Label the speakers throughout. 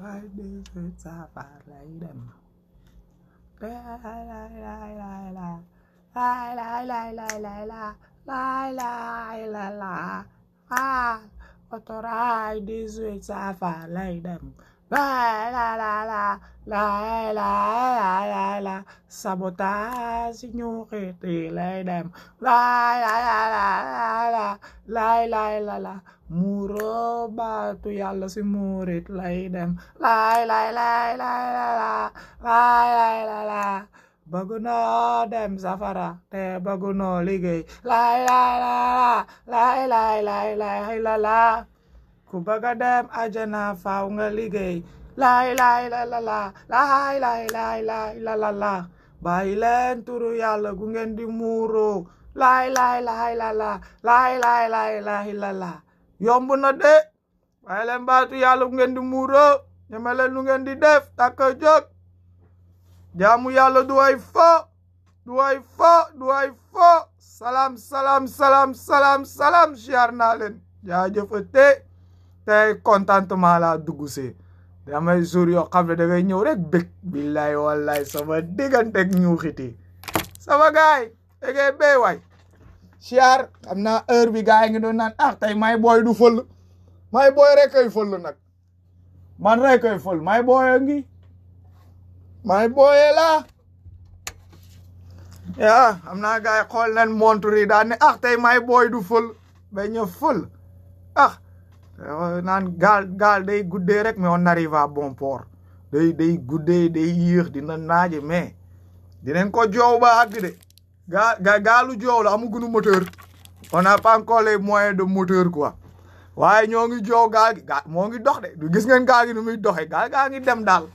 Speaker 1: Ay, this safar lay dem. Ah, otoray 18 safar lay dem. Sabotage ñu xiti lay dem. Muro baatu yàlla si murit lay dem. Bëgg noo dem safara te bëgg noo liggéey. Ku bëgg a dem ajana faaw nga liggéey. Bàyyi leen turu yàlla gu ngeen di muuro. Yomb na de. Bàyyi leen baatu yàlla gu ngeen di muuro. ñeme leen lu ngeen di def takk jóg. Jaamu yàlla du ay fo. Salam siyaar naa leen. jaajëfate tey contentement laa dugg si. damay jour yoo xam ne da ngay ñëw rek bëgg. billaay wallaay sama digganteeg ñu xiti. sama gaay egee bee waay. siyaar am naa heure bi gaay ngi doon naan tey may booy du fël. may booy rek koy fël nag. man rek koy fël may booy ngi. may booyee la yaa am naa gaay xool leen montre yi daan ne tey may booy du fël bañ a fël naan gaal day guddee rek mais on arrive à bon port day guddee day yéex dina naaje mais dinañ ko joow ba àgg de gaalu joow la amugunu moteur on n'a pas encore les moyens de moteur quoi waaye ñoo ngi joow gaal gi moo ngi dox de du gis ngeen gaal gi nu muy doxee gaal gaa ngi dem daal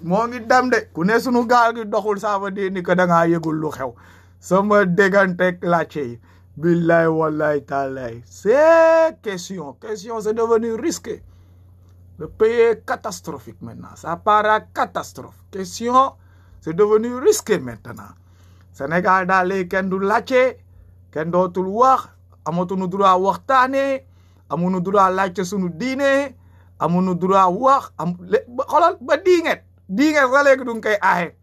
Speaker 1: moo ngi dem de ku ne sunu gaal gi doxul ça veut dire ni que da ngaa yëgul lu xew sama dégganteeg laajte yi billahi wallahi taalaay c'est question c'est devenu risqué le pays est catastrophique maintenant ça part à catastrophe question c'est devenu risqué maintenant Sénégal daal léegi kenn du laajte kenn dootul wax amatuñu droit waxtaane amuñu droit laajte sunu diine amuñu droit wax xoolal ba diinget sa léegi du nga koy aaye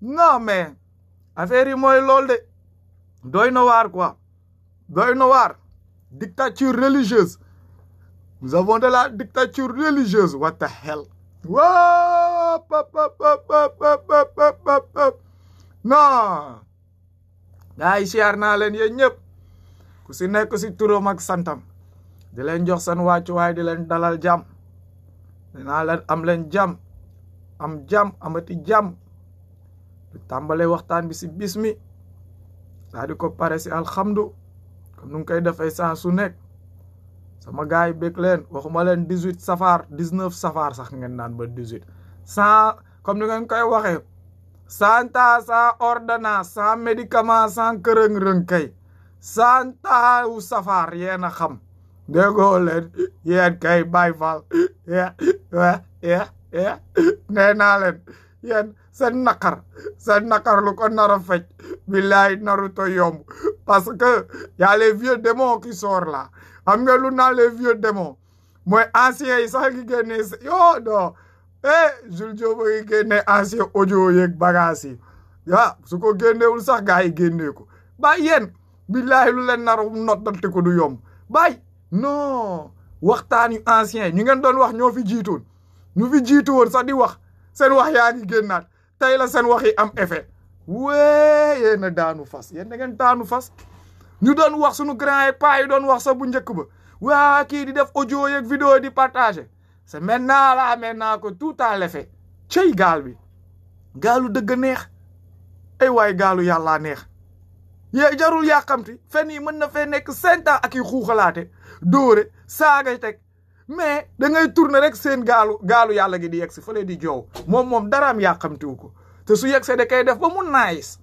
Speaker 1: non mais affaire yi mooy loolu de doy na waar quoi doy na waar dictature religieuse nous avons de la dictature religieuse what the hell waa non gaa yi siyaar naa leen yéen ñëpp ku si nekk si turam ak santam di leen jox seen wàccuwaay di leen dalal jàmm dinaa leen am leen jàmm am jàmm amati jàmm du tàmbale waxtaan bi si bismi daa di ko pare si alhamdu comme nu ngi koy defee saa su nekk sama gaay yi bëgg leen waxuma leen 18 safar 19 safar sax ngeen naan ba 18 sans comme ni ngeen koy waxee sans tas sans ordonnance sans médicament sans kërëng-rëng kay sans taxawu safar yéen a xam déggoo leen yéen kay Baay Faal nee naa leen yéen seen naqar lu ko nar a fecc billaay naru to yomb parce que y a les vieux démons qui sortent là xam nga lu naan les vieux démons mooy anciens yi sax ngi génne yo do Jules Diop ngi génne ancien audio yeeg bagage yi su ko génnewul sax gaa yi génne ko bay yéen billaay lu leen naru nottante ko du yomb bay non waxtaan yu anciens ñu ngeen doon wax ñoo fi jiitoon ñu fi jiitu woon sax di wax seen wax yaa ngi génnaat tey la seen wax yi am effet wee yéen a daanu fas yéen da ngeen daanu fas ñu doon wax sunu grand yi paa yi doon wax sax bu njëkk ba waa kii di def audio yeeg vidéo di partager c'est maintenant que tout a l'effet cey gaal bi gaalu dëgg neex ay waay gaalu yàlla neex yee jarul yàqamti fen yi mën na fee nekk 5 ans ak i xuuxalaate dóore saaga teg mais da ngay tourner rek seen gaalu yàlla gi di yegg si fële di joow moom daraam yàqamtiwu ko te su yegg see da koy def ba mu nice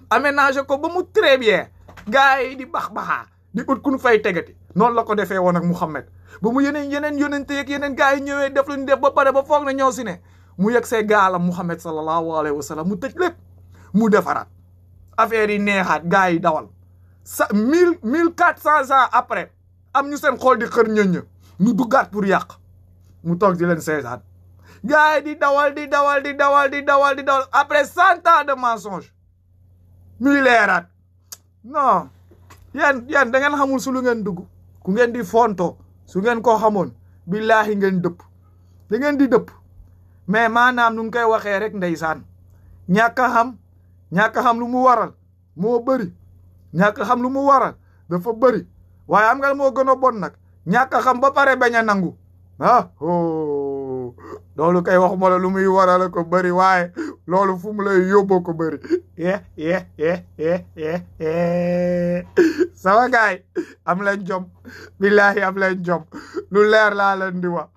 Speaker 1: aménager ko ba mu très bien gars yi di baxaa di ut ku nu fay tegati noonu la ko defee woon ak Muhammad ba mu yeneen yonente yeeg yeneen gars yi ñëwee def lu ñu def ba pare ba foog na ñoo si ne mu yegg see gaalam Muhammad sallallahu alayhi wa sallam mu tëj lépp mu defaraat affaire yi neexaat gars yi dawal 1400 ans après am ñu seen xool di xër ñëñ ñu duggaat pour yàq mu toog di leen seetaan gars yi di dawal après 100 ans de mensonge muy leeraat non yéen da ngeen xamul su lu ngeen dugg ku ngeen di fonto su ngeen ko xamoon billahi ngeen dëpp da ngeen di dëpp mais maanaam nu ngi koy waxee rek ndeysaan ñàkk a xam lu mu waral moo bëri ñàkk a xam lu mu waral dafa bëri waaye am nga moo gën a bon nag ñàkk a xam ba pare bañ a nangu loolu kay waxuma la lu muy waral ko bëri waaye loolu fu mu lay yóbboo ko bëri sama gaay am leen jom billahi am leen jom lu leer laa leen di wax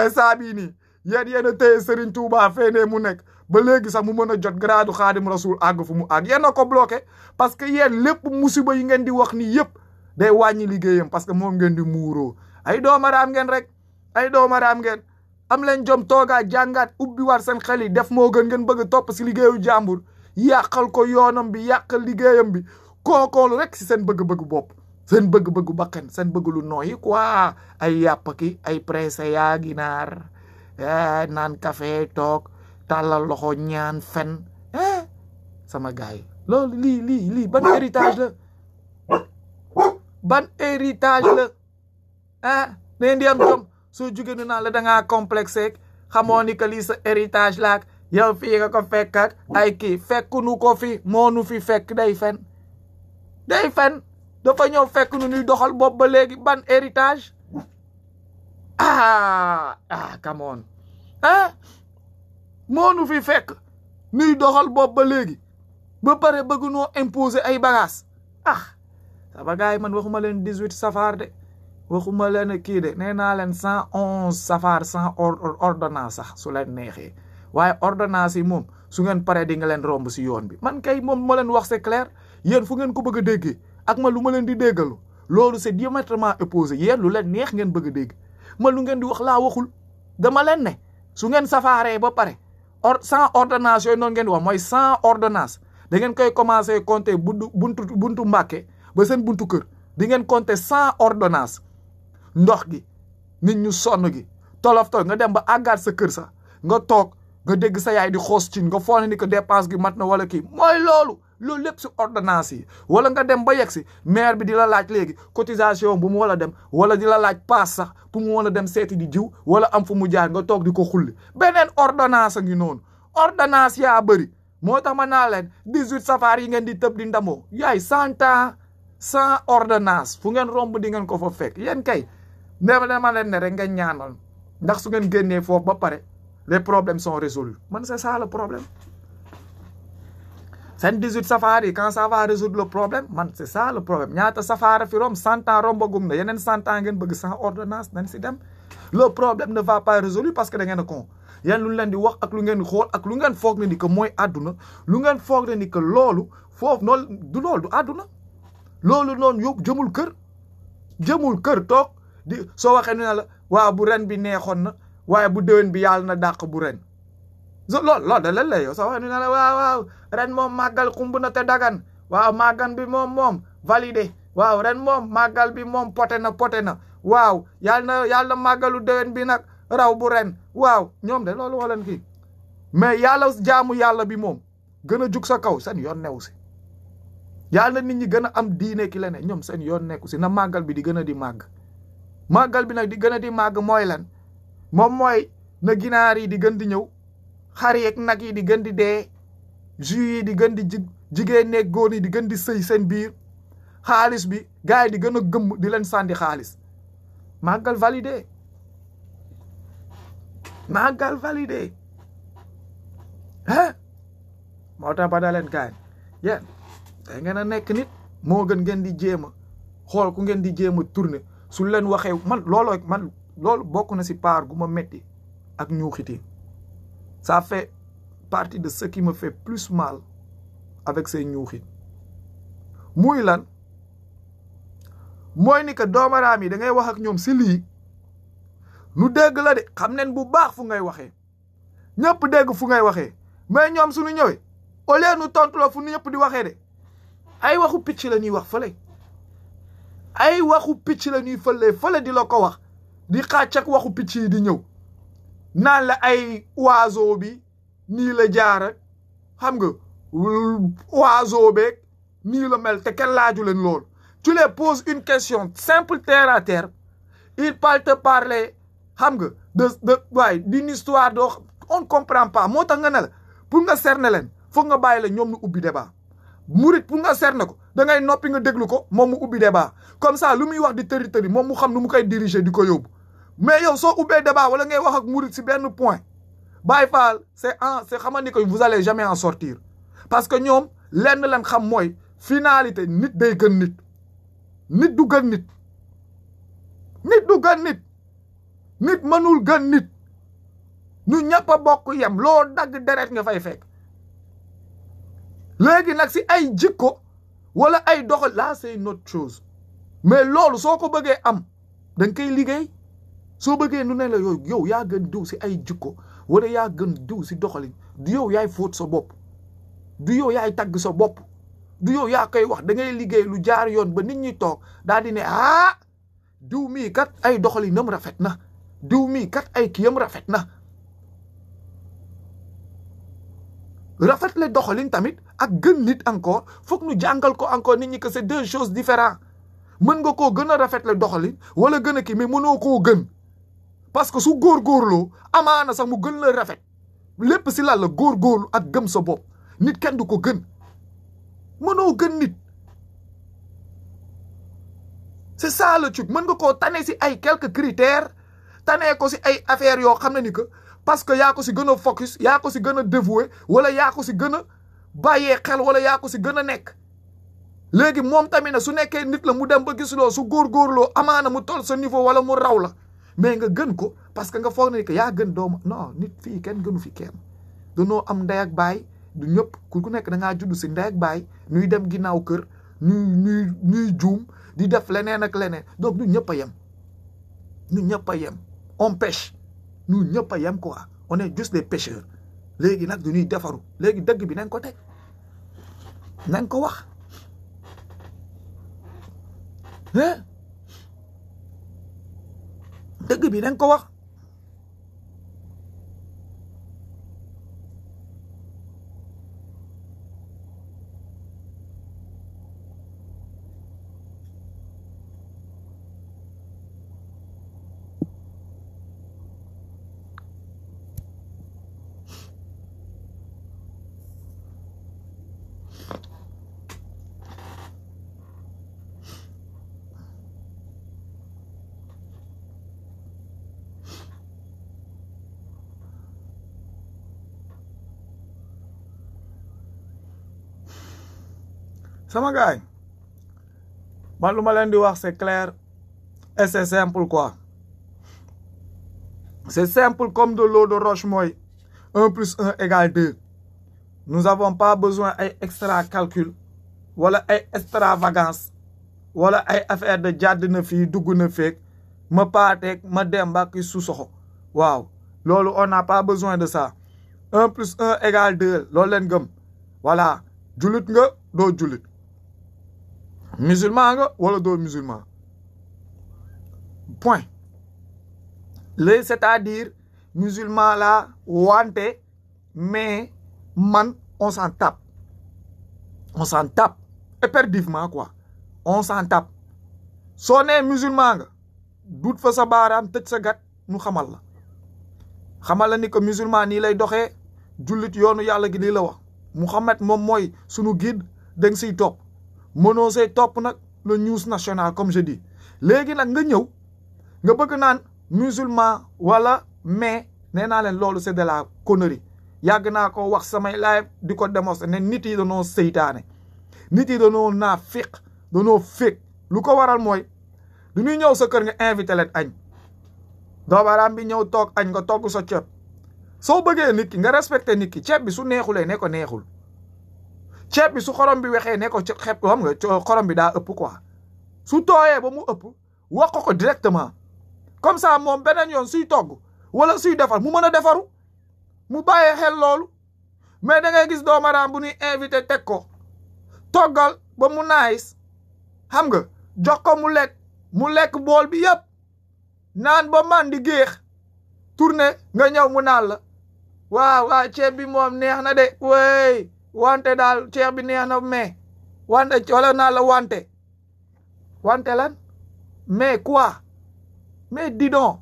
Speaker 1: instant bii nii yéen a téye Serigne Touba feenee mu nekk ba léegi sax mu mën a jot gradu Xaadim Rasul àgg fu mu àgg yéen a ko bloqué parce que yéen lépp musiba yi ngeen di wax ni yëpp day wàññi liggéeyam parce que moom ngeen di muuroo ay doomaraam ngeen rek ay doomaraam ngeen am leen jom toogaa jàngaat ubbi war seen xel yi def moo gën ngeen bëgg a topp si liggéeyu jàmbur yàqal ko yoonam bi yàqal liggéeyam bi kookoolu rek si seen bëgg-bëggu bopp seen bëgg-bëggu bakkan seen bëgg lu nooyi quoi ay yàpp ki ay pressé yaa ginaar naan café toog tàllal loxo ñaan fen sama gaay loolu lii ban héritage la neen di am jom soo jógee nu naan la dangaa complexé xamoo ni que lii sa héritage laak yow fii nga ko fekk ak ay kii fekk nu ko fi moo nu fi fekk day fen dafa ñëw fekk nu ñuy doxal bopp ba léegi ban héritage come on moo nu fi fekk nuy doxal bopp ba léegi ba pare bëgg noo imposer ay bagages sama gars yi man waxuma leen 18 safar de waxuma leen kii de nee naa leen 111 safar sans ordonnance sax su leen neexee waaye ordonnance yi moom su ngeen paree di nga leen romb si yoon bi man kay moom ma leen wax c'est clair yéen fu ngeen ko bëgg a déggee ak ma lu ma leen di déggalu loolu c'est diamétralement opposé yéen lu leen neex ngeen bëgg a dégg ma lu ngeen di wax laa waxul dama leen ne su ngeen safaaree ba pare sans ordonnance yooyu noonu ngeen di wax mooy sans ordonnance da ngeen koy commencer compter buntu Mbàkke ba seen buntu kër di ngeen compter sans ordonnance ndox gi nit ñu sonn gi tolof nga dem ba àggaat sa kër sax nga toog nga dégg sa yaay di xoos ci nga foog ni que dépense gi mat na wala kii mooy loolu lépp si ordonnance yi wala nga dem ba yegg si maire bi di la laaj léegi cotisation bu mu wala dem wala di la laaj paas sax pour mu wala dem seeti di jiw wala am fu mu jaar nga toog di ko xulli beneen ordonnance a ngi noonu ordonnance yaa bëri moo tax ma naa leen 18 safar yi ngeen di tëb di ndamoo yaay 100 ans sans ordonnance fu ngeen romb di ngeen ko fa fekk yéen kay dama leen ne rek ngeen ñaanal ndax su ngeen génnee foofu ba pare les problèmes sont résolus man c'est ça le problème seen 18 safar yi quand ça va résoudre le problème man c'est ça le problème ñaata safara fi rom 100 ans rombagum na yeneen 100 ans ngeen bëgg sans ordonnance nañ si dem le problème ne va pas résolu parce que da ngeen a con yéen lu leen di wax ak lu ngeen di xool ak lu ngeen foog ne ni que mooy àdduna lu ngeen foog ne ni que loolu foofu noonu du loolu du àdduna loolu noonu yóbbu jëmul kër toog di soo waxee ne la waaw bu ren bi neexoon na waaye bu déwén bi yàlla na dàq bu ren loolu da leen lay yow soo waxee ne la waaw ren moom màggal xumb na te dagan waaw màggan bi moom validé waaw ren moom màggal bi moom pote na waaw yàlla na màggalu déwén bi nag raw bu ren waaw ñoom de loolu waleen kii mais yàlla jaamu yàlla bi moom gën a jug sa kaw seen yoon new si yàlla nit ñi gën a am diine ki leneen ñoom seen yoon nekku si na màggal bi di gën a di màgg màggal bi nag di gën a di màgg mooy lan moom mooy na ginaar yi di gën di ñëw xar yeeg nag yi di gën di dee jus yi di gën di jigéen neeg góor yi di gën di sëy seen biir xaalis bi gars yi di gën a gëmm di leen sànni xaalis màggal validé moo tax ba da leen gaañ yéen da ngeen a nekk nit moo gën ngeen di jéem a xool ku ngeen di jéem a tourner su leen waxee man loolu bokk na si paar gu ma metti ak ñuuxiti ça fait partie de ce qui me fait plus mal avec ces ñuuxit muy lan mooy ni que doomaraam yi da ngay wax ak ñoom si lii nu dégg la de xam nen bu baax fu ngay waxee ñëpp dégg fu ngay waxee mais ñoom suñu ñëwee au lieu nu tontu la fu nu ñëpp di waxee de ay waxu picc la ñuy wax fële ay waxu picc la ñuy fële di la ko wax di xàcc ak waxu picc yi di ñëw naan la ay oiseau bi nii la jaar xam nga oiseau beeg nii la mel te kenn laaju leen lool tu les poses une question simple terre à terre il parle te parler xam nga waaye d'une histoire doo on ne comprend pas moo tax nga ne la pour nga cerner leen foog nga bàyyi la ñoom ñu ubbi débat murit pour nga cerner ko da ngay noppi nga déglu ko moom mu ubbi débat comme ça lu muy wax di tëri moom mu xam nu mu koy diriger di ko yóbbu mais yow soo ubbee débat wala ngay wax ak murit si benn point Baye Fall c'est xamal ni que vous allez jamais en sortir parce que ñoom lenn leen xam mooy finalité nit day gën nit nit du gën nit nit du gën nit nit mënul gën nit ñu ñëpp a bokk yem loo dagg deret nga fay fekk léegi nag si ay jikko wala ay doxal là c'est une autre chose mais loolu soo ko bëggee am da nga koy liggéey soo bëggee nu ne la yow yaa gën diw si ay jikko wala yaa gën diw si doxalin du yow yaay fóot sa bopp du yow yaay tagg sa bopp du yow yaa koy wax da ngay liggéey lu jaar yoon ba nit ñi toog daal di ne diw mii kat ay doxalinam rafet na diw mii kat ay kiyam rafet na rafet le doxalin tamit ak gën nit encore foog ñu jàngal ko encore nit ñi que c'est deux choses différentes mën nga koo gën a rafet le doxalin wala gën a kii mais mënoo koo gën parce que su góorgóorloo amaana sax mu gën la rafet lépp si la góorgóorlu ak gëm sa bopp nit kenn du ko gën mënoo gën nit c'est ça le truc mën nga koo tane si ay quelques critères tane ko si ay affaires yoo xam ne ni que parce que yaa ko si gën a focus yaa ko si gën a dévoué wala yaa ko si gën a bàyyee xel wala yaa ko si gën a nekk léegi moom tamit na su nekkee nit la mu dem ba gisuloo su góorgóorloo amaana mu toll sa niveau wala mu raw la mais nga gën ko parce que nga foog ne que yaa gën doomu non nit fii kenn gënu fi kenn danoo am ndey ak baay du ñëpp ku nekk da ngaa judd si ndey ak baay ñuy dem ginnaaw kër ñuy juum di def leneen ak leneen donc ñu ñëpp a yem ñu ñëpp a yem on pêche ñu ñëpp a yem quoi on est juste des pêcheurs léegi nag du ñuy defaru léegi dëgg bi nañ ko teg nañ ko wax dëgg bi nañ ko wax sama gaay man lu ma leen di wax c'est clair et c'est simple quoi c'est simple comme de l'eau de roche mooy 1 + 1 = 2 nous avons pas besoin ay extra calcul wala ay extravagance wala ay affaire de jàdd na fii dugg na feek ma paateeg ma dem ba ki su soxo waaw loolu on n'a pas besoin de ça 1 + 1 = 2 loolu leen gëm voilà julit nga doo julit musulman nga wala doo musulman point le c'est-à-dire musulman la wante mais man on s'en tape éperdument quoi on s'en tape soo nee musulman nga dut fa sa baaraam tëj sa gat nu xamal la ni que musulman nii lay doxee jullit yoonu yàlla gi lii la wax Muhammad moom mooy sunu guide danga siy topp mënoo say topp nag le news national comme je dis léegi nag nga ñëw nga bëgg naan musulman wala mais nee naa leen loolu c'est de la connerie yàgg naa ko wax samay live di ko démontrer ne nit yi danoo seytaane nit yi danoo naafiq danoo féeg lu ko waral mooy du ñuy ñëw sa kër nga invité leen añ doobaaraam bi ñëw toog añ nga togg sa ceeb soo bëggee nit ki nga respecté nit ki ceeb bi su neexulee ne ko neexul ceeb bi su xorom bi wexee ne ko xeeb xam nga xorom bi daa ëpp quoi su tooyee ba mu ëpp wax ko directement comme ça moom beneen yoon suy togg wala suy defar mu mën a defaru mu bàyyee xel loolu mais da ngay gis doomaraam bu ñuy invité teg ko toggal ba mu nice xam nga jox ko mu lekk bool bi yëpp naan ba man di géex tourné nga ñëw mu naan la waaw ceeb bi moom neex na de wey wante daal ceeb bi neex na mais wante wala naa la wante lan mais quoi mais dis donc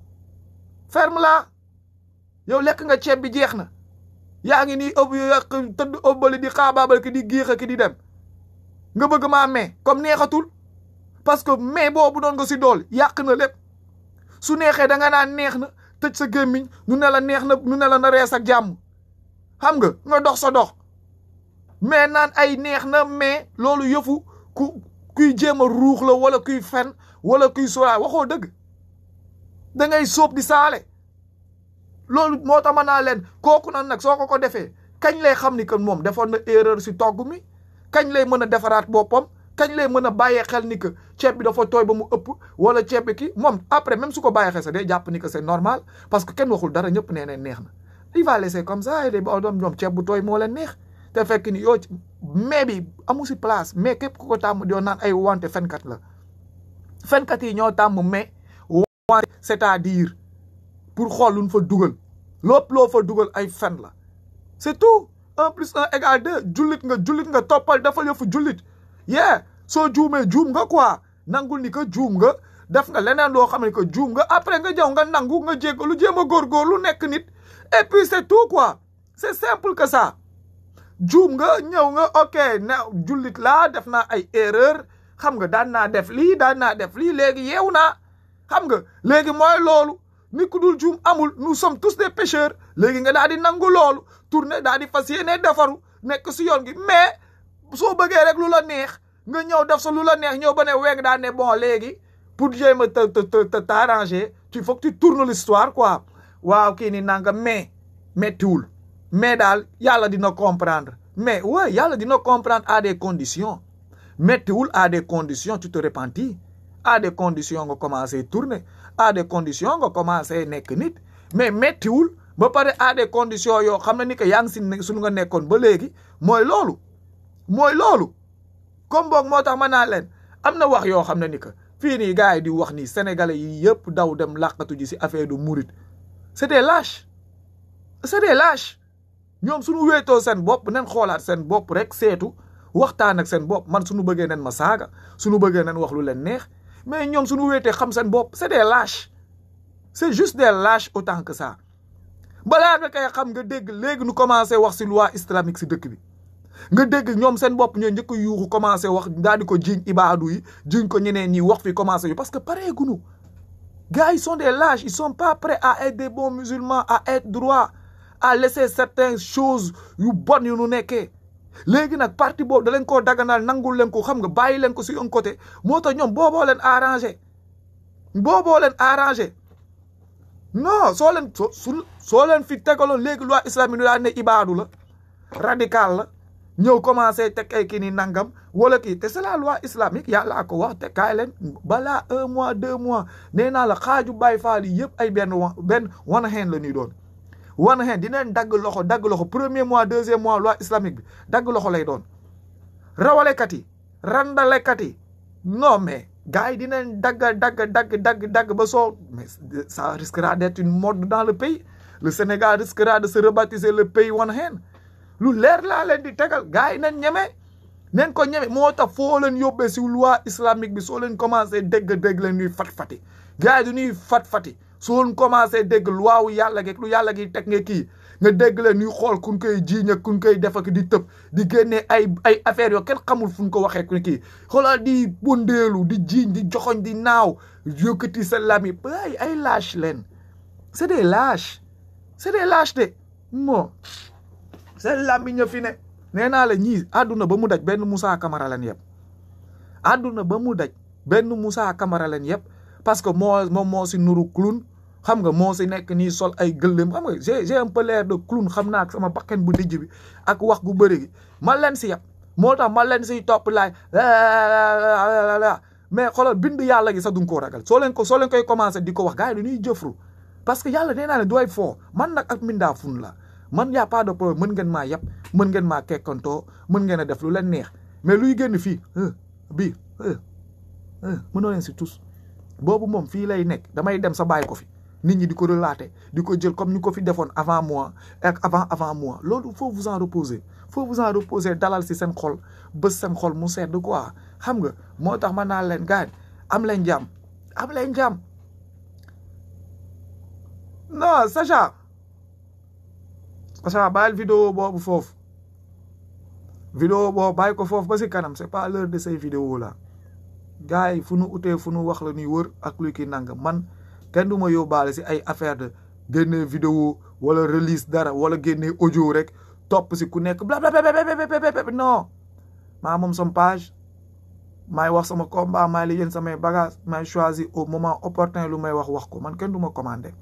Speaker 1: ferme la yow lekk nga ceeb bi jeex na yaa ngi nii ëpp tëdd ëbbali di xaabaabal ki di géex ki di dem nga bëgg maa mais comme neexatul parce que mais boobu doon nga si dool yàq na lépp su neexee da nga naan neex na tëj sa gémmiñ nu ne la neex na nu ne la na rees ak jàmm xam nga dox sa dox mais naan ay neex na mais loolu yëfu kuy jéem a ruux la wala kuy fen wala kuy sora waxoo dëgg da ngay sóob di saale loolu moo tax ma naa leen kooku nag soo ko defee kañ lay xam ni que moom defoon na erreur si togg mi kañ lay mën a defaraat boppam kañ lay mën a bàyyee xel ni que ceeb bi dafa tooy ba mu ëpp wala ceeb bi ki moom après même su ko bàyyee xel sax day jàpp ni que c'est normal parce que kenn waxul dara ñëpp nee neex na il va laisser comme ça et ñoom ceeb bu tooy moo leen neex te fekk ni yow mais bi amu si place mais képp ku ko tàmm di naan ay wante fenkat la fenkat yi ñoo tàmm mais wante c'est-à-dire pour xool luñ fa dugal lépp loo fa dugal ay fen la c'est tout 1 + 1 = 2 jullit nga toppal dafa yëfu jullit soo juumee juum nga quoi nangul ni que juum nga def nga leneen loo xam ne que juum nga après nga jëw nga nangu nga jéggalu jéem a góorgóorlu nekk nit et puis c'est tout quoi c'est simple que ça juum nga ñëw nga ok na jullit laa def naa ay erreur xam nga daan naa def lii léegi yeewu naa xam nga léegi mooy loolu nit ku dul juum amul nous sommes tous des pécheurs léegi nga daal di nangu loolu tourner daal di fas yéene defaru nekk si yoon gi mais soo bëggee rek lu la neex nga ñëw def sa lu la neex ñëw ba ne weeg daal ne bon léegi pour jéem a te t'arranger il faut que tu tournes l'histoire quoi waaw kii ni nanga mais méttiwul mais daal yàlla dina comprendre mais ouais yàlla dina comprendre à des conditions méttiwul à des conditions tu te repentis à des conditions nga commencé tourner à des conditions nga commencé nekk nit mais méttiwul ba pare à des conditions yoo xam ne ni que yaa ngi si suñu nga nekkoon ba léegi mooy loolu comme boog moo tax ma naa leen am na wax yoo xam ne ni que fii nii gars yi di wax nii sénégalais yi yëpp daw dem làqatu ji si affaire du murit c'est des lâches ñoom suñu wéetoo seen bopp nen xoolaat seen bopp rek seetu waxtaan ak seen bopp man suñu bëggee nen ma saaga suñu bëggee nen wax lu leen neex mais ñoom suñu wéetee xam seen bopp c'est des lâches c'est juste des lâches autant que ça balaa nga koy xam nga dégg léegi nu commencé wax si loi islamique si dëkk bi nga dégg ñoom seen bopp ñoo njëkk a yuuxu commencé wax daal di ko jiiñ ibaadu yi jiiñ ko ñeneen ñi wax fi commencé yu parce que pareil gunu gars ils sont des lâches ils sont pas prêts à être des bons musulmans à être droits à laisser certaines choses yu bon yu nu nekkee léegi nag parti boobu da leen koo daganal nangul leen ko xam nga bàyyi leen ko si un côté moo tax ñoom booboo leen arrangé non soo leen fi tegaloon léegi loi islamique nu daal ne ibaadu la radical la ñëw commencé teg ay kii ni nangam wala kii te c'est la loi islamique yàlla ko wax te kaay leen balaa 1 mois 2 mois nee naa la xaaju Baay Faal yi yëpp ay benn one hand la ñuy doon one hand dinañ dagg loxo premier mois 2e mois loi islamique bi dagg loxo lay doon rawalekat yi randalekat yi non mais gars yi dinañ dagg ba soo mais ça risquera d'être une mode dans le pays le Sénégal risquera de se rebaptiser le pays one hand lu leer laa leen di tegal gars yi nañ ñeme ko ñeme moo tax foo leen yóbbee si loi islamique bi soo leen commencé dégg leen ñuy fat-fati gars yi du ñuy fat-fati soo leen commencé dégg loi wu yàlla gi lu yàlla gi teg nga kii nga dégg leen ñuy xool kun koy jiiñ ak kun koy def ak di tëb di génnee ay affaires yoo kenn xamul fu ñu ko waxee ku kii xoolal di bondeelu di jiiñ di joxoñ di naaw yëkkati sa lami ay lâche leen c'est des lâches de moo seen làmmiñ ña fi ne nee naa la ñii àdduna ba mu daj benn Moussa Camara leen yëpp àdduna ba mu daj benn Moussa Camara leen yëpp parce que moom moo si nuru clown xam nga moo si nekk nii sol ay gëllëm xam nga j'ai un peu l'air de clown xam naa ak sama bakken bu dijj bi ak wax gu bëri gi man leen si yëpp moo tax man leen siy topp laay mais xoolal bind yàlla gi sax duñ koo ragal soo leen koy commencé di ko wax gars yi dañuy jëfru parce que yàlla nee naa ne dooy foo man nag ak mindaa fun la man y a pas de problème mën ngeen maa yàpp mën ngeen maa kekkantoo mën ngeen a def lu leen neex mais luy génn fii mënoo leen si tous boobu moom fii lay nekk damay dem sa bàyyi ko fi
Speaker 2: nit ñi di ko relater di ko jël comme ñu ko fi defoon avant moi ak avant moi loolu faut vous en reposer dalal si seen xol bés seen xol mu sedd quoi xam nga moo tax ma naa leen gars am leen jàmm non Sacha bàyyil vidéo boobu foofu bàyyi ko foofu ba si kanam c'est pas l'heure de ces vidéos là gars yi fu nu utee fu nu wax la ñuy wër ak lu ki nanga man kenn du ma yóbbaale si ay affaire de génne vidéo wala release dara wala génne audio rek topp si ku nekk blablabla non maa moom sama page maay wax sama combat maay li yéen samay bagage maay choisir au moment opportun lu may wax ko man kenn du ma commandé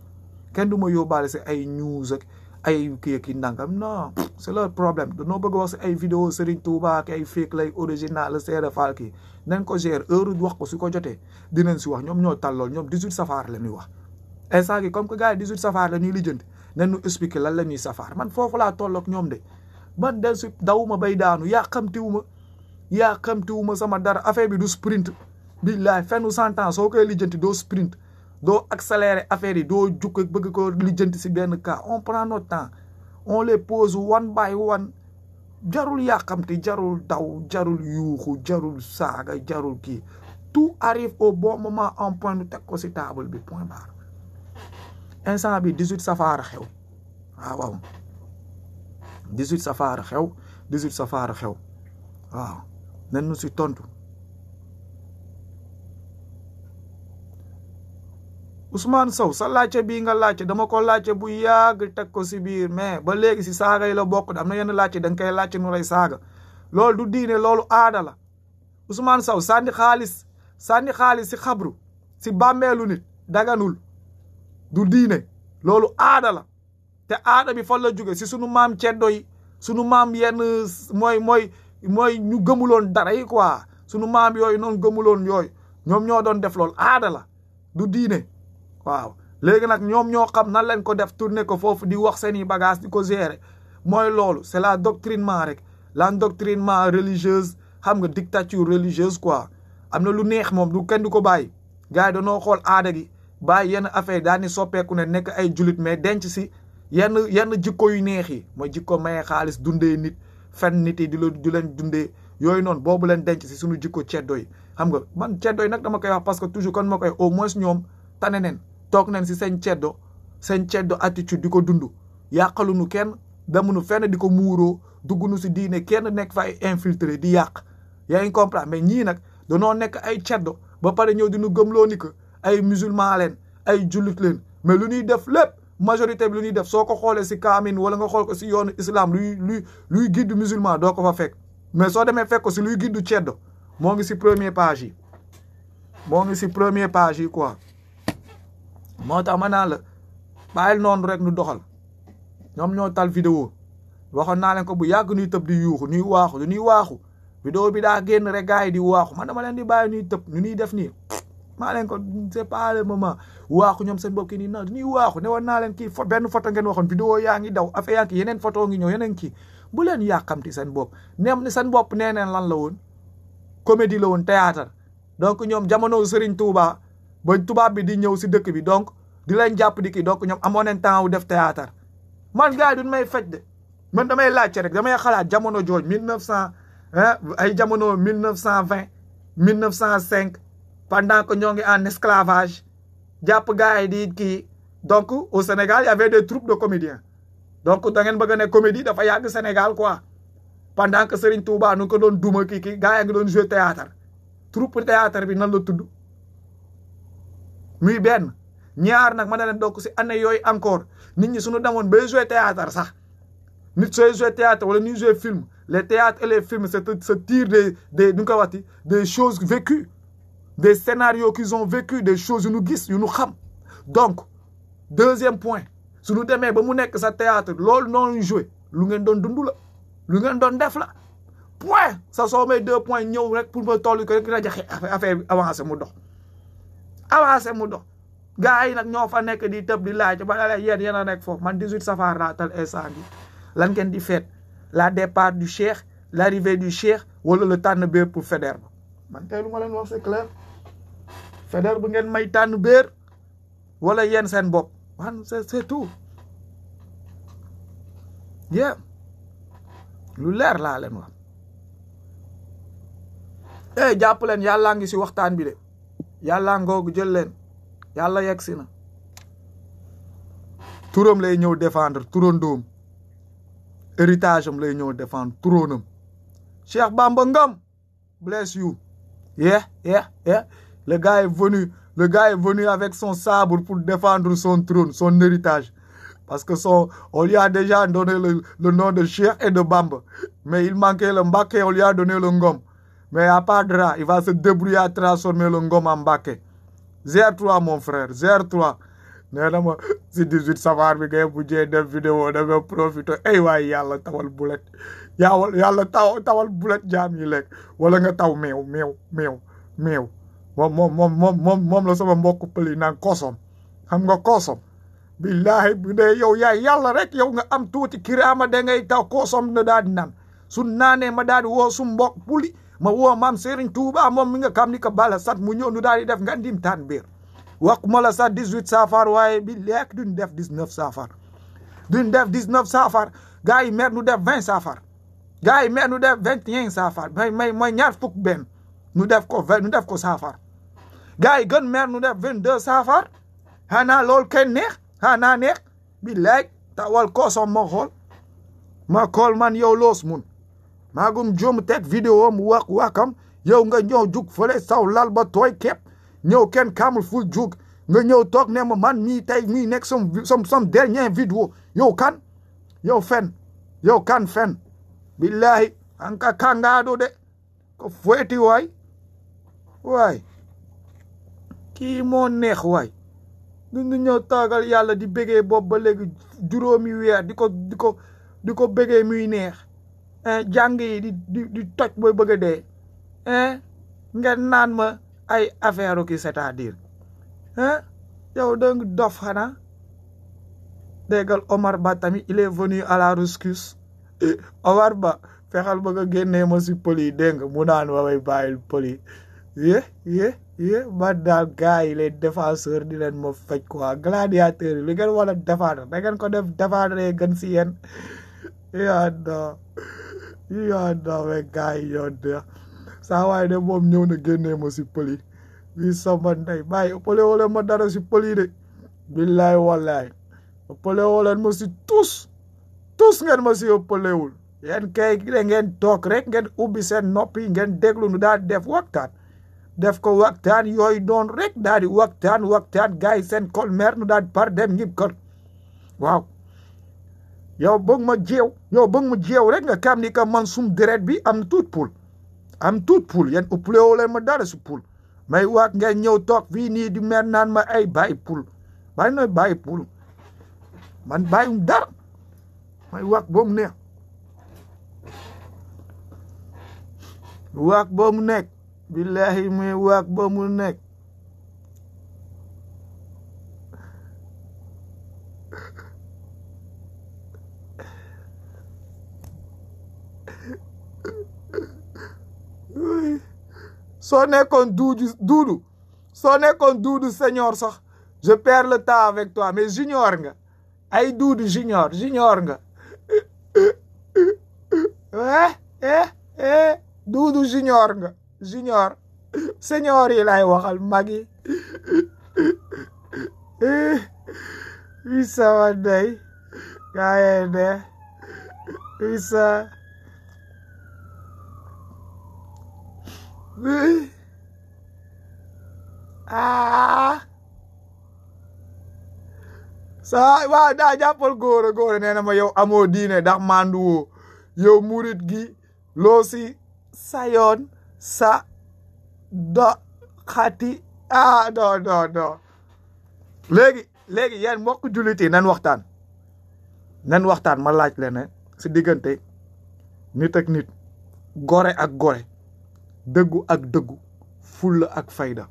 Speaker 2: kenn du ma yóbbaale si ay news ak ay kii nangam non c'est leur problème danoo bëgg wax si ay vidéo Serigne Touba ak ay fake lay original la Seera Fall kii nañ ko gérer heure wax ko su ko jotee dinañ si wax ñoom ñoo tallool ñoom 18 safar la ñuy wax instant gi comme que gars yi 18 safar la ñuy lijjanti nañ ñu expliquer lan la ñuy safar man foofu laa tolloog ñoom de man del si dawuma bay daanu yaa xamtiwuma sama dara affaire bi du sprint billaay fennu 100 ans soo koy lijjanti doo sprint doo accélérer affaire yi doo jukk bëgg ko lijjanti si benn cas on prend notre temps on les pose one by one jarul yàqamti jarul daw jarul yuuxu jarul saaga jarul kii tout arrive au bon moment en point nu teg ko si table bi point barre instant bi 18 safaara xew waaw 18 safaara xew waaw nan nu si tontu Ousmane Sow sa laajte bii nga laajte dama ko laajte bu yàgg teg ko si biir mais ba léegi si saaga yi la bokk am na yenn laajte da nga koy laajte nu lay saaga loolu du diine loolu aada la Ousmane Sow sànni xaalis si xabru si bàmmeelu nit daganul du diine loolu aada la te aada bi fan la jóge si sunu maam ceddo yi sunu maam yenn mooy ñu gëmuloon dara yi quoi sunu maam yooyu noonu gëmuloon yooyu ñoom ñoo doon def loolu aada la du diine waaw léegi nag ñoom ñoo xam nan leen ko def tourner ko foofu di wax seeni bagage di ko gérer mooy loolu c'est l'endoctrinement rek l'endoctrinement religieuse xam nga dictature religieuse quoi am na lu neex moom du kenn du ko bàyyi gars yi dañoo xool aada gi bàyyi yenn affaire daal ni soppeeku ne nekk ay julit mais denc si yenn jikko yu neex yi mooy jikko maye xaalis dundee nit fen nit yi di leen dundee yooyu noonu boobu leen denc si suñu jikko ceddo yi xam nga man ceddo yi nag dama koy wax parce que toujours kon ma koy au moins ñoom tane nen toog nañ si seen ceddo attitude di ko dund yàqaluñu kenn demunu fenn di ko muuroo duggunu si diine kenn nekk fa ay infiltré di yàq yaa ngi comprendre mais ñii nag danoo nekk ay ceddo ba pare ñëw di ñu gëmloo ni que ay musulman leen ay jullit leen mais lu ñuy def lépp majorité bi lu ñuy def soo ko xoolee si kaamin wala nga xool ko si yoonu islam luy guide musulman doo ko fa fekk mais soo demee fekk ko si luy guide ceddo moo ngi si premier page yi quoi moo tax ma naan la bàyyil noonu rek nu doxal ñoom ñoo tal vidéo waxoon naa leen ko bu yàgg ñuy tëb di yuuxu ñuy waaxu vidéo bi daa génn rek gars yi di waaxu man dama leen di bàyyi ñuy tëb ñu ñuy def nii maa leen ko c'est pas le moment waaxu ñoom seen bopp nii na ñuy waaxu ne woon naa leen kii benn photo ngeen waxoon vidéo yaa ngi daw affaire yaa ngi yeneen photo ngi ñëw yeneen kii bu leen yàqamti seen bopp seen bopp nee neen lan la woon comédie la woon théâtre donc ñoom jamono Serigne Touba ba tubaab bi di ñëw si dëkk bi donc di leen jàpp di kii donc ñoom amoon nañ temps wu def théâtre man gars yi duñ may faj de man damay laajte rek damay xalaat jamono jooj 1900 ay jamono 1920 1905 pendant que ñoo ngi en esclavage jàpp gars yi di kii donc au Sénégal il y avait des troupes de comédiens donc da ngeen bëgg ne comédie dafa yàgg Sénégal quoi pendant que Serigne Touba nu ko doon duma kii gars yaa ngi doon jouer théâtre troupe théâtre bi nan la tudd muy benn ñaar nag ma ne leen donc si année yooyu encore nit ñi suñu demoon bay jouer théâtre sax nit sooy jouer théâtre wala ñuy jouer film les théâtres et les films se tirent des nu ko waxti des choses vécues des scénarios qu'ils ont vécu des choses yu ñu gis yu ñu xam donc deuxième point suñu demee ba mu nekk sa théâtre loolu noonu jouer lu ngeen doon dund la lu ngeen doon def la point ça soo may 2 points ñëw rek pour ma toll ko rek rajaxe affaire bi avancé mu dox gars yi nag ñoo fa nekk di tëb di laaj ba la yéen a nekk foofu man 18 safar laa tal instant bi lan ngeen di feet la départ du cheikh l'arrivée du cheikh wala le tànn béer pour Faidherbe man tey lu ma leen wax c'est clair Faidherbe bu ngeen may tànn béer wala yéen seen bopp wan c'est tout yeah lu leer laa leen wax jàpp leen yàllaa ngi si waxtaan bi de yàllaa ngoogu jël leen yàlla yegg si na turam lay ñëw défendre turandoom héritage am lay ñëw défendre turonam Cheikh Bamba Ngom bless you yeah le gars est venu avec son sabre pour défendre son trône son héritage parce que on lui a déjà donné le nom de Cheikh et de Bamba mais il manquait le Mbacké, on lui a donné le Ngom mais à part de là il va se débrouiller à transformer le Ngom en Mbacké. Zère-toi mon frère zère-toi nee na ma si 18 safar bi ngay mujjee def vidéo da nga profité waay yàlla tawal bulet yàlla tawal bulet jaam yi lekk wala nga taw meew moom la sama mbokk pël yi naan kosom xam nga kosom billahi bu dee yow yaay yàlla rek yow nga am tuuti kiraama da ngay taw kosom na daal di naan su naanee ma daal di woo su mbokk puli ma woo maam Serigne Touba moom mi nga xam ni ko bala sat mu ñëw nu daal di def nga ndim taan biir wax ma la sax 18 safar waaye bi lekk duñ def 19 safar duñ def 19 safar gars yi mer nu def 20 safar gars yi mer nu def 21 safar mooy ñaar fukk benn nu def ko safar gars yi gën mer nu def 22 safar xanaa loolu kenn neex xanaa neex bi lekk tawal kosom ma xool man yow loos mun maagum jom teg vidéo mu wakam yow nga ñëw jug fële saw lal ba tooy kepp ñëw kenn kamul ful jug nga ñëw toog ne ma man mii tey mii nekk som dernier vidéo yow kan fen billahi anka kangaado de ko foyti waay kii moo neex waay du ñëw toogal yàlla di bégee boobu ba léegi juróomi weer di ko bégee muy neex jàng yi di toj booy bëgg a dee ngeen naan ma ay affaire ki c'est-à-dire yow danga dof xanaa déggal Omar Ba tamit il est venu à la rescousse Omar Ba fexal ba nga génnee ma si pël yi dégg nga mu naan wa way bàyyil pël yi ba daal gars yi les défenseurs di leen ma faj quoi gladiateurs yi li ngeen war a défendre da ngeen ko def défendre gën si yéen yaa da we gars yi yoon de saa waaye de moom ñëw na génnee ma si pël yi wi sama ndey bàyyi ëppale woo leen ma dara si pël yi de billaay wallaay ëppale woo leen ma si tous ngeen ma si ëppalewul yéen kay da ngeen toog rek ngeen ubbi seen noppi ngeen déglu nu daal def waxtaan def ko waxtaan yooyu doon rek daal di waxtaan gars yi seen kol mer nu daal par dem ñib kër waaw yow bëgg ma jeew rek nga xam ni que man sum deret bi am tuut poul yéen ëppale woo leen ma dara si poul may wax ngeen ñëw toog fii nii di mer naan ma ay bàyyi poul man bàyyum dara may wax ba mu neex wax ba mu nekk billahi muy wax ba mu nekk soo nekkoon duudu senior sax je perds le temps avec toi mais junior nga ay duudu junior nga duudu junior nga senior yi lay waxal magi isa wa day gaye de isa sa waaw daa jàppal góor nee na ma yow amoo diine ndax manduwoo yow murit gi loo si sayoon sa do xati do léegi yéen mbokk jullit yi nan waxtaan ma laaj leen si diggante nit ak nit gore ak gore dëggu ak dëggu fulla ak fayda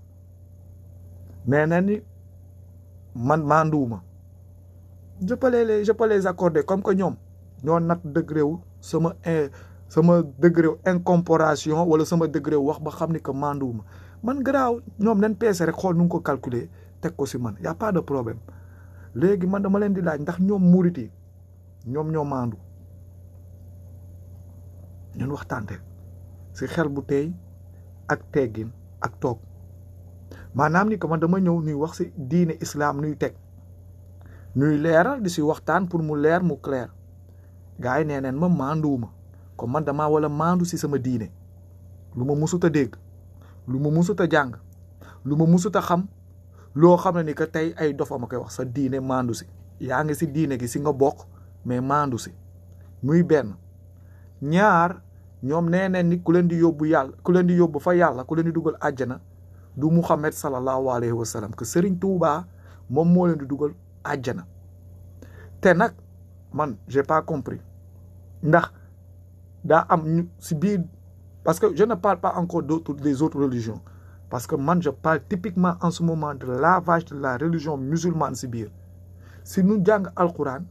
Speaker 2: nee na ni man manduwuma je peux les accorder comme que ñoom ñoo nat degré wu sama degré wu incorporation wala sama degré wu wax ba xam ni que manduwuma man garaaw ñoom nañ peese rek xool nu ko calculer teg ko si man y a pas de problème léegi man dama leen di laaj ndax ñoom murit yi ñoom ñoo maandu ñun waxtaante si xel bu teey ak teggin ak toog maanaam ni que man dama ñëw nuy wax si diine islam nuy teg nuy leeral di si waxtaan pour mu leer mu clair gars yi nee neen ma maanduwuma comme man damaa wala maandu si sama diine lu ma musut a dégg lu ma musut a jàng lu ma musut a xam loo xam ne ni que tey ay dofa ma koy wax sa diine maandu si yaa ngi si diine gi si nga bokk mais maandu si muy benn ñaar ñoom nee neen ni ku leen di yóbbu yàlla ku leen di yóbbu fa yàlla ku leen di dugal àjjana du Muhammad sallallahu alayhi wa sallam que Serigne Touba moom moo leen di dugal àjjana te nag man j'ai pas compris ndax daa am ñu si biir parce que je ne parle pas encore des autres religions parce que man je parle typiquement en ce moment de lavage de la religion musulmane si biir si nu jàng alquran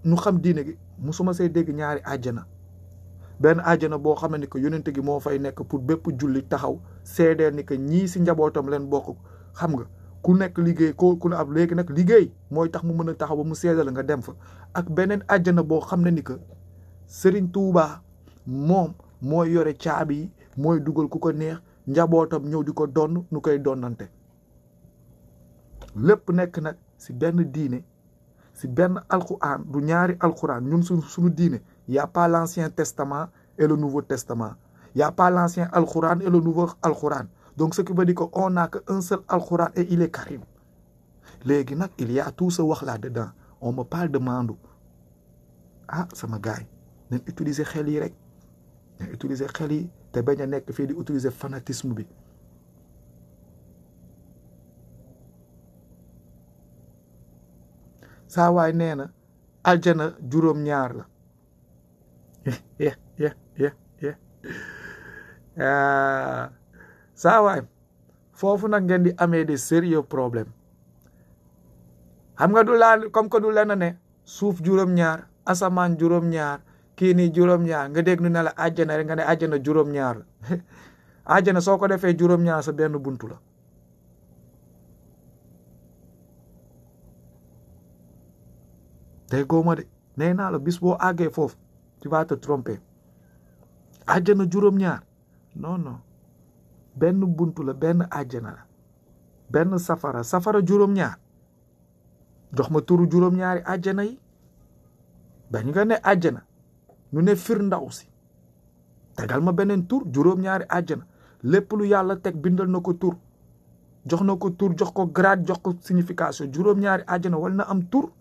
Speaker 2: nu xam diine gi musuma see dégg ñaari àjjana benn àjjana boo xam ne que yonente gi moo fay nekk pour bépp julli taxaw seedeel ni que ñii si njabootam leen bokk xam nga ku nekk liggéey ku ne ab léegi nag liggéey mooy tax mu mën a taxaw ba mu seedal nga dem fa ak beneen àjjana boo xam ne ni que Serigne Touba moom mooy yore caabi yi mooy dugal ku ko neex njabootam ñëw di ko donn nu koy donnante lépp nekk nag si benn diine si benn alquran du ñaari alquran ñun suñu diine y a pas l'ancien testament et le nouveau testament y a pas l'ancien alquran et le nouveau alquran donc ce qui veut dire que on n'a qu'un seul alquran et il est karim léegi nag il y a tout ce wax là dedans on me parle de maandu sama gars yi nañ utiliser xel yi rek nañ utiliser xel yi te bañ a nekk fii di utiliser fanatisme bi saa waay nee na aljana juróom-ñaar la saa waay foofu nag ngeen di amee des sérieux problèmes xam nga du laa comme que du leen ne suuf juróom-ñaar asamaan juróom-ñaar kii nii juróom-ñaar nga dégg nu ne la àjjana rek nga ne àjjana juróom-ñaar la àjjana soo ko defee juróom-ñaar sa benn buntu la déggoo ma de nee naa la bis boo àggee foofu tu vas te tromper àjjana juróom-ñaar non benn buntu la benn àjjana la benn safara juróom-ñaar jox ma turu juróom-ñaari àjjana yi bañ nga ne àjjana ñu ne Firdawsi tegal ma beneen tur juróom-ñaari àjjana lépp lu yàlla teg bindal na ko tur jox na ko tur jox ko grade jox ko signification juróom-ñaari àjjana wal na am tur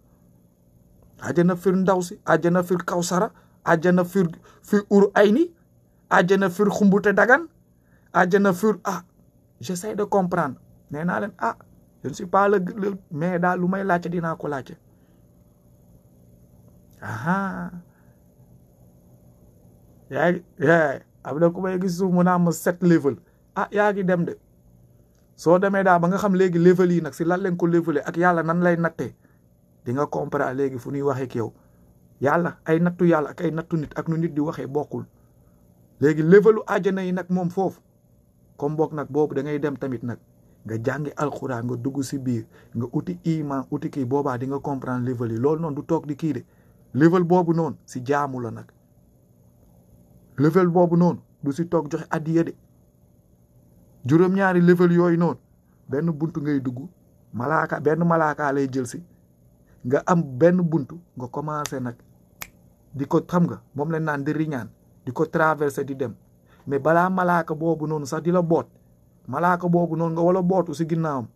Speaker 2: àjjana Firdawsi àjjana Kawsara àjjana fir ur ayni àjjana xumbute dagan àjjana j'essaie de comprendre nee naa leen je ne suis pas le mais daal lu may laajte dinaa ko laajte yaa am na ku may gis suuf mu naa ma 7 level yaa ngi dem de soo demee daal ba nga xam léegi level yi nag si lan leen ko leveler ak yàlla nan lay nattee di nga comprendre léegi fu ñuy waxee ak yow yàlla ay nattu yàlla ak ay nattu nit ak nu nit di waxee bokkul léegi levelu àjjana yi nag moom foofu comme boog nag boobu da ngay dem tamit nag nga jàngi alxuraan nga dugg si biir nga uti iman uti kii boobaa di nga comprendre level yi loolu noonu du toog di kii de level boobu noonu si jaamu la nag level boobu noonu du si toog joxe addiya de juróom-ñaari level yooyu noonu benn buntu ngay dugg benn malaaka lay jël si nga am benn buntu nga commencé nag di ko xam nga moom lañ naan di riñaan di ko traversé di dem mais balaa malaaka boobu noonu sax di la boot malaaka boobu noonu nga wala bootu si ginnaawam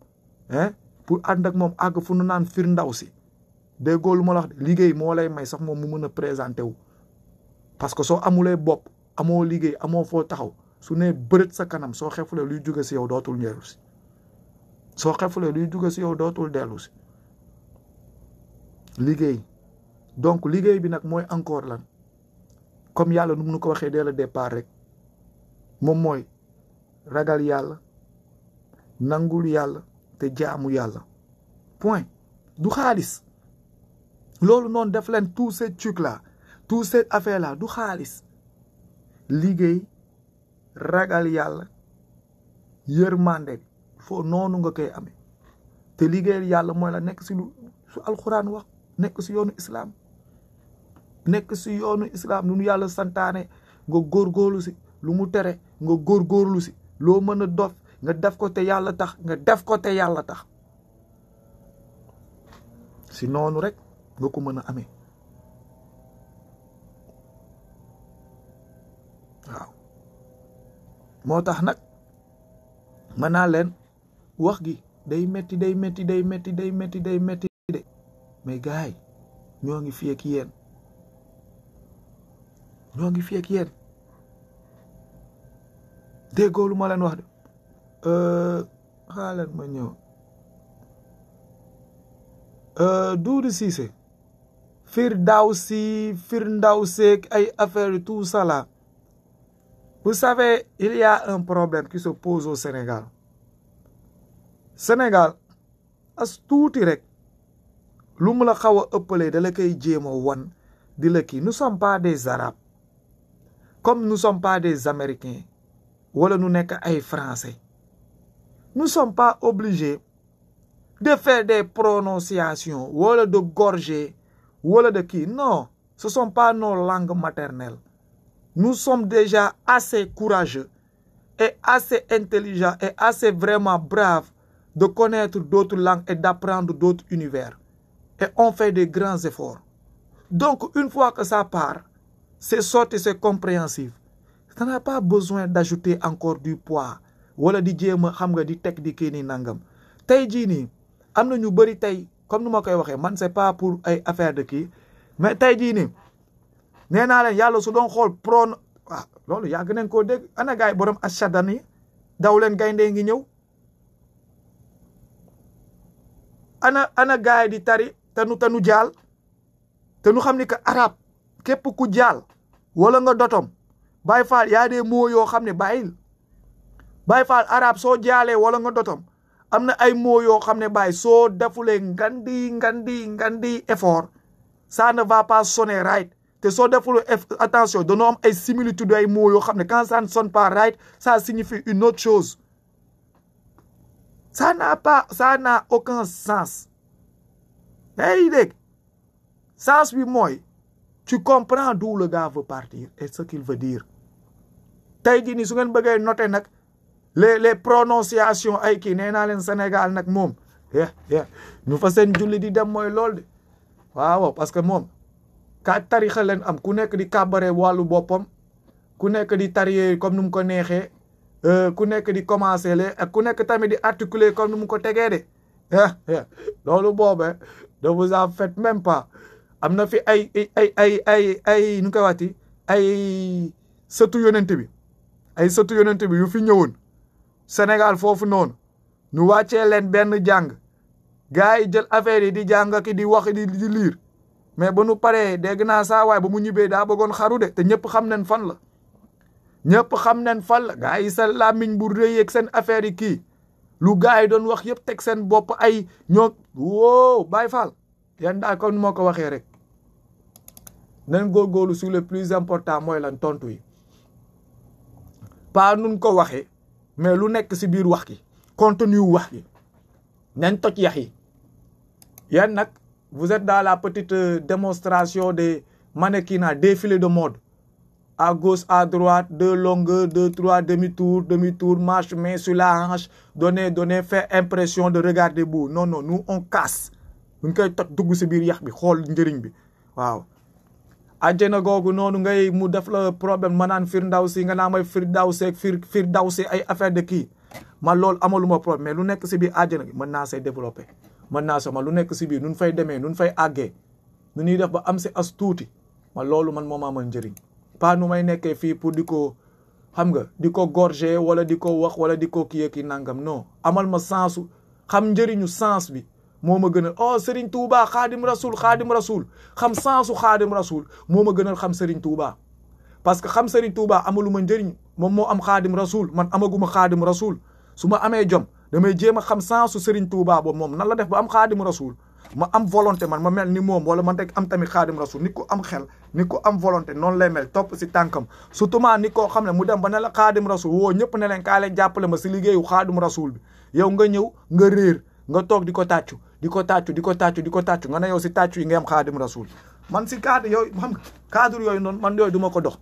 Speaker 2: pour ànd ak moom àgg fu nu naan Firdawsi déggoo lu ma la wax liggéey moo lay may sax moom mu mën a présenté wu parce que soo amulee bopp amoo liggéey amoo foo taxaw su ne bërët sa kanam soo xefulee luy jóge si yow dootul dellu si soo xefulee luy jóge si yow dootul dellu si liggéey donc liggéey bi nag mooy encore lan comme yàlla nu mu ko waxee dès le départ rek moom mooy ragal yàlla nangul yàlla te jaamu yàlla point du xaalis loolu noonu def leen tous ces trucs là tous ces affaires là du xaalis liggéey ragal yàlla yërmande foo noonu nga koy amee te liggéeyal yàlla mooy la nekk si lu su alxuraan wax nekk si yoonu islam nekk si yoonu islam lu nu yàlla santaane nga góorgóorlu si lu mu tere nga góorgóorlu si loo mën a dof nga def ko te yàlla tax nga def ko te yàlla tax si noonu rek nga ko mën a amee waaw moo tax nag mën naa leen wax gi day metti de mais gars yi ñoo ngi fi ak yéen déggoo lu ma leen wax de xaaral ma ñëw Doudou Cissé Firdawsi ay affaire tout ça là. Vous savez, il y a un problème qui se pose au Sénégal. Sénégal as tuuti rek lu mu la xaw a ëppalee da la koy jéem a wan di la kii nous sommes pas des Arabes comme nous sommes pas des Américains wala nu nekk ay Français. Nous sommes pas obligés de faire des prononciations wala de gorger wala de kii non ce sont pas nos langues maternelles. Nous sommes déjà assez courageux et assez intelligents et assez vraiment braves de connaître d'autres langues et d'apprendre d'autres univers. Et on fait des grands efforts. Donc, une fois que ça part, c'est sorti, c'est compréhensif. Ça n'a pas besoin d'ajouter encore du poids. Wala di jéem xam nga di tek di kii ni nangam. Tey jii nii am na ñu bëri tey comme nu ma koy waxee man c'est pas pour ay affaire de kii mais tey jii nii nee naa leen yàlla su doon xool loolu yàgg nañ koo dégg ana gaay borom ashadani daw leen gaynde ngi ñëw ana gaay di tari te nu jaal te nu xam ni que arab képp ku jaal wala nga dotom Baay Faal yaa des mots yoo xam ne bàyyil Baay Faal arab soo jaalee wala nga dotom am na ay mots yoo xam ne bàyyi soo defulee ngandi effort ça ne va pas sonner right te soo deful attention dañoo am ay similitudes ay mots yoo xam ne quand ça ne sonne pas right ça signifie une autre chose ça n'a aucun sens hey dégg sens bi mooy tu comprends d'où le gars veut partir et ce qu'il veut dire tey jii nii su ngeen bëggee noter nag les prononciations ay kii nee naa leen Sénégal nag moom ñu fa seen julli di dem mooy lool de waaw parce que moom ka tarixa leen am ku nekk di kàbbare wàllu boppam ku nekk di tariyee comme nu mu ko neexee ku nekk di commencer le ak ku nekk tamit di articuler comme nu mu ko tegee de loolu boobe ne vous en faites même pas am na fi ay nu koy waxti ay sëtu yonent bi yu fi ñëwoon Sénégal foofu noonu ñu wàccee leen benn jàng gars yi jël affaire yi di jàng ki di wax di liir mais ba nu paree dégg naa saa waay ba mu ñibbee daa bëggoon xaru de te ñëpp xam nañ fan la gars yi sa làmmiñ bu rëy ak seen affaire yi kii lu gars yi doon wax yëpp teg seen bopp ay ñoo woo Baay Faal yan daal comme moo ko waxee rek nañ góorgóorlu sur le plus important mooy lan tontu yi pas nun ko waxee mais lu nekk si biir wax gi contenu wax gi nañ toj yax yi yan nag vous êtes dans la petite démonstration des mannequinat défilé de mode à gauche à droite 2 longueurs 2 3 demi-tour marche main sur la hanche donner fait impression de regarder beau non nous on casse buñ koy toj dugg si biir yax bi xool njëriñ bi waaw àjjana googu noonu ngay mu def la problème ma naan Firdawsi nga naa may Firdawsi ay affaire de kii man loolu amaluma problème mais lu nekk si biir àjjana gi mën naa say développé mën naa sama lu nekk si biir nun fay demee nun fay àggee nu ñuy def ba am si as tuuti man loolu man moo ma amal njëriñ pas nu may nekkee fii pour di ko xam nga di ko gorger wala di ko wax wala di ko kii nangam non amal ma sensu xam njëriñu sens bi moo ma gënal Serigne Touba xaadim rasul xam sensu xaadim rasul moo ma gënal xam Serigne Touba parce que xam Serigne Touba amaluma njëriñ moom moo am xaadim rasul man amaguma xaadim rasul su ma amee jom damay jéem a xam sensu Serigne Touba boobu moom nan la def ba am xaadim rasul ma am volonté man ma mel ni moom wala man rek am tamit xaadim rasul nit ko am xel nit ko am volonté noonu lay mel topp si tànkam surtout maa nit koo xam ne mu dem ba ne la xaadim rasul woo ñëpp ne leen kaa leen jàppale ma si liggéeyu xaadim rasul bi yow nga ñëw nga réer nga toog di ko tàccu nga ne yow si tàccu yi nga am Xaadim Rasul man si cadre yooyu cadre yooyu noonu man yooyu du ma ko dox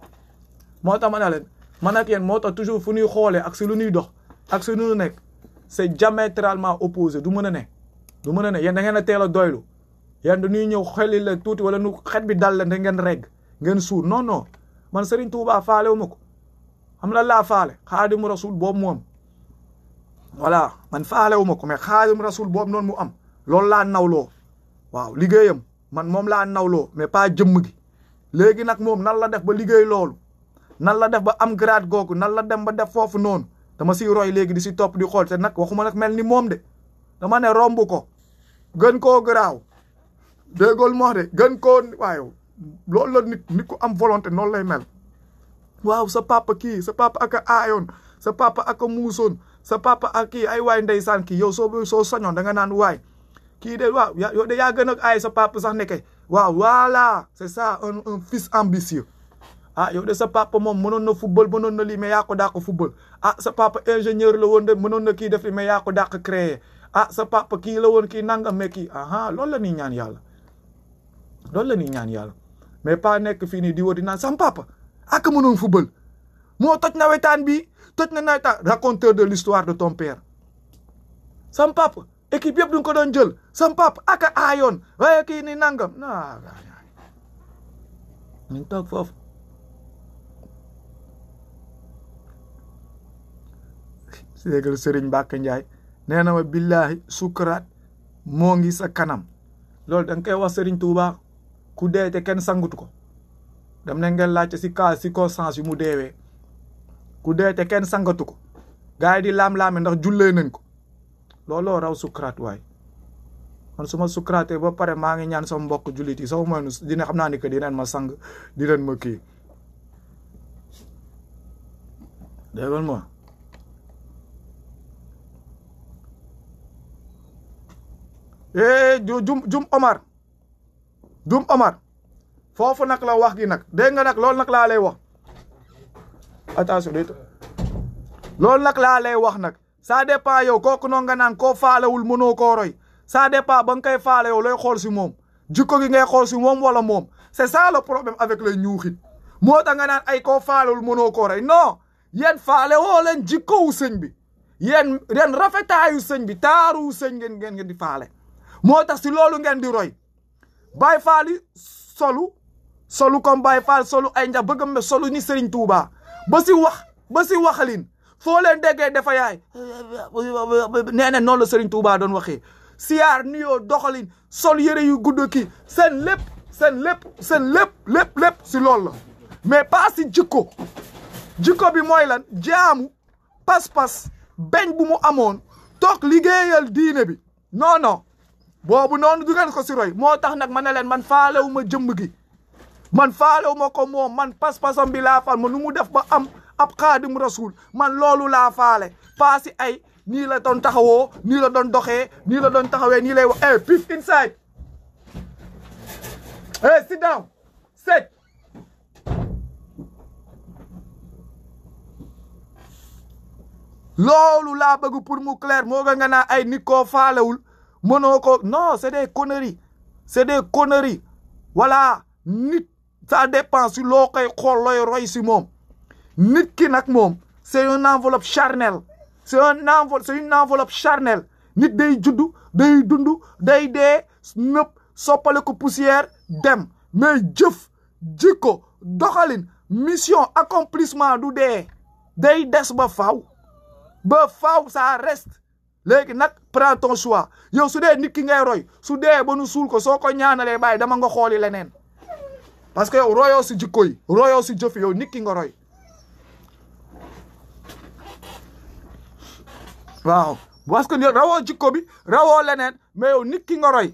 Speaker 2: moo tax ma ne leen man ak yéen moo tax toujours fu ñuy xoolee ak si lu ñuy dox ak si lu ñu nekk c'est diamétralement opposé du mën a ne yéen da ngeen a teel a doylu yéen dañuy ñëw xeli leen tuuti wala nu xet bi dal leen da ngeen regg ngeen suur non man Serigne Touba faale wu ma ko xam la laa faale Xaadim Rasul boobu moom voilà man faale wu ma ko mais Xaadim Rasul boobu noonu mu am loolu laa nawloo waaw liggéeyam man moom laa nawloo mais pas jëmm gi léegi nag moom nan la def ba liggéey loolu nan la def ba am grade googu nan la dem ba def foofu noonu dama siy roy léegi di si topp di xool te nag waxuma nag mel ni moom de dama ne romb ko gën koo garaaw déggool moo de gën koo waaye loolu la nit ku am volonté noonu lay mel waaw sa papa kii sa papa ak a aayoon sa papa ak a muusoon sa papa ak kii ay waay ndeysaan kii yow soo sañoon da nga naan waay kii de waaw yow de yaa gën a aay sa papa sax nekke waaw voilà c'est ça un fils ambitieux ah yow de sa papa moom mënoon na football mënoon na lii mais yaa ko dàq football ah sa papa ingénieur la woon de mënoon na kii def li mais yaa ko dàq créer ah sa papa kii la woon kii nangam mais kii aha loolu la ñuy ñaan yàlla mais pas nekk fii nii di wër di naan sam papa ak mënoon football moo toj nawetaan bi toj na nawetaan raconteur de l'histoire de ton père sam papa équipe yëpp du ko doon jël sam papa ak aayoon waaye kii ni nangam na ñu toog foofu séegal Serigne Mbacke Ndiaye nee na ma billahi sukuraat moo ngi sa kanam loolu da nga koy wax Serigne Touba ku dee te kenn sangutu ko dem na ngeen laajte si cas circonstance yu mu deewee ku dee te kenn sangatu ko gars yi di laam-laame ndax jullee nañ ko looloo raw sukuraat waay man su ma sukuraatee ba pare maa ngi ñaan sama mbokk jullit yi sama moynu dina xam naa ni que dinañ ma sang dinañ ma kii déggal ma jum Omar foofu nag la wax gi nag dégg nga nag loolu nag laa lay wax attention loolu nag laa lay wax nag ça dépend yow kooku noonu nga naan koo faalewul mënoo koo roy ça dépend ba nga koy faale yow looy xool si moom jikko gi ngay xool si moom wala moom c'est ça le problème avec les ñuuxit moo tax nga naan ay koo faalewul mënoo koo roy non yéen faale woo leen jikkowu sëñ bi yéen rafetaayu sëñ bi taaru sëñ ngeen di faale moo tax si loolu ngeen di roy Baay Faal yi solu comme Baay Faal solu ay njax bëgg solu ni Serigne Touba ba si waxalin foo leen déggee dafa yaay nee na noonu la Serigne Touba doon waxee siyaar nuyoo doxalin sol yëre yu gudd kii seen lépp si loolu la mais pas si jikko bi mooy lan jaamu pas-pas beñ bu mu amoon toog liggéeyal diine bi non boobu noonu du ngeen ko si roy moo tax nag ma ne leen man faalewu ma jëmm gi man faalewu ma ko moom man pas-pasam bi laa faal ma nu mu def ba am ab Xaadim Rasul man loolu laa faale pas si ay nii la doon taxawoo nii la doon doxee nii la doon taxawee nii lay wax peace inside sit down sit loolu laa bëgg pour mu clair moo nga naa ay nit koo faalewul mënoo ko non c'est des conneries voilà nit ça dépend si loo koy xool looy roy si moom nit ki nag moom c'est une enveloppe charnelle c'est une enveloppe charnelle nit day juddu day dund day dee nëpp soppale ko poussière dem mais jëf jikko doxalin mission accomplissement du dee day des ba faaw ça reste léegi nag prends ton choix yow su dee nit ki ngay roy su dee ba nu suul ko soo ko ñaanalee bàyyi dama nga xooli leneen parce que yow royoo si jikko yi royoo si jëf yow nit ki nga roy waaw parce que rawoo jikko bi rawoo leneen mais yow nit ki nga roy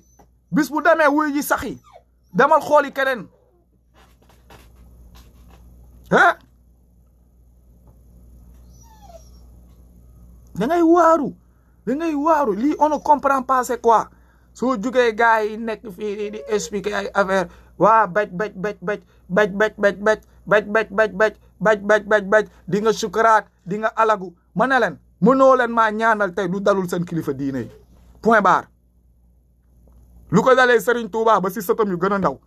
Speaker 2: bis bu demee wuy ji sax yi demal xooli keneen da ngay waaru lii on ne comprend pas c'est quoi soo jugee gars yi nekk fii di expliquer ay affaire waa baj di nga sukuraat di nga alagu ma ne leen mënoo leen maa ñaanal tey du dalul seen kilifa diine yi point barre lu ko dalee Serigne Touba ba si sëtam yu gën a ndaw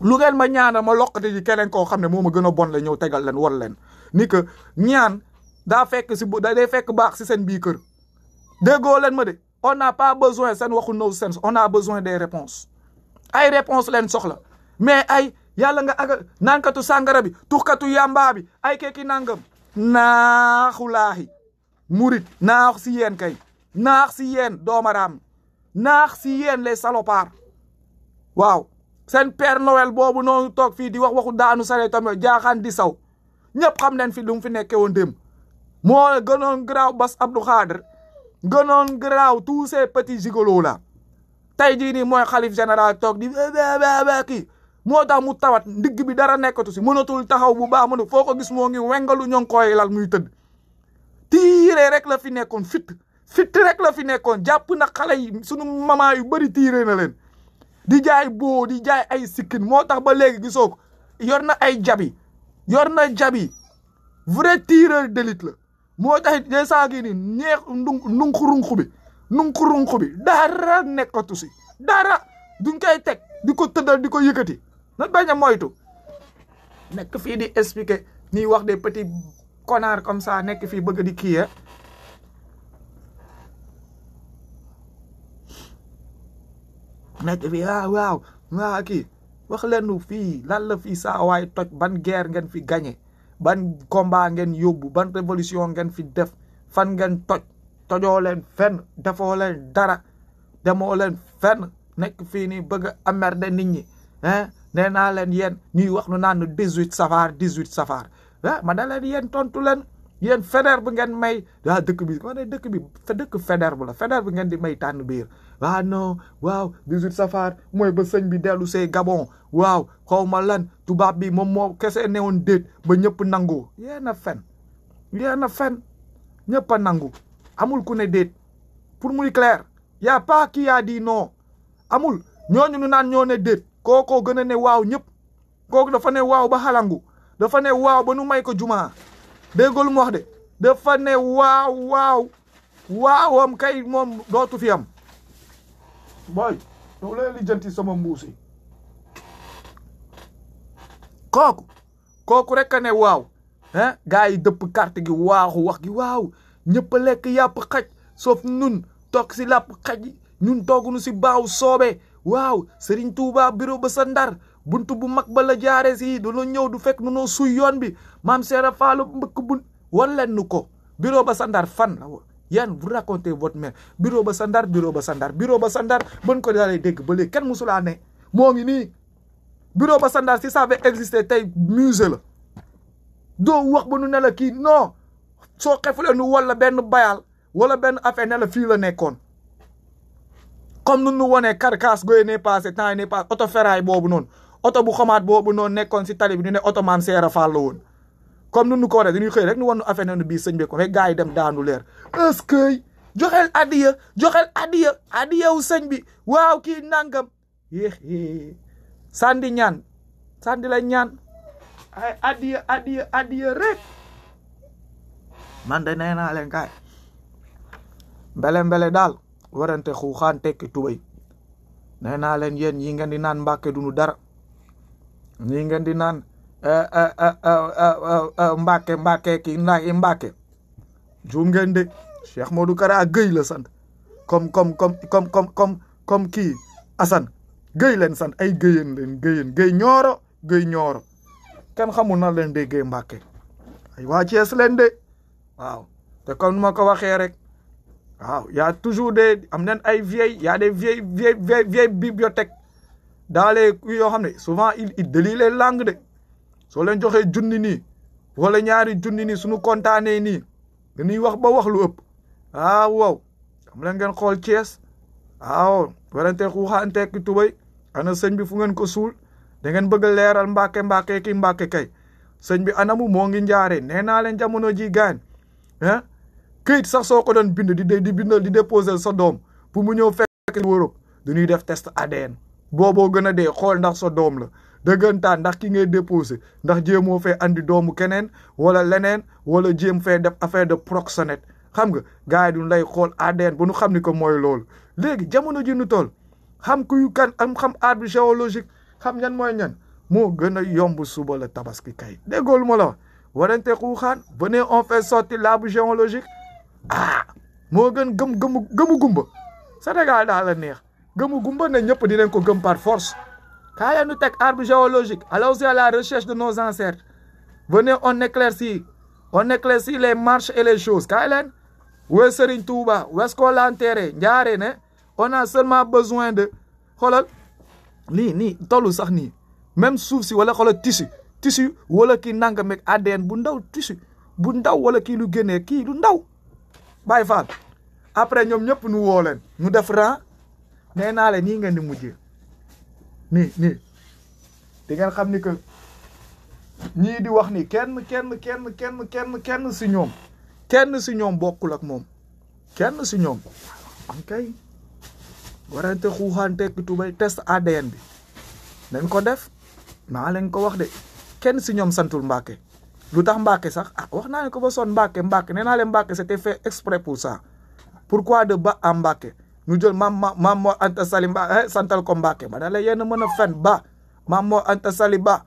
Speaker 2: lu ngeen ma ñaanal ma loqati ji keneen koo xam ne moo ma gën a bon la ñëw tegal leen war leen ni que ñaan daa fekk si day fekk baax si seen bii kër déggoo leen ma de on n'a pas besoin seen waxu no sense on a besoin des réponses ay réponses leen soxla mais ay yàlla nga aga naankatu sàngara bi tuxkatu yamba bi ay keeki nangam naaxulaahi murit naax si yéen kay naax si yéen doomaraam naax si yéen les salopards waaw seen Père Noël boobu noonu toog fii di wax waxu daanu sare tamit jaaxaan di saw ñëpp xam nañ fi lu mu fi nekkee woon dem moo gënoon garaaw Bass Abdou Khadre gënoon garaaw tous ces petits gigolos là tey jii nii mooy xalif général toog di kii moo tax mu tawat ndigg bi dara nekkatu si mënatul taxaw bu baax mënu foo ko gis moo ngi wengalu ñoo ngi koy lal muy tëdd tiire rek la fi nekkoon fit rek la fi nekkoon jàpp na xale yi sunu maman yu bëri tiire na leen di jaay boo di jaay ay sikkin moo tax ba léegi gisoo ko yor na ay jabi vrai tireur d'élite la moo tax des saa gi ni ñeex nunkurunku bi dara nekkatu si dara duñ koy teg di ko tëddal di ko yëkkati na bañ a moytu nekk fii di expliquer ni wax des petits connards comme ça nekk fii bëgg di kii nekk fii waaw kii wax leen fii lan la fii saa waay toj ban guerre ngeen fi gagné ban combat ngeen yóbbu ban révolution ngeen fi def fan ngeen tojoo leen fenn defoo leen dara demoo leen fenn nekk fii nii bëgg a emmerder nit ñi nee naa leen yéen ñuy wax nu naan 18 safar ma da leen yéen tontu leen yéen Faidherbe bu ngeen may dëkk bi ma ne dëkk Faidherbe la Faidherbe bu ngeen di may tànn biir non waaw 18 safar mooy ba sëñ bi dellu see Gabon waaw xaw ma lan tubaab bi moom moo kese newoon déet ba ñëpp nangu yéen a fen ñëpp a nangu amul ku ne déet pour muy clair y a pas qui a dit non amul ñooñu nu naan ñoo ne déet kookoo gën a ne waaw ñëpp kooku dafa ne waaw ba xalangu dafa ne waaw ba nu may ko jumaa déggoo lu mu wax de dafa ne waawam kay moom dootu fi am boy doo leen lijjanti sama mbuusi kooku rek a ne waaw gars yi dëpp carte gi waaxu wax gi waaw ñëpp a lekk yàpp xaj sauf nun toog si làpp xaj ñun toogunu si baaw soobe waaw Serigne Touba bureau ba sa Ndar buntu bu mag ba la jaare si du la ñëw du fekk nu noo suy yoon bi maam Seera Faalu mbëkk bun wan leen nu ko bureau ba sa Ndar fan la yéen vous racontez votre mère bureau ba sa Ndar ban ko dalee dégg ba léegi kenn musulaa ne moo ngi nii bureau ba sa Ndar si ça avait existé tey musée la doo wax ba nu ne la kii non soo xefulee nu wala benn bayal wala benn affaire ne la fii la nekkoon comme nun nu wonee carcasse goy ne passé temps yi ne passé oto ferraille boobu noonu oto bu xamaat boobu noonu nekkoon si tali bi ñu ne oto maam Seera Fall la woon comme nun nu ko waree dañuy xëy rek nu won nu affaire ne nu bii sëñ bi ko rek gars yi dem daanu leer est-ce que joxeel addiya wu sëñ bi waaw kii nangam sandi la ñaan ay addiya rek man de nee naa leen kaay mbele daal warante xuuxaan tekki tubay nee naa leen yéen yi ngeen di naan Mbàkke dunu dara ñi ngeen di naan Mbàkke kii ndax Mbàkke juum ngeen de Cheikh Modou Kara Gueye la sant comme kii Assane Gueye leen sant ay Gueye ñooro kenn xamul na leen de Gueye Mbàkke ay waa Thiès leen de waaw te comme ma ko waxee rek waaw y a toujours am nañ ay y a des vieilles bibliothèques dans les yoo xam ne souvent il délie les langues de soo leen joxee junni nii wala ñaari junni nii suñu kontaanee nii dañuy wax ba wax lu ëpp waaw xam leen ngeen xool Thiès waaw warante xuuxaanteeki tubay ana sëñ bi fu ngeen ko suul da ngeen bëgg a leeral Mbàkke ki Mbàkke kay sëñ bi anamu moo ngi njaare nee naa leen jamono ji gaan këyit sax soo ko doon bind di déposer sa doom pour mu ñëw fekk Europe dañuy def test ADN booboo gën a dee xool ndax sa doom la dëggantaan ndax ki ngay déposer ndax jéemoo fee andi doomu keneen wala leneen wala jéem fee def affaire de proxénète xam nga gars yi duñ lay xool ADN ba nu xam ni ko mooy loolu léegi jamono ji nu toll xam kuy kan am xam arbre géologique xam ñan mooy ñan moo gën a yomb suba la tabaski kay déggoolu ma la wax warante xuuxaan venez on fait sortir l'arbre géologique moo gën gëmu gumba Sénégal daal la neex gëmu gumba ne ñëpp dinañ ko gëm par force kaaya nu teg arbre géologique allons-y à la recherche de nos ancêtres venez on éclaircit les marches et les choses kaay leen we Serigne Touba où est-ce qu'on l'a enterré njaare ne on a seulement besoin de xoolal nii tollu sax nii même suuf si wala xoolal tissu wala kii nangam ak ADN bu ndaw tissu bu ndaw wala kii lu génnee kii lu ndaw bàyyi faal après ñoom ñëpp nu woo leen nu def ran nee naa leen nii ngeen di mujjee nii di ngeen xam ni que ñii di wax ni kenn si ñoom bokkul ak moom kenn si ñoom am kay warante xuuxaan tekki tubay test ADN bi nañ ko def maa leen ko wax de kenn si ñoom santul Mbàkke lu tax Mbàkke sax wax naa ne ko ba son Mbàkke nee naa leen Mbàkke c'était fait exprès pour ça pourquoi de ba am Mbàkke ñu jël maam Mor Anta Sali santal ko Mbàkke ba da la yéen mën a fen ba maam Mor Anta Sali ba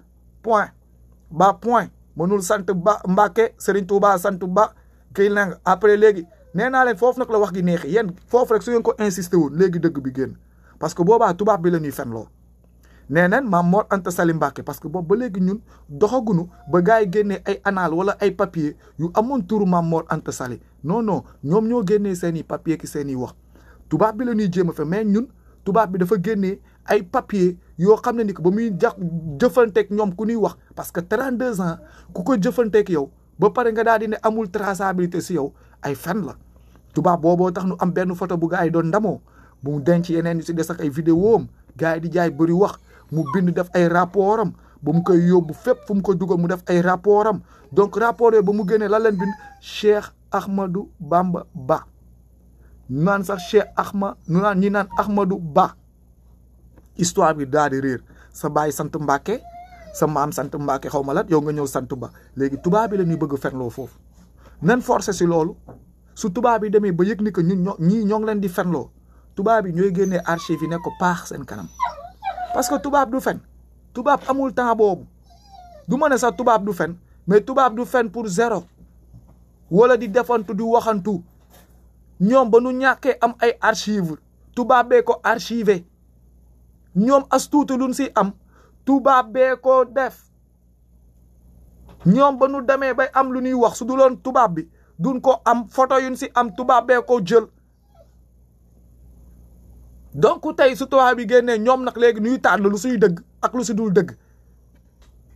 Speaker 2: point mënul sant ba Mbàkke Serigne Touba sant ba kii nang après léegi nee naa leen foofu nag la wax gi neexi yéen foofu rek su ngeen ko insister woon léegi dëgg bi génn parce que boobaa tubaab bi la ñuy fen loo nee neen maam Mor Anta Sali Mbàkke parce que boobu ba léegi ñun doxagunu ba gars yi génnee ay anal wala ay papier yu amoon turu maam Mor Anta Sali non ñoom ñoo génnee seen i papier ki seen i wax tubaab bi la ñuy jéem a fe mais ñun tubaab bi dafa génnee ay papier yoo xam ne ni que ba muy jëfanteeg ñoom ku ñuy wax parce que 32 ans ku ko jëfanteeg yow ba pare nga daal di ne amul traçabilité si yow ay fen la tubaab booboo tax nu am benn photo bu gars yi doon ndamoo bu mu denc yeneen yu si des ak ay vidéo am gars yi di jaay bëri wax mu bind def ay rapport am ba mu koy yóbbu fépp fu mu ko dugal mu def ay rapport am donc rapport yooyu ba mu génnee lan leen bind Cheikh Ahmadou Bamba Ba ñu naan sax Cheikh ñi naan Ahmadou Ba histoire bi daal di réer sa baay sant Mbàkke sa maam sant Mbàkke xaw ma la yow nga ñëw sant Ba léegi tubaab bi la ñuy bëgg fenloo foofu nan forcé si loolu su tubaab bi demee ba yëg ni que ñun ñoo ngi leen di fenloo tubaab bi ñooy génnee archive yi ne ko paax seen kanam parce que tubaab du fen tubaab amul temps boobu du ma ne sax tubaab du fen mais tubaab du fen pour zéro wala di defantu di waxantu ñoom ba nu ñàkkee am ay archive tubaab bee ko archivé ñoom as tuuti luñ si am tubaab bee ko def ñoom ba nu demee bay am lu ñuy wax su duloon tubaab bi duñ ko am photo yuñ si am tubaab bee ko jël donc tey su tubaab bi génnee ñoom nag léegi ñuy tànn lu suy dëgg ak lu si dul dëgg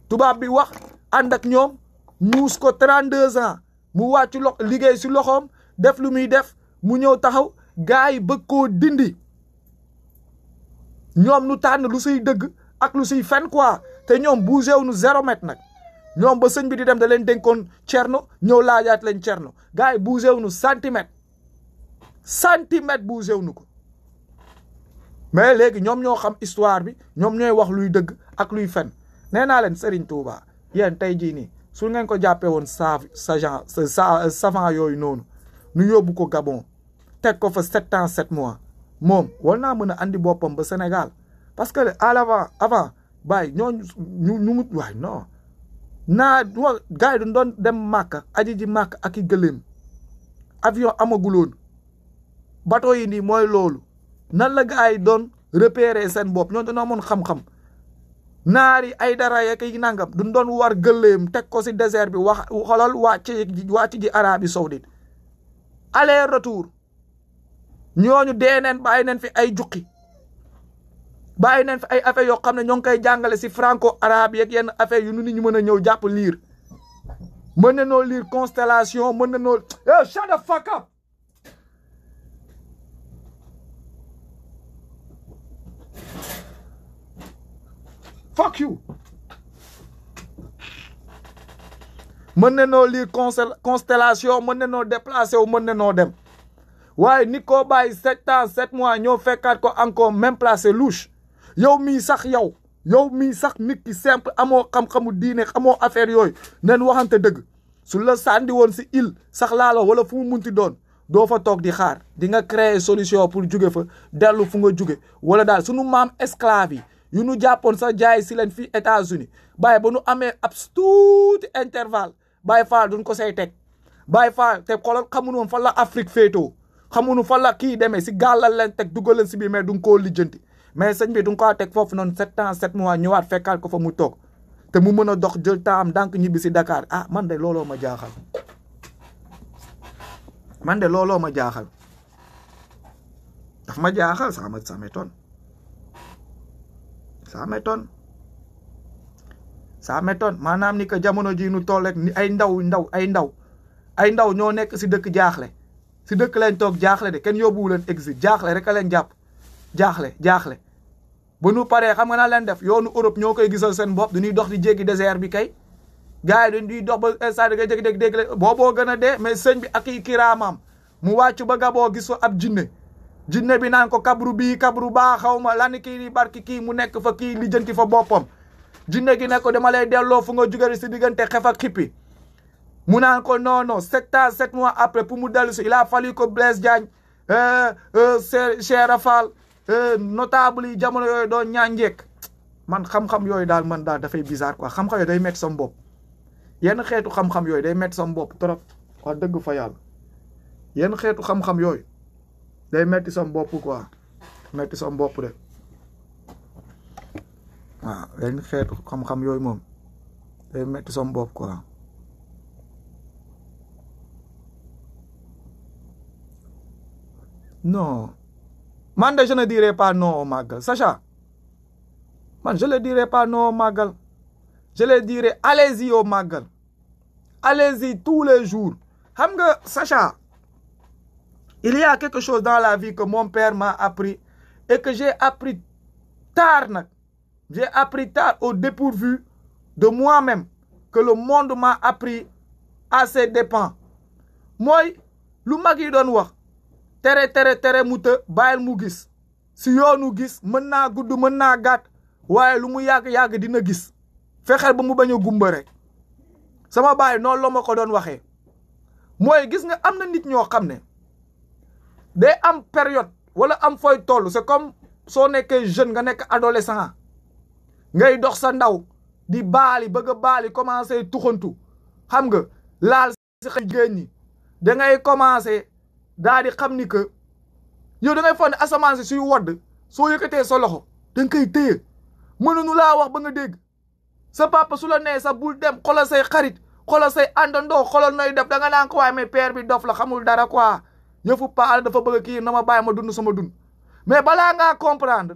Speaker 2: tubaab bi wax ànd ak ñoom ñuus ko 32 ans mu wàcc liggéey si loxoom def lu muy def mu ñëw taxaw gars yi bëgg koo dindi ñoom nu tànn lu siy dëgg ak lu siy fen quoi te ñoom bougé wu nu 0 mètre nag ñoom ba sëñ bi di dem da leen dénkoon cerno ñëw laajaat leen cerno gars yi bougé wu nu centimètre bougé wu nu ko mais léegi ñoom ñoo xam histoire bi ñoom ñooy wax luy dëgg ak luy fen nee naa leen Serigne Touba yéen tey jii nii su ngeen ko jàppee woon savant yooyu noonu nu yóbbu ko Gabon teg ko fa 7 ans 7 mois moom war naa mën a andi boppam ba Sénégal parce que à l'avant avant bàyyi ñooñu ñu waay non naa gars yi du doon dem Màkka aji ji Màkka ak i gëléem avion amaguloon bateau yi nii mooy loolu nan la gars yi doon repérer seen bopp ñoo dañoo amoon xam-xam naari ay dara yeeg yi nangam duñ doon war gëléem teg ko si désert bi wax xolal wàcc ji Arabie Saoudite aller retour ñooñu dee neen bàyyi neen fi ay jukki bàyyi neen fi ay affaire yoo xam ne ñoo ngi koy jàngale si franco arabe yeeg yenn affaire yu nu nit ñu mën a ñëw jàpp liir mën na noo lire constellation mën na noo shut the fuck up fuck you mën na noo lire constellation mën na noo déplacé wu mën na noo dem waaye ni ko bàyyi 7 ans 7 mois ñoo fekkaat ko encore même place louche yow mii sax yow mii sax nit ki simple amoo xam-xamu diine amoo affaire yooyu nen waxante dëgg su la sànni woon si île sax laa la wala fu mu munti doon doo fa toog di xaar di nga créer solution pour jóge fa dellu fu nga jóge wala daal sunu maam esclave yi yu nu jàppoon sax jaay si leen fii États-Unis bàyyi ba nu amee ab tuuti intervalle bàyyi faal duñ ko say teg bàyyi faal te xoolal xamuñu woon fan la Afrique féetoo xamuñu fan la kii demee si gàllal leen teg dugal leen si biir mais du nga koo lijjanti mais sëñ bi du nga ko teg foofu noonu 7 ans 7 mois ñëwaat fekkaat ko fa mu toog te mu mën a dox jël temps am donc ñibbi si Dakar ah man de looloo ma jaaxal man de looloo ma jaaxal daf ma jaaxal ça m'étonne ça m'étonne maanaam ni que jamono ji nu toll rek ni ay ndaw ñoo nekk si dëkk jaaxle si dëkk leen toog jaaxle de kenn yóbbuwu leen exil jaaxle rek a leen jàpp jaaxle ba nu paree xam nga naa leen def yoonu Europe ñoo koy gisal seen bopp dañuy dox di jéggi désert bi kay gars yi dañuy dox ba instant da ngay jékki dégg booboo gën a dee mais sëñ bi ak i kiraamam mu wàcc ba Gaboo gis fa ab jinne bi naan ko kabru bii kabru baa xaw ma lan kii barki kii mu nekk fa kii lijjanti fa boppam jinne gi ne ko dama lay delloo fu nga jugari si diggante xef ak xippi mu naan ko non 7 ans 7 mois après pour mu dellu si il a fallu que Blaise Diagne Cheikh Fall notable yi jamono yooyu doon ñaan njekk man xam-xam yooyu daal man daal dafay bizarre quoi xam-xam yooyu day metti sam bopp yenn xeetu xam-xam yooyu day metti sam bopp trop wax dëgg fa yàlla yenn xeetu xam-xam yooyu day metti sam bopp quoi metti sam bopp de waaw yenn xeetu xam-xam yooyu moom day metti sam bopp quoi non man de je ne dirai pas non au Magal Sacha man je ne dirai pas non au Magal je le dirai allez-y au Magal allez-y tous les jours xam nga Sacha il y a quelque chose dans la vie que mon père m'a appris et que j'ai appris tard nag j'ai appris tard au dépourvu de moi-même que le monde m'a appris à ses dépens mooy lu mag yi doon wax tere mu të bàyyil mu gis si yoonu gis mën naa gudd mën naa gàtt waaye lu mu yàgg dina gis fexeel ba mu bañ a gumba rek sama baay noonu la ma ko doon waxee mooy gis nga am na nit ñoo xam ne day am période wala am fooy toll c'est comme soo nekkee jeune nga nekk adolescent ngay dox sa ndaw di baali bëgg a baali commencé tuxantu xam nga laal si xëy génn ñi da ngay commencé daa di xam ni que yow da ngay foog ne asamaan si suy wodd soo yëkkatee sa loxo da nga koy téye mënuñu laa wax ba nga dégg sa papa su la nee sa bul dem xoolal say xarit xoolal say àndandoo xoolal nooy def da nga naan ko waaye mais père bi dof la xamul dara quoi yëfu paal dafa bëgg kii na ma bàyyi ma dund sama dund mais balaa ngaa comprendre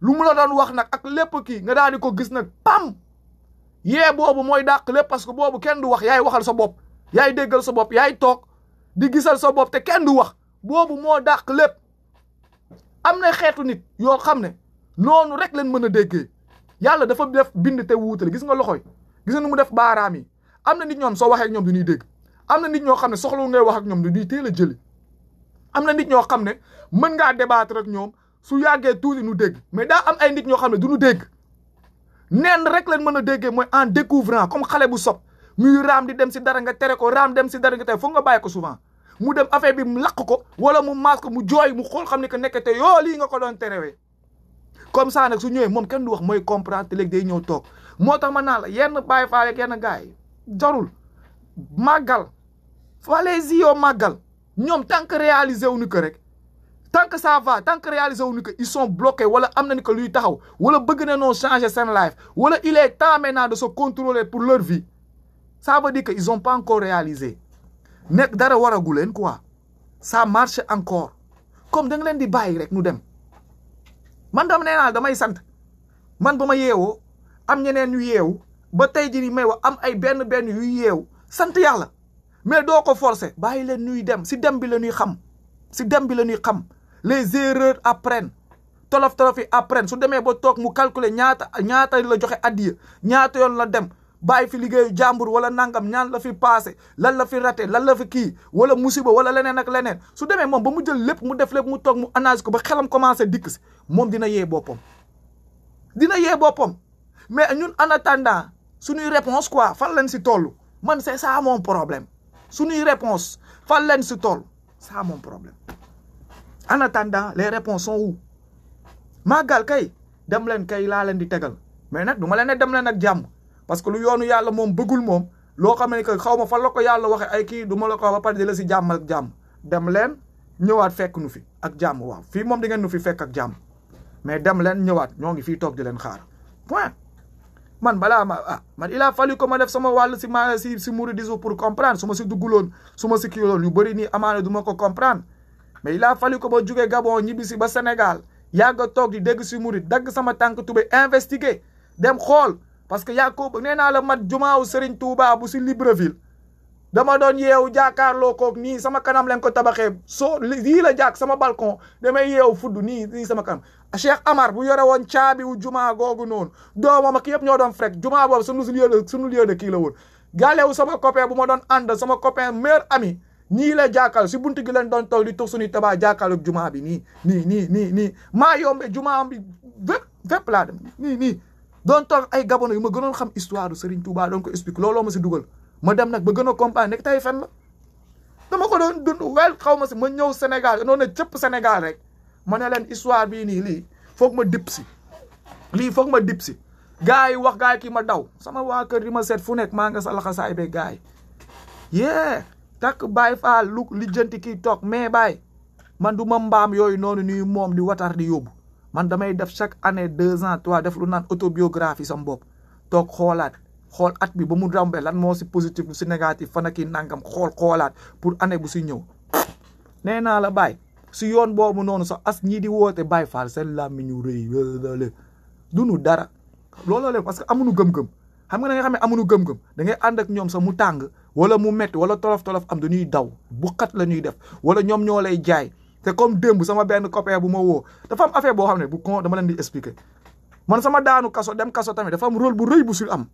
Speaker 2: lu mu la doon wax nag ak lépp kii nga daal di ko gis nag pam yee boobu mooy dàq lépp parce que boobu kenn du wax yaay waxal sa bopp yaay déggal sa bopp yaay toog di gisal sa bopp te kenn du wax boobu moo dàq lépp am na xeetu nit yoo xam ne noonu rek leen mën a déggee yàlla dafa def bind te wuutale gis nga loxoy gis nga nu mu def baaraam yi am na nit ñoom soo waxee ak ñoom du ñuy dégg am na nit ñoo xam ne soxla ngay wax ak ñoom du ñuy teel a jëli am na nit ñoo xam ne mën ngaa débattre ak ñoom su yàggee tuuti nu dégg mais daa am ay nit ñoo xam ne du ñu dégg neen rek leen mën a déggee mooy en découvrant comme xale bu sob muy raam di dem si dara nga tere ko raam dem si dara nga tere foog nga bàyyi ko souvent mu dem affaire bi mu lakk ko wala mu maas ko mu jooy mu xool xam ne que nekkate yoo lii nga ko doon terewee comme ça nag su ñëwee moom kenn du wax mooy comprendre te léegi day ñëw toog moo tax ma naa la yenn bàyyi faale ak yenn gars yi jarul màggal allez-y au màggal ñoom tant que réalisé wu ni que rek tant que ça va tant que réalisé wu ni que ils sont bloqués wala am na ni que luy taxaw wala bëgg na noo changer seen life wala il est temps maintenant de se contrôler pour leur vie ça veut dire que ils ont pas encore réalisé nekk dara waragu leen quoi ça marche encore comme da nga leen di bàyyi rek nu dem man dama nee naa damay sant man ba ma yeewoo am ñeneen yu yeewu ba tey jii may wax am ay benn yu yeewu sant yàlla mais doo ko forcer bàyyi leen ñuy dem si dem bi la ñuy xam si dem bi la ñuy xam les erreurs apprennent tolof yi apprennent su demee ba toog mu calculer ñaata la joxe addiya ñaata yoon la dem bàyyi fi liggéeyu jàmbur wala nangam ñaan la fi passé lan la fi raté lan la fi kii wala musiba wala leneen ak leneen su demee moom ba mu jël lépp mu def lépp mu toog mu analyse ko ba xelam commencé dikk si moom dina yee boppam mais ñun en attendant suñuy réponse quoi fan lañ si toll man c'est ça mon problème suñuy réponse fan leen si tool ça mon problème en attendant les réponses sont où màggal kay dem leen kay laa leen di tegal mais nag du ma leen ne dem leen ak jàmm parce que lu yoonu yàlla moom bëggul moom loo xam ne que xaw ma fan la ko yàlla waxe ay kii du ma la ko ba pare di la si jàmm ak jàmm dem leen ñëwaat fekk nu fi ak jàmm waaw fii moom di ngeen nu fi fekk ak jàmm mais dem leen ñëwaat ñoo ngi fii toog di leen xaar point man balaa man il a fallu que ma def sama wàll si mouridisme pour comprendre su ma si dugguloon su ma si kiiloon yu bëri nii amaana du ma ko comprendre mais il a fallu que ma jugee Gabon ñibbi si ba Sénégal yàgg a toog di dégg si murid dagg sama tànk tubé investiguer dem xool parce que yaa ko nee naa la mat jumaaw Serigne Touba bu si Libreville dama doon yeewu jàkkaarloo koog nii sama kanam leen ko tabaxee soo lii la jàkk sama balcon damay yeewu fudd nii sama kanam Cheikh Amar bu yore woon caabi wu jumaa googu noonu doomam ak yëpp ñoo doon frek jumaa boobu sunu lieu de kii la woon gàllewu sama copain bu ma doon ànd sama copain meilleur ami nii la jàkkaarloo si buntu gi leen doon toog di toog suñuy tabaa jàkkaarloog jumaa bi nii maa yombe jumaa bi fépp laa dem nii doon toog ay Gabon yu ma gënoon xam histoire du Serigne Touba doon ko explique looloo ma si dugal ma dem nag ba gën a comprendre nekk tey fen la dama ko doon dund wel xaw ma si ma ñëw Sénégal noonu ne cëpp Sénégal rek ma ne leen histoire bii nii lii foog ma dip si gars yi wax gars yi kii ma daw sama waa kër di ma seet fu nekk maa nga sa laxasaay be gars yi takk Baye Fall lu lijjanti kii toog mais Baye man du ma mbaam yooyu noonu nii moom di watar di yóbbu man damay def chaque année 2 ans 3 def lu naan autobiographie sam bopp toog xool at bi ba mu rambé lan moo si positif lu si négatif fan ak i nangam xoolaat pour année bu si ñëw nee naa la Baye si yoon boobu noonu sax as ñii di woote Baye Fall seen làmmiñ ñu rëy dunu dara looloo leen parce que amuñu gëm-gëm xam nga da nga xam ne amuñu gëm-gëm da ngay ànd ak ñoom sax mu tàng wala mu metti wala tolof am dañuy daw bu xat la ñuy def wala ñoom ñoo lay jaay te comme démb sama benn copain bu ma woo dafa am affaire boo xam ne bu kon dama leen di expliquer man sama daanu kaso dem kaso tamit dafa am rôle bu rëy bu si am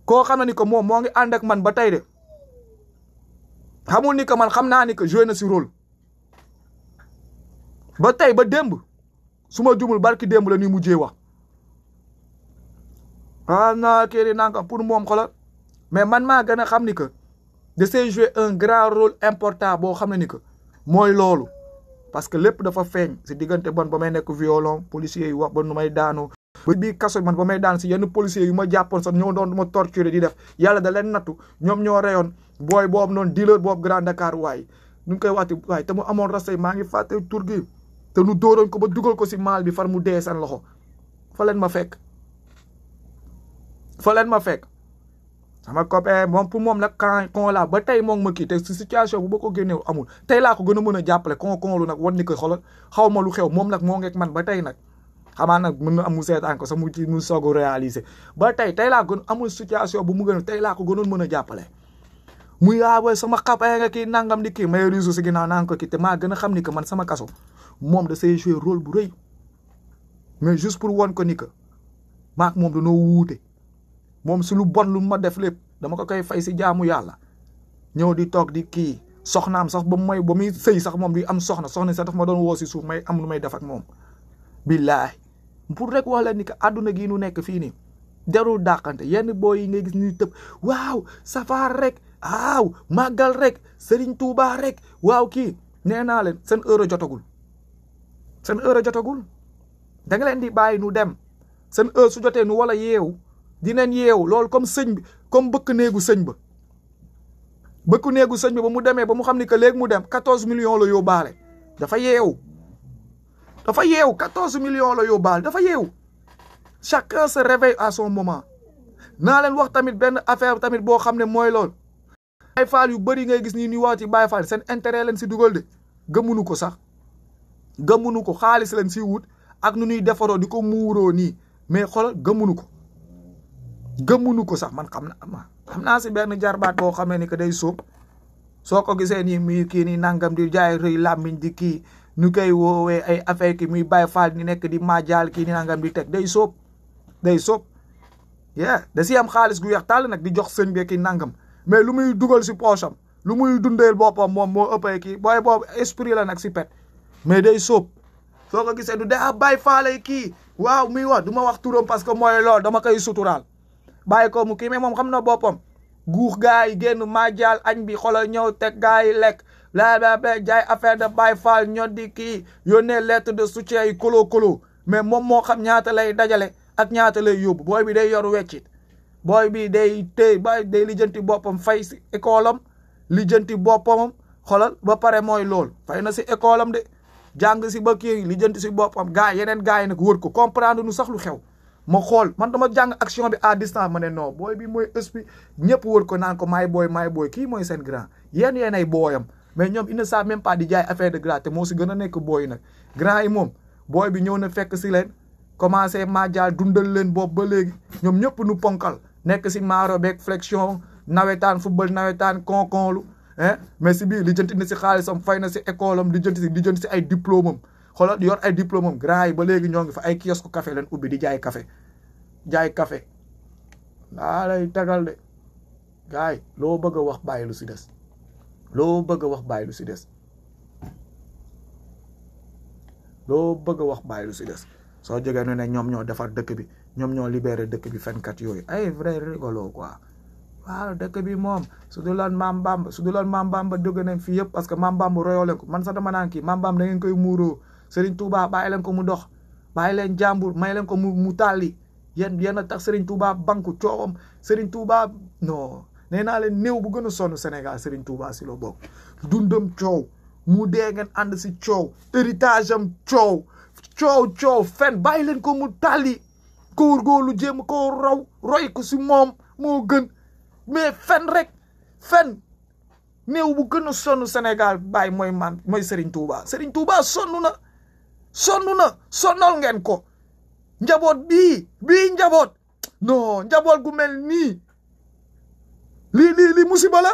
Speaker 2: koo xam ne ni que moom moo ngi ànd ak man ba tey de xamul ni que man xam naa ni que joué na si rôle ba tey ba démb su ma jumul barki démb la ñuy mujjee wax naa kii nanga pour moom xoolal mais man maa gën a xam ni que de s'est joué un grand rôle important boo xam ne ni que mooy loolu parce que lépp dafa feeñ si diggante bon ba may nekk violon policiers yi wax ba nu may daanu ba bii kaso man ba may daan si yenn policiers yu ma jàppoon sax ñoo doon ma torturer di def yàlla da leen nattu ñoom ñoo reyoon booy boobu noonu dealer boobu Grand Dakar waaye nu ngi koy waxti waaye te mu amoon rastay maa ngi fàtte tur gi te nu dóoroon ko ba dugal ko si maal bi far mu dee seen loxo fa leen ma fekk sama copain moom pour moom nag kon la ba tey moom ma kii te si situation bu ba ko génneew amul tey laa ko gën a mën a jàppale kon lu nag wan ni ko xoolal xaw ma lu xew moom nag moo ngeeg man ba tey nag xamaa nag mën na am mu seetaan ko sax mu soog a réaliser ba tey laa gën amul situation bu mu gën tey laa ko gënoon mën a jàppale muy waaw sama copain nga kii nangam di kii may réseau si ginnaaw nanga ko kii te maa gën a xam ni que man sama kaso moom da say jouer rôle bu rëy mais juste pour won ko ni que maak moom dañoo wuute moom si lu bon lu ma def lépp dama ko koy fay si jaamu yàlla ñëw di toog di kii soxnaam sax ba muy sëy sax moom di am soxna sax daf ma doon woo si suuf may am lu may def ak moom billaahi pour rek wax la ni que àdduna gii nu nekk fii nii jarul dàqante yenn booy yi ngay gis ni tëb waaw safar rek waaw màggal rek Serigne Touba rek waaw kii nee naa leen seen heure jotagul da nga leen di bàyyi nu dem seen heure su jotee nu wala yeewu dinañ yeewu loolu comme sëñ bi comme bëkk néegu sëñ ba ba mu demee ba mu xam ni que léegi mu dem 14 millions la yóbbaale dafa yeewu 14 millions la yóbbaale dafa yeewu chacun se réveille à son moment naa leen wax tamit benn affaire tamit boo xam ne mooy loolu Baye Fall yu bëri ngay gis nii ñuy wax ci Baye Fall seen intérêt leen si dugal de gëmunu ko sax gëmunu ko xaalis leen si wut ak nu ñuy defaroo di ko muuroo nii mais xoolal gëmunu ko sax man xam naa si benn jarbaat boo xamee ni que day sóob soo ko gisee nii muy kii nii nangam di jaay rëy làmmiñ di kii ñu koy woowee ay affaire ki muy Baye Fall ni nekk di maajaal kii ni nangam di teg day sóob da si am xaalis gu weex tàll nag di jox sëñ bi kii nangam mais lu muy dugal si poosam lu muy dundeel boppam moom moo ëppee kii booy boobu esprit la nag si pet mais day sóob soo ko gisee du daa Baye Fall kii waaw muy wax du ma wax turam parce que mooy loolu dama koy suturaal bàyyi ko mu kii mais moom xam na boppam guux gars yi génn majaal añ bi xoolal ñëw teg gars yi lekk la jaay affaire de Baye Fall ñoo di kii yónnee lettre de soutien yi kolo mais moom moo xam ñaata lay dajale ak ñaata lay yóbbu booy bi day yor weccit booy bi day day lijjanti boppam fay si école am lijjanti boppam xoolal ba pare mooy lool fay na si école am de jàng si ba kii lijjanti si boppam gars yeneen gars yi nag wër ko comprendre nu sax lu xew ma xool man dama jàng action bi à distance ma ne non booy bi mooy ëspi ñëpp wër ko naan ko maay booy kii mooy seen grand yéen ay booyam mais ñoom ils ne savent même pas di jaay affaire de gras te moo si gën a nekk booy nag grand yi moom booy bi ñëw na fekk si leen commencé majaal dundal leen boobu ba léegi ñoom ñëpp nu ponkal nekk si maaro beeg flexion nawetaan football nawetaan konkonlu mais si biir lijjanti na si xaalisam fay na si école am lijjanti si ay diplôme am xoolal yor ay diplôme am grand yi ba léegi ñoo ngi fa ay kiosque café leen ubbi di jaay café laa lay tegal de gars yi loo bëgg a wax bàyyi lu si des loo bëgg a wax bàyyi lu si des loo bëgg a wax bàyyi lu si des soo jógee ne ñoom ñoo defar dëkk bi ñoom ñoo libéré dëkk bi fenkat yooyu ay vrai rigolo quoi waaw dëkk bi moom su du loon Maam Bamba dugg nañ fi yëpp parce que Maam Bamba royoo leen ko man sax dama naan kii Maam Bamba da ngeen koy muuroo Serigne Touba bàyyi leen ko mu dox bàyyi leen jàmbur may leen ko mu tàlli yéen a tax Serigne Touba banku coowam Serigne Touba non nee naa leen néew bu gën a sonn Sénégal Serigne Touba si la bokk dundam coow mu dee ngeen ànd si coow héritage am coow fen bàyyi leen ko mu tàlli góorgóorlu jéem ko raw roy ko si moom moo gën mais fen néew bu gën a sonn Sénégal bàyyi mooy Serigne Touba sonnal ngeen ko njaboot bii njaboot non njaboot gu mel nii lii musiba la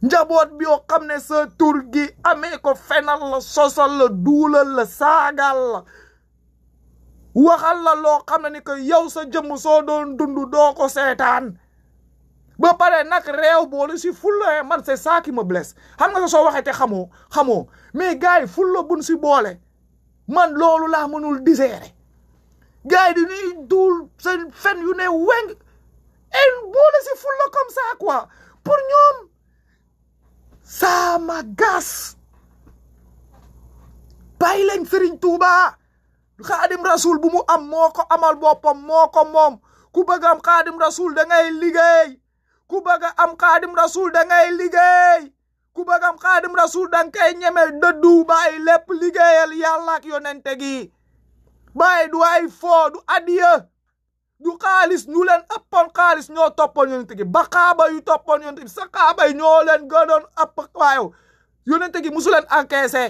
Speaker 2: njaboot bi yoo xam ne sa tur gi amee ko fenal la sosal la duulal la saagal la waxal la loo xam ne ni que yow sa jëmm soo doon dund doo ko seetaan ba pare nag réew boolu si fulla man c'est ça qui me blesse xam nga soo waxee te xamoo mais gars yi fulla buñ si boole man loolu laa mënul digérer gars yi dañuy duul seen fen yu ne weng et boole si fulla comme ça quoi pour ñoom ça m'agace bàyyi leen Serigne Touba Xaadim Rasul bu mu am moo ko amal boppam moo ko moom ku bëgg am Xaadim Rasul da ngay liggéey ku bëgg am Xaadim Rasul da ngay liggéey ku bëgg am Xaadim Rasul da nga koy ñeme dëddu bàyyi lépp liggéeyal yàlla ak yonente gi bàyyi du ay foo du adiya du xaalis ñu leen ëppoon xaalis ñoo toppoon yonente gi ba xaaba yu toppoon yonente gi sa xaaba yi ñoo leen gënoon ëpp waayo yonente gi musu leen encaissé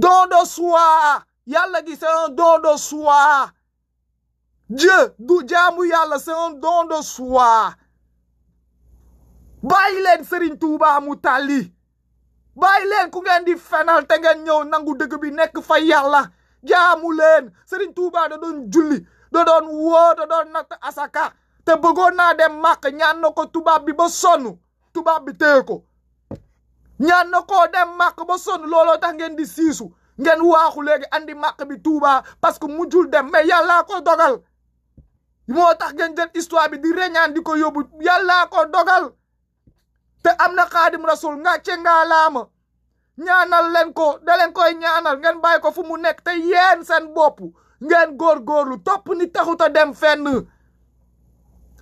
Speaker 2: don de soi yàlla gi c'est un don de soi Dieu du jaamu yàlla c'est un don de soi bàyyi leen Serigne Touba mu tàlli bàyyi leen ku ngeen di fenal te ngeen ñëw nangu dëgg bi nekk fa yàlla jaamu leen Serigne Touba da doon julli da doon woo da doon natt asaka te bëggoon naa dem màkk ñaan na ko tubaab bi ba sonn tubaab bi téye ko ñaan na koo dem màkk ba sonn looloo tax ngeen di siisu ngeen waaxu léegi andi màkk bi Touba parce que mujjul dem mais yàllaa ko dogal moo tax ngeen jël histoire bi di reñaan di ko yóbbu yàllaa ko dogal te am na Xaadim Rasul ngàcce ngaa laama ñaanal leen ko da leen koy ñaanal ngeen bàyyi ko fu mu nekk te yéen seen bopp ngeen góorgóorlu topp ni taxut a dem fenn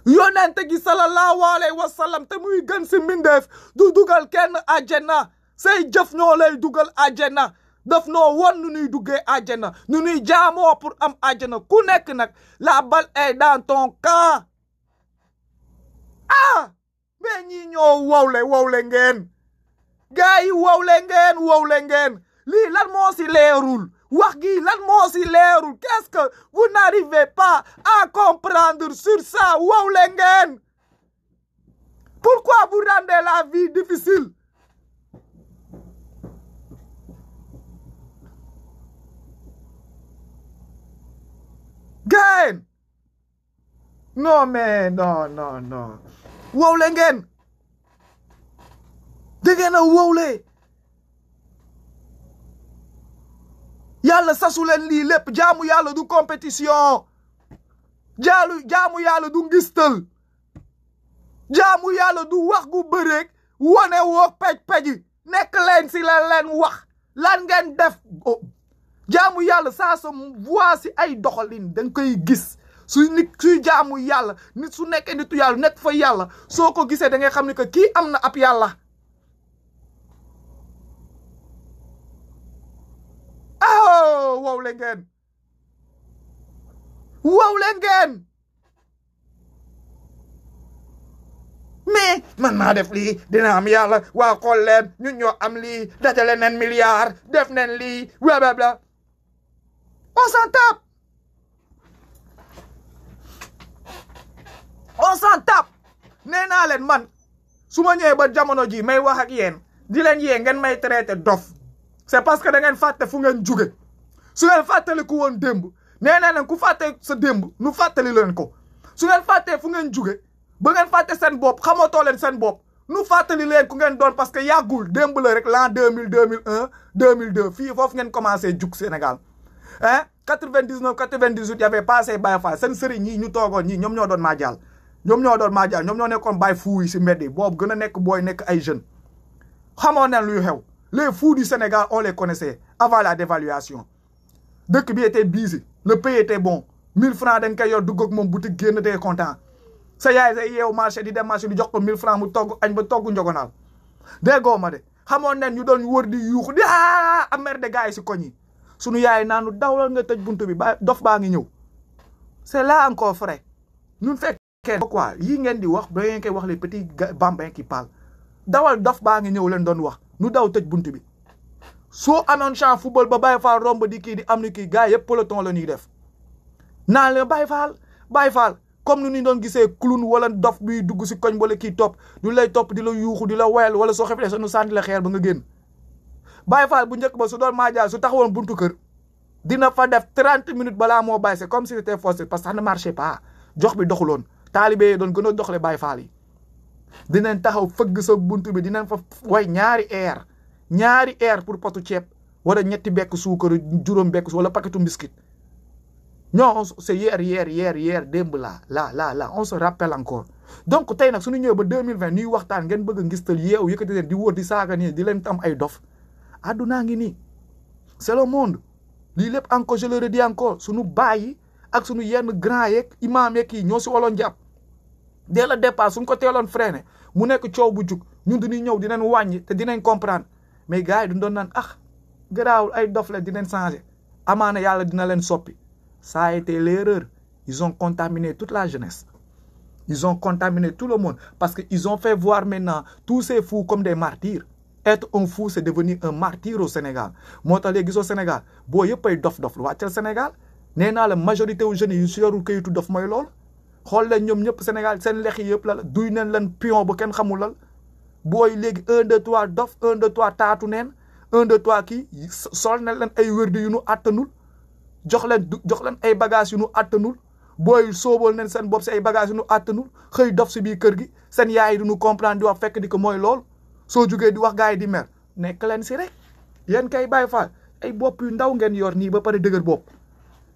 Speaker 2: yonente gi sallallahu alayhi wa sallam te muy gën si mbindeef du dugal kenn àjjana say jëf ñoo lay dugal àjjana daf noo won nu ñuy duggee àjjana nu ñuy jaamoo pour am àjjana ku nekk nag la balle est dans ton camp mais ñii ñoo wowle ngeen gars yi wowle ngeen lii lan moo si leerul wax gi lan moo si leerul qu'est-ce que vous n'arrivez pas à comprendre sur ça wowle ngeen pourquoi vous rendez la vie difficile gain non mais non wowle ngeen dégg na wowle yàlla sasu leen lii lépp jaamu yàlla du compétition jaamu yàlla du ngistal jaamu yàlla du wax gu bëreeg wane woo pej nekk leen si la leen wax lan ngeen def jaamu yàlla ça se voit si ay doxalin da nga koy gis suy jaamu yàlla nit su nekkee nitu yàlla nekk fa yàlla soo ko gisee da ngay xam ne que kii am na ab yàlla wow le ngeen mais man maa def lii dina am yàlla waa xool leen ñun ñoo am lii dajale nen milliard def nen lii blablabla on s'en tape nee naa leen man su ma ñëwee ba jamono ji may wax ak yéen di leen yee ngeen may traité dof c'est parce que da ngeen fàtte fu ngeen jóge su ngeen fàttali ku woon démb nee naa leen ku fàtte sa démb nu fàttali leen ko su ngeen fàttee fu ngeen jóge ba ngeen fàtte seen bopp xamatoo leen seen bopp nu fàttali leen ku ngeen doon parce que yàggul démb la rek l'an 2000 2001 2002 fii foofu ngeen commencé jug Sénégal 99 98 y avait passé Baye Fall seen sëriñ ñii ñu toogoon ñii ñoom ñoo doon maajaal ñoom ñoo nekkoon Baye fou yi si mbedd yi boobu gën a nekk booy nekk ay jeunes xamoon nañ luy xew les fous du Sénégal on les connaissait avant la dévaluation dëkk bi était busy le pays était bon 1000 francs dañ koy yor dugg ak moom boutique génn day content sa yaay say yeewu marché di dem marché di jox ko 1000 francs mu togg añ ba togg njogonaal déggoo ma de xamoon nañ ñu doon wër di yuuxu di amer de gars yi si koñ yi sunu yaay naanu dawlal nga tëj buntu bi ba dof baa ngi ñëw c'est là encore vrai ñun fekkee quoi yii ngeen di wax ba ngeen koy wax les petits bambins qui parlent dawal dof baa ngi ñëw leen doon wax nu daw tëj buntu bi soo amoon champ football ba Baye Fall romb di kii di am ni kii gars yëpp peloton la ñuy def naan la Baye Fall comme nu ñu doon gisee clown wala dof bi dugg si koñ wala kii topp du lay topp di la yuuxu di la woyal wala soo xeflee sonu sànni la xeer ba nga génn Baye Fall bu njëkk ba su doon maajaal su taxawoon buntu kër dina fa def 30 minutes balaa moo bàyyi c'est comme si c'était forcé parce que ça ne marchait pas jox bi doxuloon taalibe doon gën a doxale Baye Fall yi dinañ taxaw fëgg sa buntu bi dinañ fa way ñaari air pour potu ceeb wala ñetti bekk suukar juróom bekk wala paquetu biscuit non c'est hier démb là on se rappelle encore donc tey nag suñu ñëwee ba 2020 ñuy waxtaan ngeen bëgg a ngistal yeew yëkkati leen di wóor di saaga nii di leen tam ay dof addunaa ngi nii c'est le monde lii lépp encore je le redis encore suñu baay ak suñu yenn grand yeeg imam yeeg yi ñoo si waloon jàpp dès le départ suñ ko teeloon freiné mu nekk coow bu jug ñun dañuy ñëw dinañ wàññi te dinañ comprendre mais gars yi duñ doon naan garaawul ay dof la dinañ changer amaana yàlla dina leen soppi ça a été l'erreur ils ont contaminé toute la jeunesse ils ont contaminé tout le monde parce que ils ont fait voir maintenant tous ces fous comme des martyrs être un fou c'est devenir un martyr au Sénégal moo tax léegi gisoo Sénégal boo yëpp ay dof lu wàccal Sénégal nee naa la majorité wu jeunes yi su yorul kayitu dof mooy lool xool leen ñoom ñëpp Sénégal seen lex yi yëpp la duy neen leen pion ba kenn xamul lal booy léegi 1 2 3 dof 1 2 3 taatu neen 1 2 3 kii sol na leen ay wérdi yu nu àttanul jox leen ay bagages yu nu àttanul booy sóobal neen seen bopp si ay bagages yu nu àttanul xëy dof si biir kër gi seen yaay du nu comprendre di wax fekk di ko mooy lool soo jógee di wax gars yi di mer nekk leen si rek yéen kay Baye Fall ay bopp yu ndaw ngeen yor nii ba pare dëgër bopp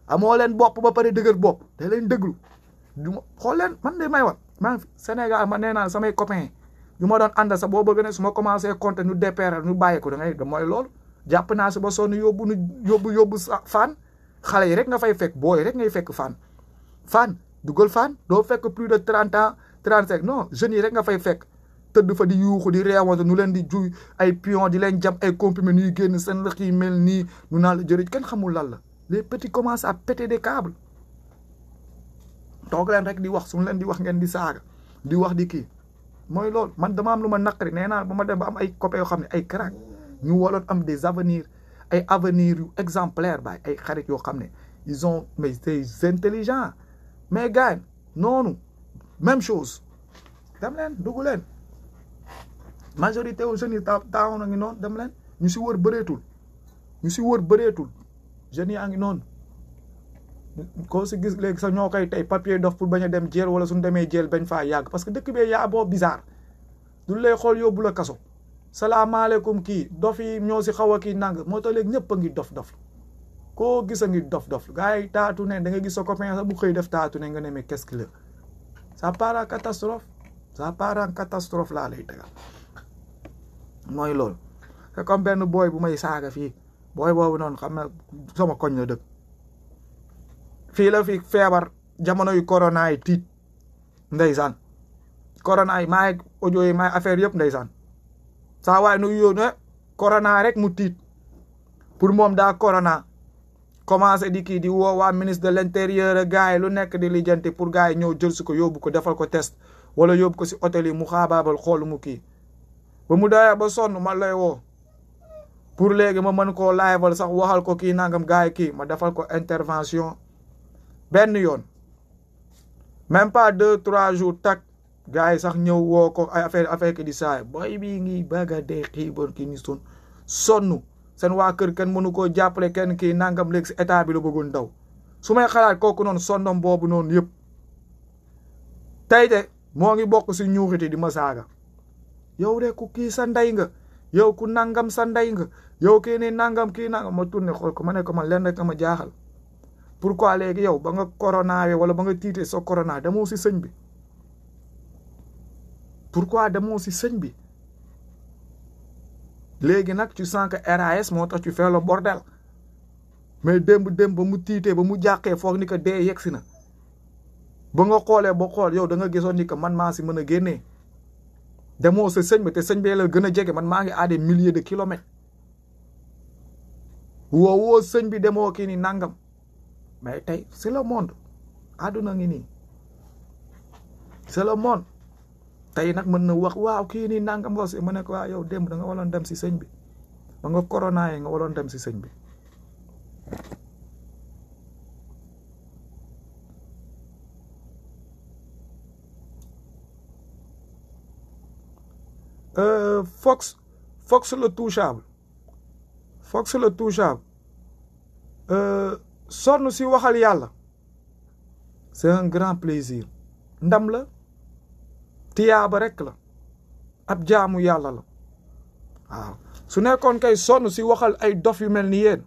Speaker 2: amoo leen bopp ba pare dëgër bopp da leen déglu du ma xool leen man de may wax man Sénégal man nee naa samay copains yu ma doon àndal sax boo bëgg ne su ma commencé compter nu dépéral nu bàyyi ko da ngay mooy loolu jàpp naa si ba sonn yóbbu fan xale yi rek nga fay fekk booy rek ngay fekk fan dugal fan doo fekk plus de 30 ans 35 non jeunes yi rek nga fay fekk tëdd fa di yuuxu di reewante nu leen di juy ay pion di leen jam ay comprimés nuy génn seen lëx yi mel nii nu naan la jërëjëf kenn xamul lan la les petits commencent à péter des câbles toog leen rek di wax suñu leen di wax ngeen di saaga di wax di kii mooy loolu man dama am lu ma naqari nee naa ba ma dem ba am ay copains yoo xam ne ay crack ñu waloon am des avenir yu exemplaires baay ay xarit yoo xam ne ils ont mais c'est intelligent mais gars noonu même chose dem leen dugg leen majorité aux jeunes yi taaw na ngi noonu dem leen ñu si wër bëreetul jeunes yaa ngi noonu koo si gis léegi sax ñoo koy tey papier dof pour bañ a dem jeel wala suñu demee jeel bañ faa yàgg parce que dëkk bee yaa boo bizarre du lay xool yóbbu la kaso salaamaaleykum kii dof yi ñoo si xaw a kii nang moo tax léegi ñëpp a ngi dof koo gis a ngi dof gars yi taatu ne da nga gis sa copain sax bu xëy def taatu ne nga ne mais qu'est-ce que la ça part en catastrophe laa lay tegal mooy loolu c'est comme benn booy bu may saaga fii booy boobu noonu xam na sama koñ la dëkk fii la fi feebar jamono yu corona yi tiit ndeysaan corona yi maay audio yi maay affaire yëpp ndeysaan saa waay nu yónnee corona rek mu tiit pour moom daa corona commencé di kii di woo waa ministre de l'intérieur gars yi lu nekk di lijjanti pour gars yi ñëw jël si ko yóbbu ko defal ko test wala yóbbu ko si hôtel yi mu xaabaabal xool mu kii ba mu doyee ba sonn ma lay woo pour léegi ma mën koo liveal sax waxal ko kii nangam gars yi kii ma defal ko intervention benn yoon même pas 2-3 jours tak gars yi sax ñëw woo ko ay affaire ki di saay boy bii ngi bëgga dee xiiboon ki ni sonn seen waa kër kenn mënu koo jàppale kenn kii nangam léegi si état bi la bëggoon daw su may xalaat kooku noonu sondom boobu noonu yëpp tey de moo ngi bokk si ñuuxiti di ma saaga yow de ku kii sa ndey nga yow ku nangam sa ndey nga yow kii ni nangam kii nangam ma tourné xool ko ma ne ko man lenn rek ma jaaxal pourquoi léegi yow ba nga corona we wala ba nga tiitee sa corona demoo si sëñ bi pourquoi demoo si sëñ bi léegi nag tu sens que RAS moo tax tu fais le bordel mais démb ba mu tiitee ba mu jàqee foog ni que dee yegsi na ba nga xoolee ba xool yow da nga gisoon ni que man maa si mën a génnee demoo sa sëñ bi te sëñ bee la gën a jege man maa ngi à des milliers de kilomètres woo sëñ bi demoo kii ni nangam mais tey c'est le monde àdduna ngi nii c'est le monde tey nag mën na wax waaw kii nii nangam wax si ma ne ko waaw yow démb da nga waroon dem si sëñ bi ba nga corona yi nga waroon dem si sëñ bi Fox le touchable sonn si waxal yàlla c'est un grand plaisir ndam la tiyaaba rek la ab jaamu yàlla la waaw su nekkoon kay sonn si waxal ay dof yu mel ni yéen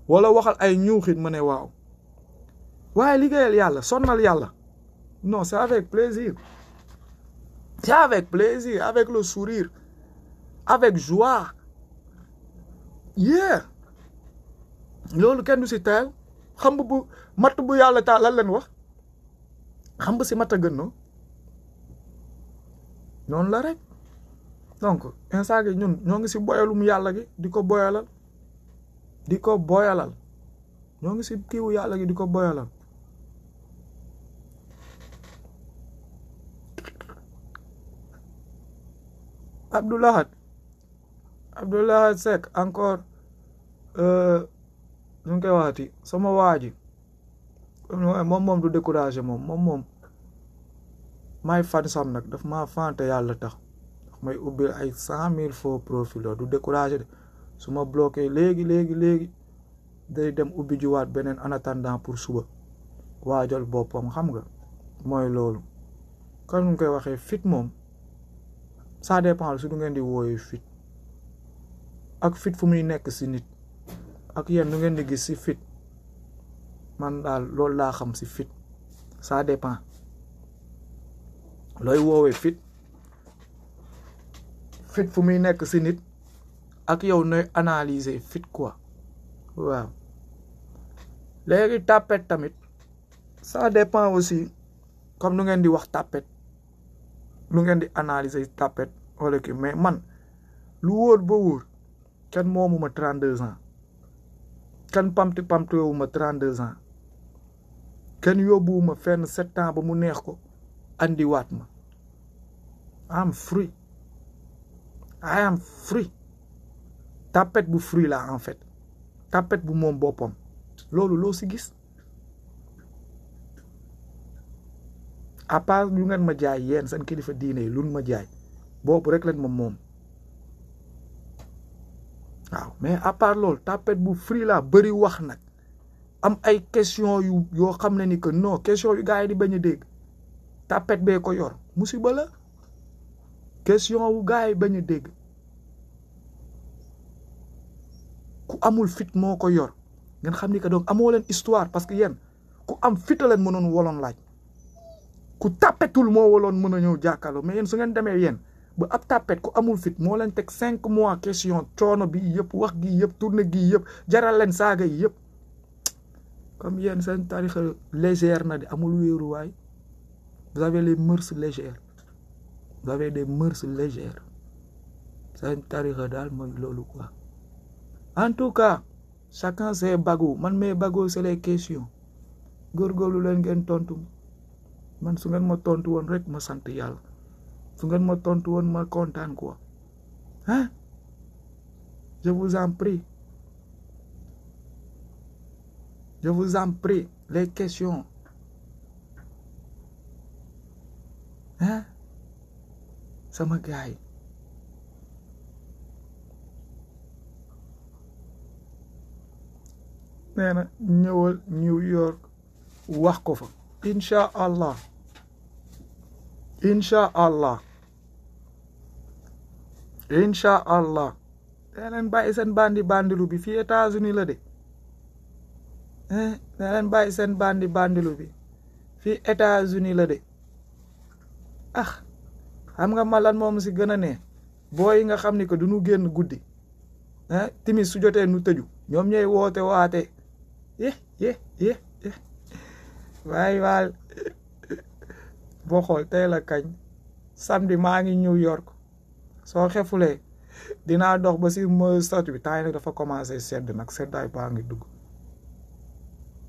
Speaker 2: wala waxal ay ñuuxit ma ne waaw waaye liggéeyal yàlla sonnal yàlla non c'est avec plaisir avec le sourire avec joie yeah loolu kenn du si teel xam bu matt bu yàlla taal lan leen wax xam si matt a gën noonu la rek donc instant gi ñun ñoo ngi si boyalum yàlla gi di ko boyalal ñoo ngi si kiiwu yàlla gi di ko boyalal Abdoulahad Seck encore ñu ngi koy waxati sama waa ji moom du découragé moom may fan sam nag daf maa fante yàlla tax may ubbi ay 100,000 faux profil du découragé de su ma bloqué léegi day dem ubbi jiwaat beneen en attendant pour suba waajal boppam xam nga mooy loolu kan ñu koy waxee fit moom ça dépend su du ngeen di wooyee fit ak fit fu muy nekk si nit ak yéen nu ngeen di gis si fit man daal loolu laa xam si fit ça dépend looy woowee fit fu muy nekk si nit ak yow nooy analyser fit quoi waaw léegi tapet tamit ça dépend aussi comme nu ngeen di wax tapet lu ngeen di analyser tapet wala kii mais man lu wóor ba wóor kenn moomuma 32 ans kenn pamtiwuma 32 ans kenn yóbbuwuma fenn 7 ans ba mu neex ko andiwaat ma I am free tapet bu free la en fait tapet bu moom boppam loolu loo si gis à part lu ngeen ma jaay yéen seen kilifa diine yi lu ma jaay boobu rek leen moom waaw mais à part loolu tapet bu free la bëri wax nag am ay question yoo xam ne ni que non question yu gars yi di bañ a dégg tapet bee ko yor musiba la question wu gars yi bañ a dégg ku amul fit moo ko yor ngeen xam ni que donc amoo leen histoire parce que yéen ku am fita leen mënoon woloon laaj ku tapetul moo woloon mën a ñëw jàkkaarloo mais yéen su ngeen demee yéen ba ab tapet ku amul fit moo leen teg 5 mois question coono bi yëpp wax gi yëpp tournée gi yëpp jaral leen saaga yi yëpp comme yéen seen tarixa légère na de amul wéeruwaay vous avez les mœurs légères vous avez des mœurs légères seen tarixa daal mooy loolu quoi en tout cas chacun ses bagou man mes bagou c'est les questions góorgóorlu leen ngeen tontu man su ngeen ma tontu woon rek ma sant yàlla su ngeen ma tontu woon ma kontaan quoi hein je vous en prie les questions hein sama gars yi nee na ñëwal New York wax ko fa incha allah nee leen bàyyi seen bandilu bi fii États-Unis la de nee leen bàyyi seen bandilu bi fii États-Unis la de xam nga ma lan moom si gën a ne booy nga xam ni que du ñu génn guddi timis su jotee nu tëju ñoom ñooy woote waate waaye waal boo xool tey la kañ samedi maa ngi New York soo xefulee dinaa dox ba si mo statut bi temps yi nag dafa commencé sedd nag seddaay baa ngi dugg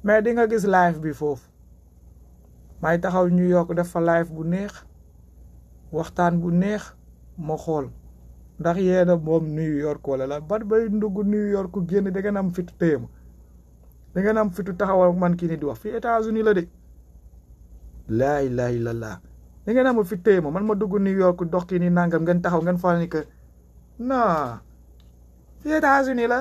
Speaker 2: mais di nga gis live bi foofu may taxaw New York def fa live bu neex waxtaan bu neex ma xool ndax yéena moom New York wala la bat bay ndugg New York génn da ngeen am fitu téye ma da ngeen am fitu taxawal man kii ni di wax fii États-Unis la de laa ilaaha illallaah da ngeen am fitu téye ma man ma dugg New York dox kii ni nangam ngeen taxaw ngeen fal ni que non fii États-Unis la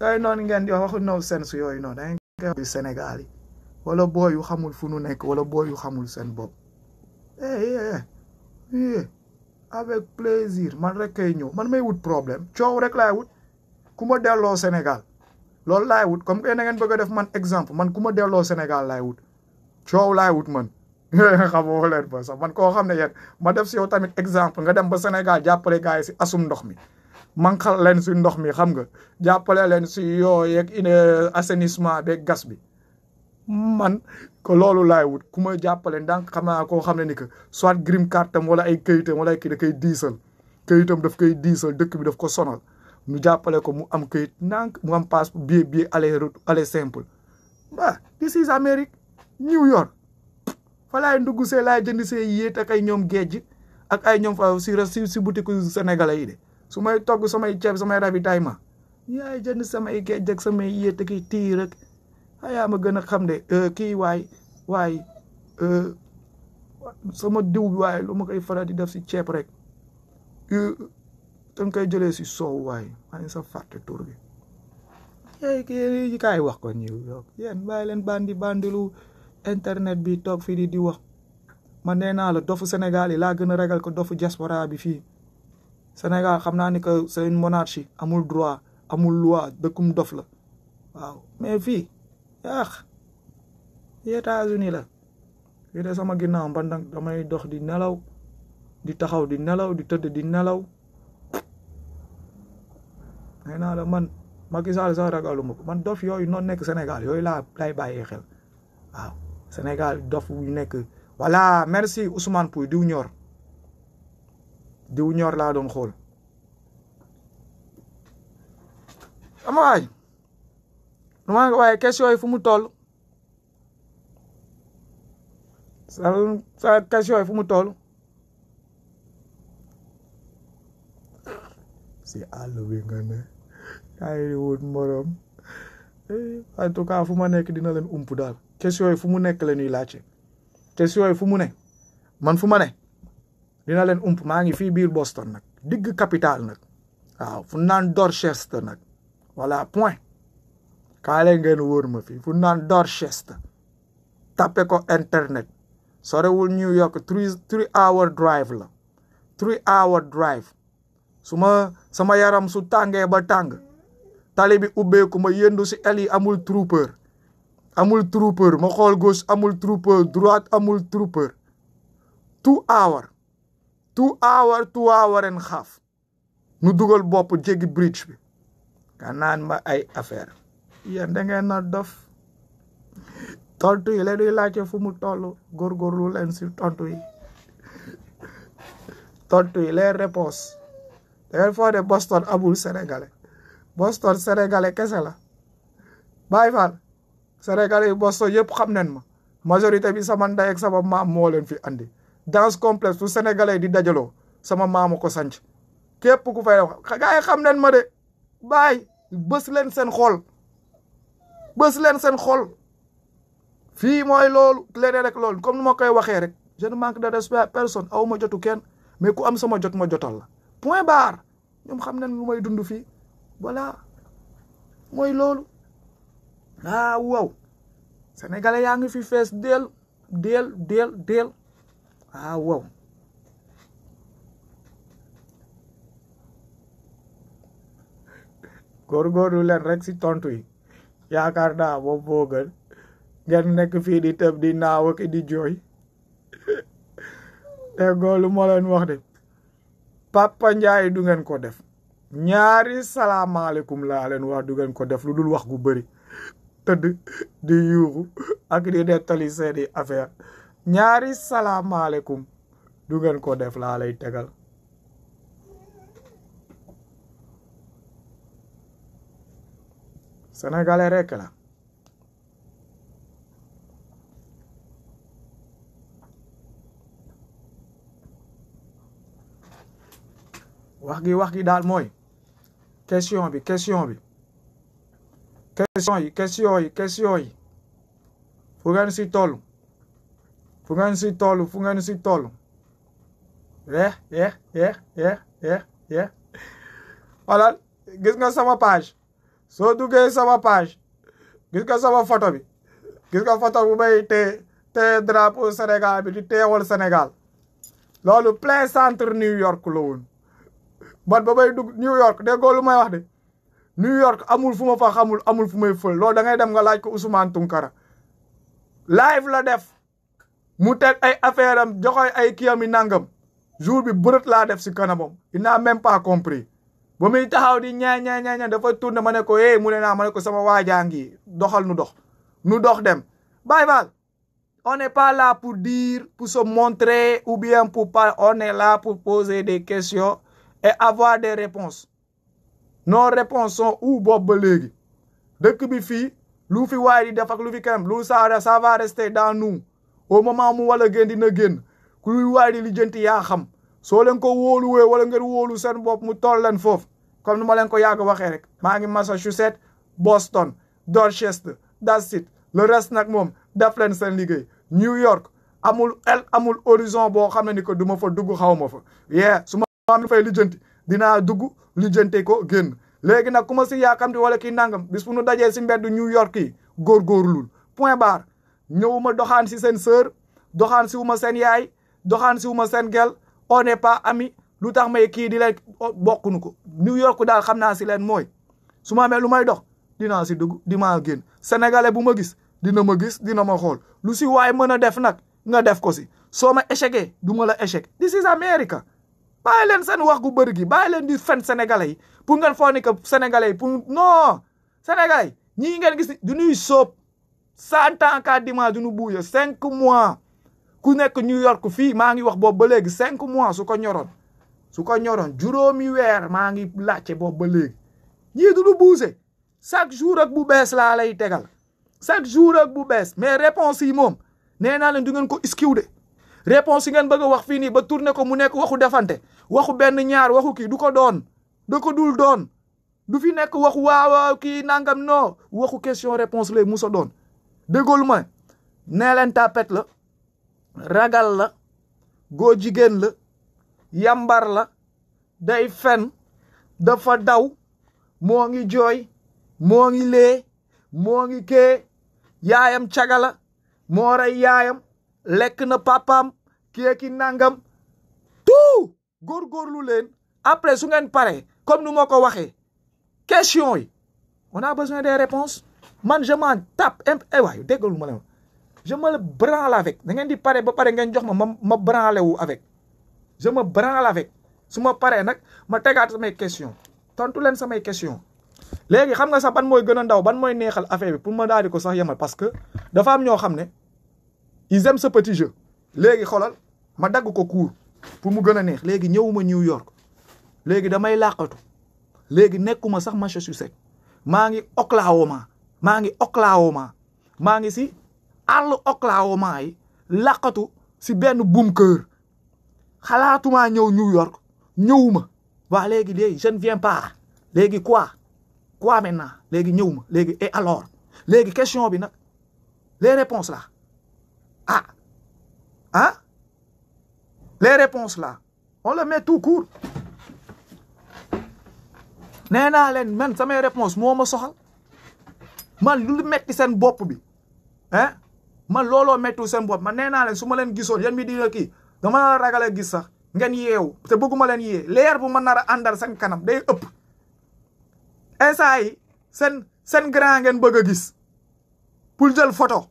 Speaker 2: yooyu noonu ngeen di wax waxu no sense yooyu noonu da ngeen koy Sénégal yi wala booy yu xamul fu nu nekk wala booy yu xamul seen bopp avec plaisir man rek kay ñëw man may wut problème coow rek laay wut ku ma delloo Sénégal loolu laay wut comme que na ngeen bëgg a def man exemple man ku ma delloo Sénégal laay wut coow laay wut man xamoo leen ba sax man koo xam ne yéen ma def si yow tamit exemple nga dem ba Sénégal jàppale gars yi si asum ndox mi manqal leen si ndox mi xam nga jàppale leen si yoo yeeg assainissement beeg gas bi man ko loolu laay wut ku ma jàppale ndànk xam naa koo xam ne ni que soit green card tam wala ay këyitam wala ay kii da koy diisal këyitam daf koy diisal dëkk bi daf ko sonal ñu jàppale ko mu am këyit ndànk mu am passe billet aller simple this is Amérique New York fa laay ndugg see laay jënd see yéet ak ay ñoom géej ak ay ñoom fa si boutique sénégalais yi de su may togg samay ceeb samay ravitaillement yaay jënd samay géej ak samay yéet ak tiir ak ayaa ma gën a xam de kii waay sama diw bi waaye lu ma koy faral di def si ceeb rek danga koy jëlee si soow waaye maa ngi sa fàtte tur bi kii kaay wax ko New York yéen bàyyi leen bandilu internet bi toog fii di wax man nee naa la dofu Sénégal yi laa gën a ragal ko dofu diaspora bi fii Sénégal xam naa ni que c'est une monarchie amul droit amul loi dëkkum dof la waaw mais fii États-Unis la fii de sama ginnaaw mbandang damay dox di nelaw di taxaw di nelaw di tëdd di nelaw nee naa la man Macky Sall sax ragaluma ko man dof yooyu noonu nekk Sénégal yooyu lay bàyyee xel waaw Sénégal dof yu nekk voilà merci Ousmane Pouy diw ñor laa doon xool ama waay waaye question yi fu mu toll sa question yi fu mu toll si àll bi nga ne ay wut morom en tout cas fu ma nekk dina leen ump daal question yi fu mu nekk la ñuy laajte question yi fu mu ne man fu ma ne dina leen ump maa ngi fii biir Boston nag digg capital nag waaw fu naan Dorchester nag voilà point kaale ngeen wóor ma fii fu naan Dorchester tappe ko internet sorewul New York 3-hour drive la 3-hour drive sama yaram su tàngee ba tàng tali bi ubbeeku ma yëndu si el yi amul trooper ma xool gauche amul trooper droite amul trooper 2 hour and half nu dugal bopp jéggi bridge bi ka naan ma ay affaire yéen da ngeen na dof tontu yi leen di laajte fu mu toll góorgóorlu leen si tontu yi les réponses da ngeen foo de Boston amul sénégalais Boston sénégalais kese la Baye Fall sénégalais yi Boston yëpp xam nañ ma majorité bi sama ndey ak sama maam moo leen fi andi danse complexe fu sénégalais di dajaloo sama maamu ko sanc képp ku fay wax gaa yi xam nañ ma de Baye bës leen seen xol fii mooy loolu leneen rek loolu comme nu ma koy waxee rek je ne manque de respect à personne aw ma jotu kenn mais ku am sama jot ma jotal la point barre ñoom xam nañ lu may dund fii voilà mooy loolu waaw sénégalais yaa ngi fi fees del waaw góorgóorlu leen rek si tontu yi yaakaar naa boobu boo gën ngeen nekk fii di tëb di naaw ak di jooy te góorlu moo leen wax de Papa Ndiaye du ngeen ko def ñaari salaamaaleykum laa leen wax du ngeen ko def lu dul wax gu bëri tëdd di yuuxu ak di nettali seeni affaire ñaari salaamaaleykum du ngeen ko def laa lay tegal sénégalais rek la wax gi daal mooy question yi fu ngeen si toll voilà gis nga sama page soo duggee sama page gis nga sama photo bi gis nga photo bu may te drapeau Sénégal bi di teewal Sénégal loolu plein centre New York la woon man ba may dugg New York déggoo lu may wax de New York amul fu ma fa xamul amul fu may fël loolu da ngay dem nga laaj ko Ousmane Tounkara live la def mu teg ay affaire am joxoy ay kiyam yi nangam jour bi bërët laa def si kanamam il n'a même pas compris ba muy taxaw di ñaa dafa tourné ma ne ko mu ne naa ma ne ko sama waajaa ngi doxal nu dox dem Baye Fall on n'est pas là pour dire pour se montrer ou bien pour parler on est là pour poser des questions et avoir des réponses nos réponses sont où boobu ba léegi dëkk bi fii lu fi waay di def ak lu fi kanam lu ça va rester dans nous au moment mu wala génn dina génn ku luy waay di lijjanti yaa xam soo leen ko wóoluwee wala ngeen wóolu seen bopp mu toll leen foofu comme ni ma leen ko yàgg waxee rek maa ngi Massachusetts Boston Dorchester that's it le reste nag moom def leen seen liggéey New York amul horizon boo xam ne ni ko du ma fa dugg xaw ma fa su ma am lu fay lijjanti dinaa dugg lijjante ko génn léegi nag ku ma si yaakamti wala kii nangam bis fu nu dajee si mbeddu New York yi góorgóorlul point barre ñëwuma doxaan si seen sœur doxaan si wu ma seen yaay doxaan si wu ma seen gel on n'est pas amis lu tax may kii di leen bokkunu ko New York daal xam naa si leen mooy su ma amee lu may dox dinaa si dugg di maa génn sénégalais bu ma gis dina ma xool lu si waay mën a def nag nga def ko si soo ma échecé du ma la échec this is America bàyyi leen seen wax gu bëri gi bàyyi leen di fen sénégalais yi pour ngeen foog ni que sénégalais yi pour non sénégalais yi ñii ngeen gis du ñuy sóob 100 ans ka dimanche du ñu buuye 5 mois ku nekk New York fii maa ngi wax boobu ba léegi 5 mois su ko ñoroon juróomi weer maa ngi laajte boobu ba léegi ñii du ñu buuse chaque jour ak bu bees laa lay tegal chaque jour ak bu bees mais réponse yi moom nee naa leen du ngeen ko iskiw de réponse yi ngeen bëgg a wax fii nii ba tourné ko mu nekk waxu defante waxu benn ñaar waxu kii du ko doon da ko dul doon du fi nekk waxu waaw kii nangam non waxu question réponse lay musa doon déggoolu ma nee leen tapet la ragal la góor jigéen la yambar la day fen dafa daw moo ngi jooy moo ngi lee moo ngi kee yaayam cagala moo rey yaayam lekk na papaam ki nangam tout góorgóorlu leen après su ngeen pare comme nu ma ko waxee question yi On a besoin des réponses. Man, je m'en tape. Eh ouais, déglu ma la. Je me le branle avec. Da ngeen di pare ba pare ngeen jox ma branle wu avec. Je me branle avec. su ma paree nag ma tegaat samay question tontu leen samay question léegi xam nga sax ban mooy gën a ndaw ban mooy neexal affaire bi pour ma daal di ko sax yemal parce que dafa am ñoo xam ne ils aiment ce petit jeu léegi xoolal ma dagg ko court pour mu gën a neex léegi ñëwuma New York léegi damay làqatu léegi nekkuma sax Massachusetts maa ngi Oklahoma maa ngi si àll Oklahoma yi làqatu si benn bunker xalaatuma ñëw New York ñëwuma waa léegi je ne viens pas léegi quoi maintenant léegi ñëwuma léegi et alors léegi question bi nag les réponses là les réponses là on le met tout court nee naa leen man samay réponse moo ma soxal man lu metti seen bopp bi man looloo mettu seen bopp man nee naa leen su ma leen gisoon yan mi dina kii dama la ragale gis sax ngeen yeewu te bëgguma leen yee leer bu ma nar a àndal seen kanam day ëpp instant yi seen grand ngeen bëgg a gis pour jël photo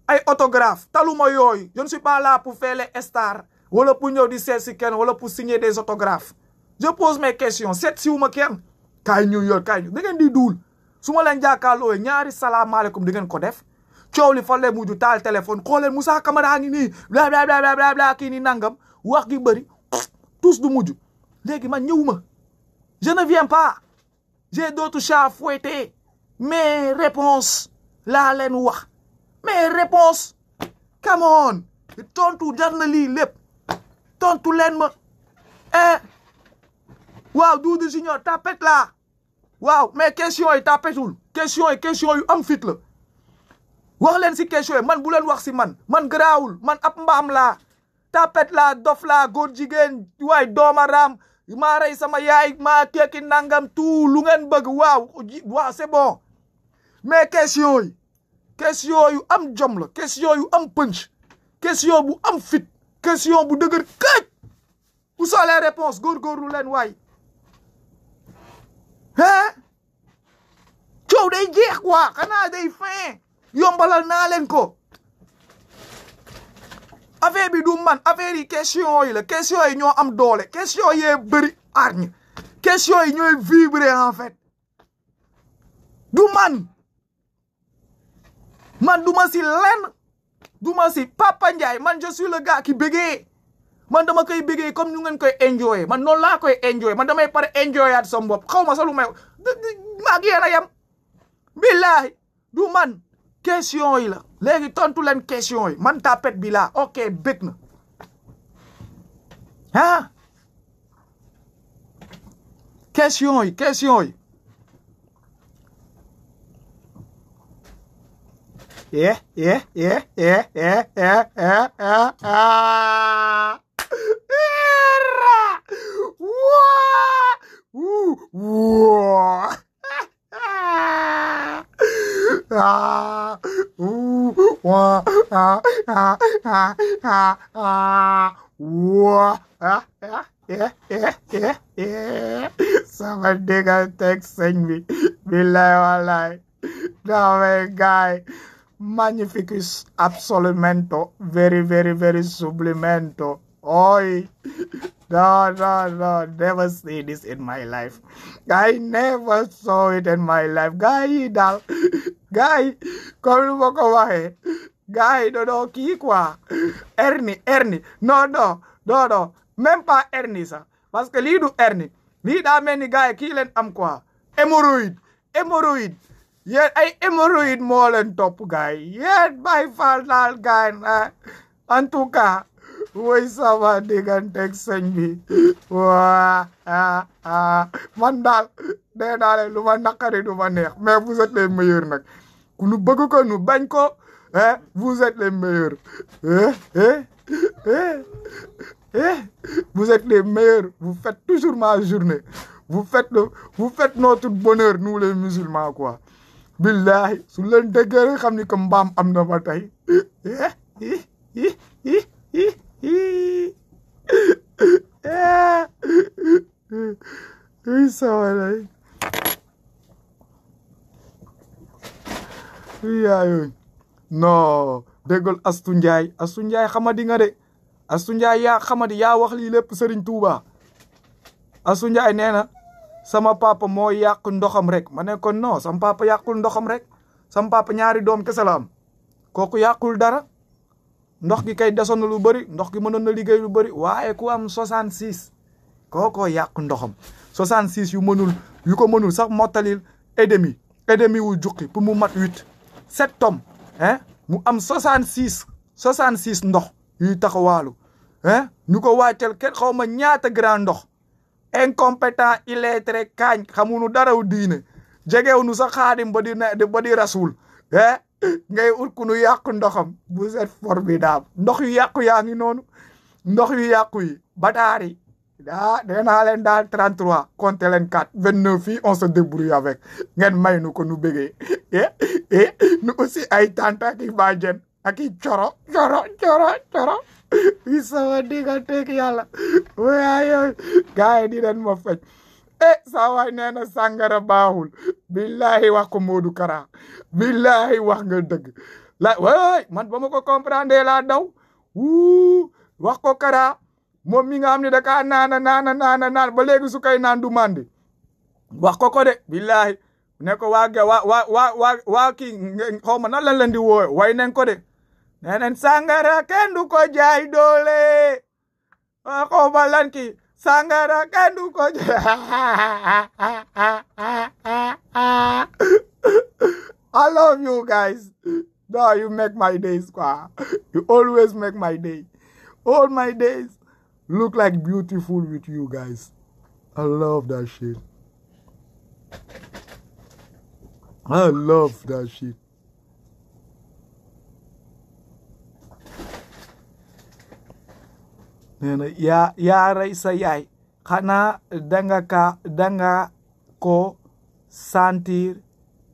Speaker 2: ay autographe taluma yooyu je ne suis pas là pour faire les stars wala pour ñëw di seet si kenn wala pour signer des autographes je pose mes questions seet si wu ma kenn kaay New York kaay da ngeen di duul su ma leen jàkkaarloo ñaari salaamaaleykum di ngeen ko def coow li fa leen mujj taal téléphone xooleen Moussa Camara ngi nii bla bla bla bla bla kii ni nangam wax gi bëri tous du mujj léegi man ñëwuma je ne viens pas j'ai d'autres chats à fouetter mes réponses laa leen wax mes réponses come on tontu jar na lii lépp tontu leen ma waaw Doudou Junior tapet la waaw mais question yi tapetul question yu am fit la wax leen si question yi man bu leen wax si man garaawul man ab mbaam laa tapet laa dof laa góor jigéen waay dooma raam maa rey sama yaay maa kekki nangam tout lu ngeen bëgg waaw c'est bon mais question yu am jom la question yu am punch question bu am fit question bu dëgër këj où sont les réponses góorgóorlu leen waay coow day jeex quoi xanaa day fin yombalal naa leen ko affaire bi du man affaire yi question yi la question yi ñoo am doole question yee bëri arñ question yi ñooy vibrer en fait du man du ma si lenn du ma si Papa Ndiaye man je suis le gars qui bégee man dama koy bégee comme ñu ngeen koy enjoy man noonu laa koy enjoy man damay pare enjoyaat sama bopp xaw ma sax lu may maa ngi yéen a yem billahi du man question yi la léegi tontu leen question yi man tapet bi laa ok bég na question yi
Speaker 1: sama déggal teg sëñ bi billahi wallahi non mais gars magnificus absolumento very very very sublimento oi no never see this in my life I never saw it in my life gars yi daal gars yi comme lu ma ko waxee gars yi dodo kii quoi hernie non même pas hernie sax parce que lii du hernie lii daa mel ni gars yi kii leen am quoi hémorroïde yéen ay hémorroïde moo leen topp gars yi yéen bay fal daal gars yi en tout cas woy sama digganteeg sëñ bi waa man daal dee naa leen lu ma naqari du ma neex mais vous êtes les meilleurs nag ku nu bëgg ko nu bañ ko vous êtes les meilleurs vous êtes les meilleurs vous faites toujours ma journée vous faites notre bonheur nous les musulmans quoi billahi su leen déggee xam ni que mbaam am na ba tey
Speaker 2: yaayu non déggal Astu Njaay xamadi nga de Astu Njaay yaa xamadi yaa wax lii lépp Serigne Touba Astu Njaay nee na sama papa moo yàq ndoxam rek ma ne ko non sama papa yàqul ndoxam rek sama papa ñaari doom kese la am kooku yàqul dara ndox gi kay desoon na lu bëri ndox gi mënoon na liggéey lu bëri waaye ku am 66 kookoo yàq ndoxam 66 yu ko mënul sax mottalil edemi wu jukki pour mu mat 7 tomes mu am 66 ndox yuy taxawaalu ñu ko wàccal kenn xaw ma ñaata grand ndox incompétent illettré kaañ xamunu daraw diine jegewnu sax xaadim ba di rasul ngay ut ku nu yàqu ndoxam vous êtes formidable ndox yu yàqu yaa ngi noonu ndox yu yàqu yi bataari denaa leen daal 33 compter leen 4 29 fii on se débrouille avec ngeen may nu ko nu bégee nu aussi ay tanta ak i bàjjen ak i coro i sama digganteeg yàlla waaye gars yi di leen ma fecc saa waay nee na sàngara baaxul billahi wax ko Modou Kara billahi wax nga dëgg waay man ba ma ko comprendre laa daw wax ko Kara moom mi nga xam ne da kaa naan ba léegi su koy naan du mandi wax ko de billahi ne ko waa kii xaw ma nan la leen di woowe way nañ ko de nee nañ sàngara kenn du ko jaay doole xaw ma lan kii sangara kenn du ko I love you guys. No, you make my days, quoi. You always make my day. All my days look like beautiful with you guys. I love that shit. I love that shit. yaa rey sa yaay xanaa danga ko sentir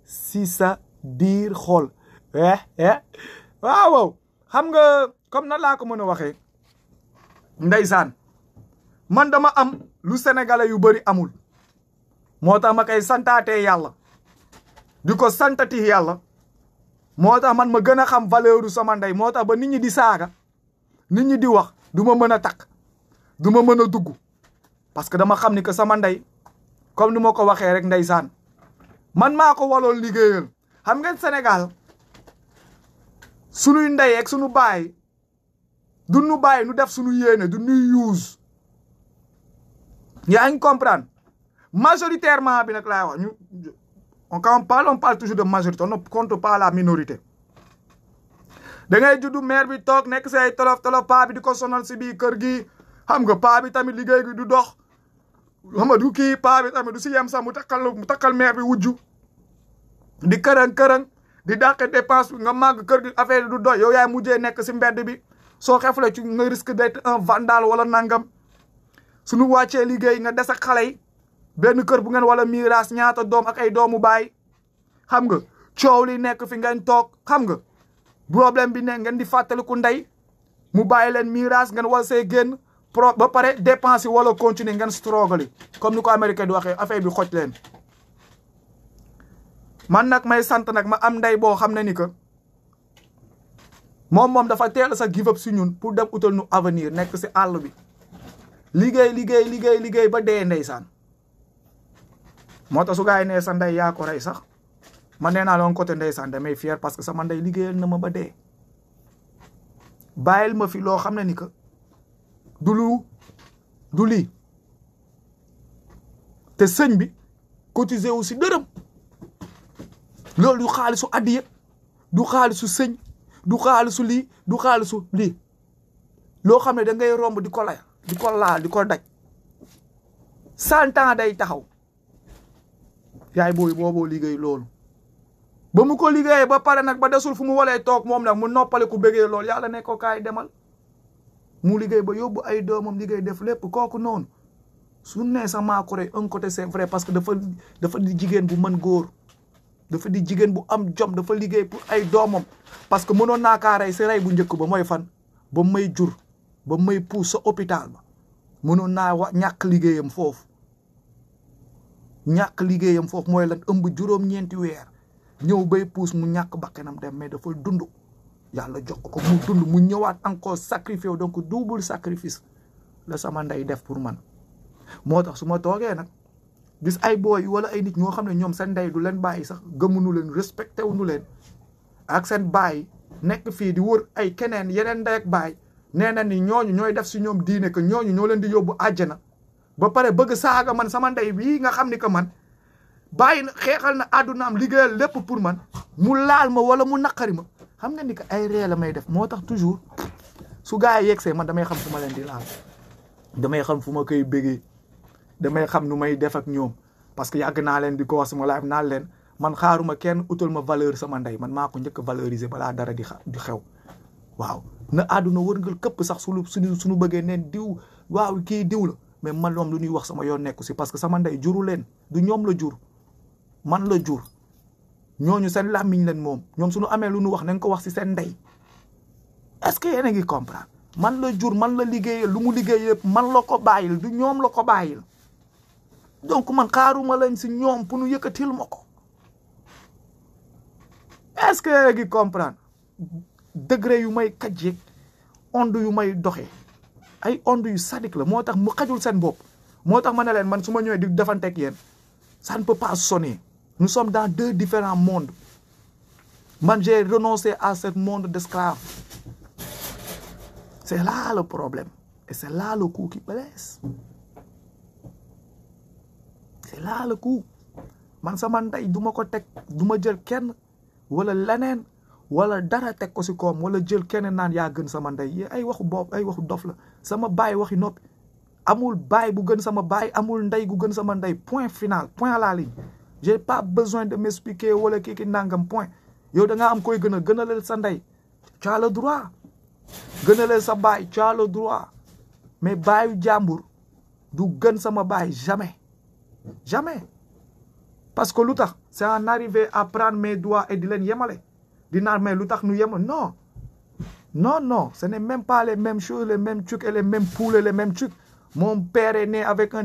Speaker 2: si sa biir xol waaw xam nga comme na laa ko mën a waxee ndeysaan man dama am lu sénégalais yu bëri amul moo tax ma koy santaatee yàlla di ko santati yàlla moo tax man ma gën a xam valeur sama ndey moo tax ba nit ñi di saaga nit ñi di wax du ma mën a takk du ma mën a dugg parce que dama xam ni que sama ndey comme ni ma ko waxee rek ndeysaan man maa ko waloon liggéeyal xam ngeen Sénégal sunuy ndey ak sunu baay du nu bàyyi nu def sunu yéene du nuy use yaa ngi comprendre majoritairement bi nag laay wax ñu quand on parle toujours de majorité on ne compte pas la minorité da ngay juddu maire bi toog nekk si ay tolof paa bi di ko sonal si biir kër gi xam nga paa bi tamit liggéey gi du dox xam nga du kii paa bi tamit du si yem sax mu takkal maire bi wujju di kërëng di dàqe dépense bi nga màgg kër gi affaire du doy yow yaay mujjee nekk si mbedd bi soo xefle ci nga risque d'être un vandale wala nangam suñu wàccee liggéey nga des ak xale yi benn kër bu ngeen wala miiras ñaata doom ak ay doomu baay xam nga coow li nekk fi ngeen toog xam nga problème bi ne ngeen di fàttaliku ndey mu bàyyi leen miiras ngeen wal see génn ba pare dépense yi wala continuer ngeen struggle comme ni ko américain di waxee affaire bi xoj leen man nag may sant nag ma am ndey boo xam ne ni que moom dafa teel sa give up si ñun pour dem utal nu avenir nekk si àll bi liggéey ba dee ndeysaan moo tax su gaa yi nee sa ndey yaa ko rey sax man nee naa loon côté ndeysaan damay fier parce que sama ndey liggéeyal na ma ba dee bàyyil ma fi loo xam ne ni que du lii te sëñ bi cotiser wu si dërëm loolu du xaalisu addiya du xaalisu sëñ du xaalisu lii du xaalisu lii loo xam ne da ngay romb di ko lay di ko laal di ko daj 100 ans day taxaw yaay booy booboo liggéey loolu ba mu ko liggéeyee ba pare nag ba desul fu mu walee toog moom nag mu noppale ku bëggee loolu yàlla ne ko kaay demal mu liggéey ba yóbbu ay doomam liggéey def lépp kooku noonu su nee sa maa ko rey un côté c'est vrai parce que dafa di jigéen bu mën góor dafa di jigéen bu am jom dafa liggéey pour ay doomam parce que mënoon naa kaa rey si rey bu njëkk ba mooy fan ba may jur ba may puus sa hôpital ba mënoon naa ñàkk liggéeyam foofu mooy lan ëmb juróom-ñeenti weer ñëw bay puus mu ñàkk bakkanam dem mais dafa dund yàlla jox ko mu dund mu ñëwaat encore sacrifié donc double sacrifice la sama ndey def pour man moo tax su ma toogee nag gis ay booy wala ay nit ñoo xam ne ñoom seen ndey du leen bàyyi sax gëmuñu leen respecté wuñu leen ak seen bàyyi nekk fii di wër ay keneen yeneen ndey ak bàyyi nee na ni ñooñu ñooy def si ñoom diine que ñooñu ñoo leen di yóbbu àjjana ba pare bëgg saaga man sama ndey bii nga xam ni que man bàyyi na xeexal na àddunaam liggéeyal lépp pour man mu laal ma wala mu naqari ma xam nga ni que ay ree la may def moo tax toujours su gars yi yegsee man damay xam fu ma leen di laal damay xam fu ma koy bégee damay xam nu may def ak ñoom parce que yàgg naa leen di ko wax sama live naan leen man xaaruma kenn utal ma valeur sama ndey man maa ko njëkk a valoriser balaa dara di xew waaw na àdduna wërngal këpp sax suñu bëggee neen diw waaw kii diw la mais man ñoom lu ñuy wax sama yoon nekku si parce que sama ndey juru leen du ñoom la jur man la jur ñooñu seen làmmiñ leen moom ñoom suñu amee lu ñu wax nañ ko wax si seen ndey est-ce que yéen a ngi comprendre man la jur man la liggéeyal lu mu liggéey yëpp man la ko bàyyil du ñoom la ko bàyyil donc man xaaruma lañ si ñoom pour ñu yëkkatil ma ko est-ce que yéen a ngi comprendre degré yu may kajjeeg onde yu may doxee ay onde yu sadique la moo tax mu xajul seen bopp moo tax ma ne leen man su ma ñëwee di defanteeg yéen ça ne peut pas sonner nous sommes dans deux différents mondes man j'ai renoncé à ce monde d'esclaves c'est là le problème et c'est là le coup qui blesse c'est là le coup man sama ndey du ma ko teg du ma jël kenn wala leneen wala dara teg ko si koom wala jël keneen naan yaa gën sama ndey ay waxu bopp ay waxu dof la sama baay waxi noppi amul baay bu gën sama baay amul ndey gu gën sama ndey point final point à la ligne j'ai pas besoin de m'expliquer wala kii nangam point yow da nga am koy gënaleel sa ndey tu as le droit gënaleel sa baay tu as le droit mais baayu jàmbur du gën sama baay jamais jamais parce que lu tax c'est en arriver à prendre mes doigts et di leen yemale di naan mais lu tax nu yemal non non non ce n'est même pas les mêmes choses les mêmes trucs et les mêmes poules les mêmes trucs. Mon père est né avec un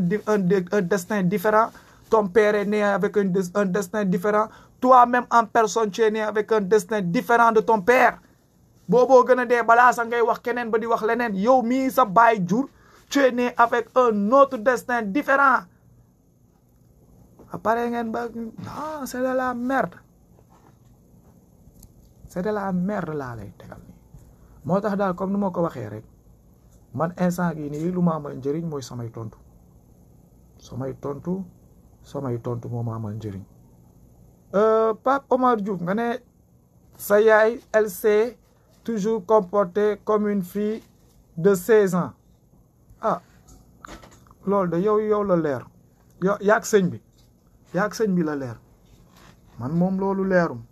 Speaker 2: destin différent. Ton père est né avec un destin différent. Toi-même en personne, tu es né avec un destin différent de ton père. Bobo gëna dé bala sa ngay wax keneen ba di wax leneen yow mi sa baay jur tu es né avec un autre destin différent. Après ngeen ba non c'est de la merde. C'est de la merde laa lay tegal nii moo tax daal comme ni ma ko waxee rek man instant gii nii lu ma amal njëriñ mooy samay tontu moo ma amal njëriñ Pape Omar Diouf nga ne sa yaay elle s'est toujours comportée comme une fille de 16 ans ah loolu de yow la leer yow yaag sëñ bi la leer man moom loolu leerum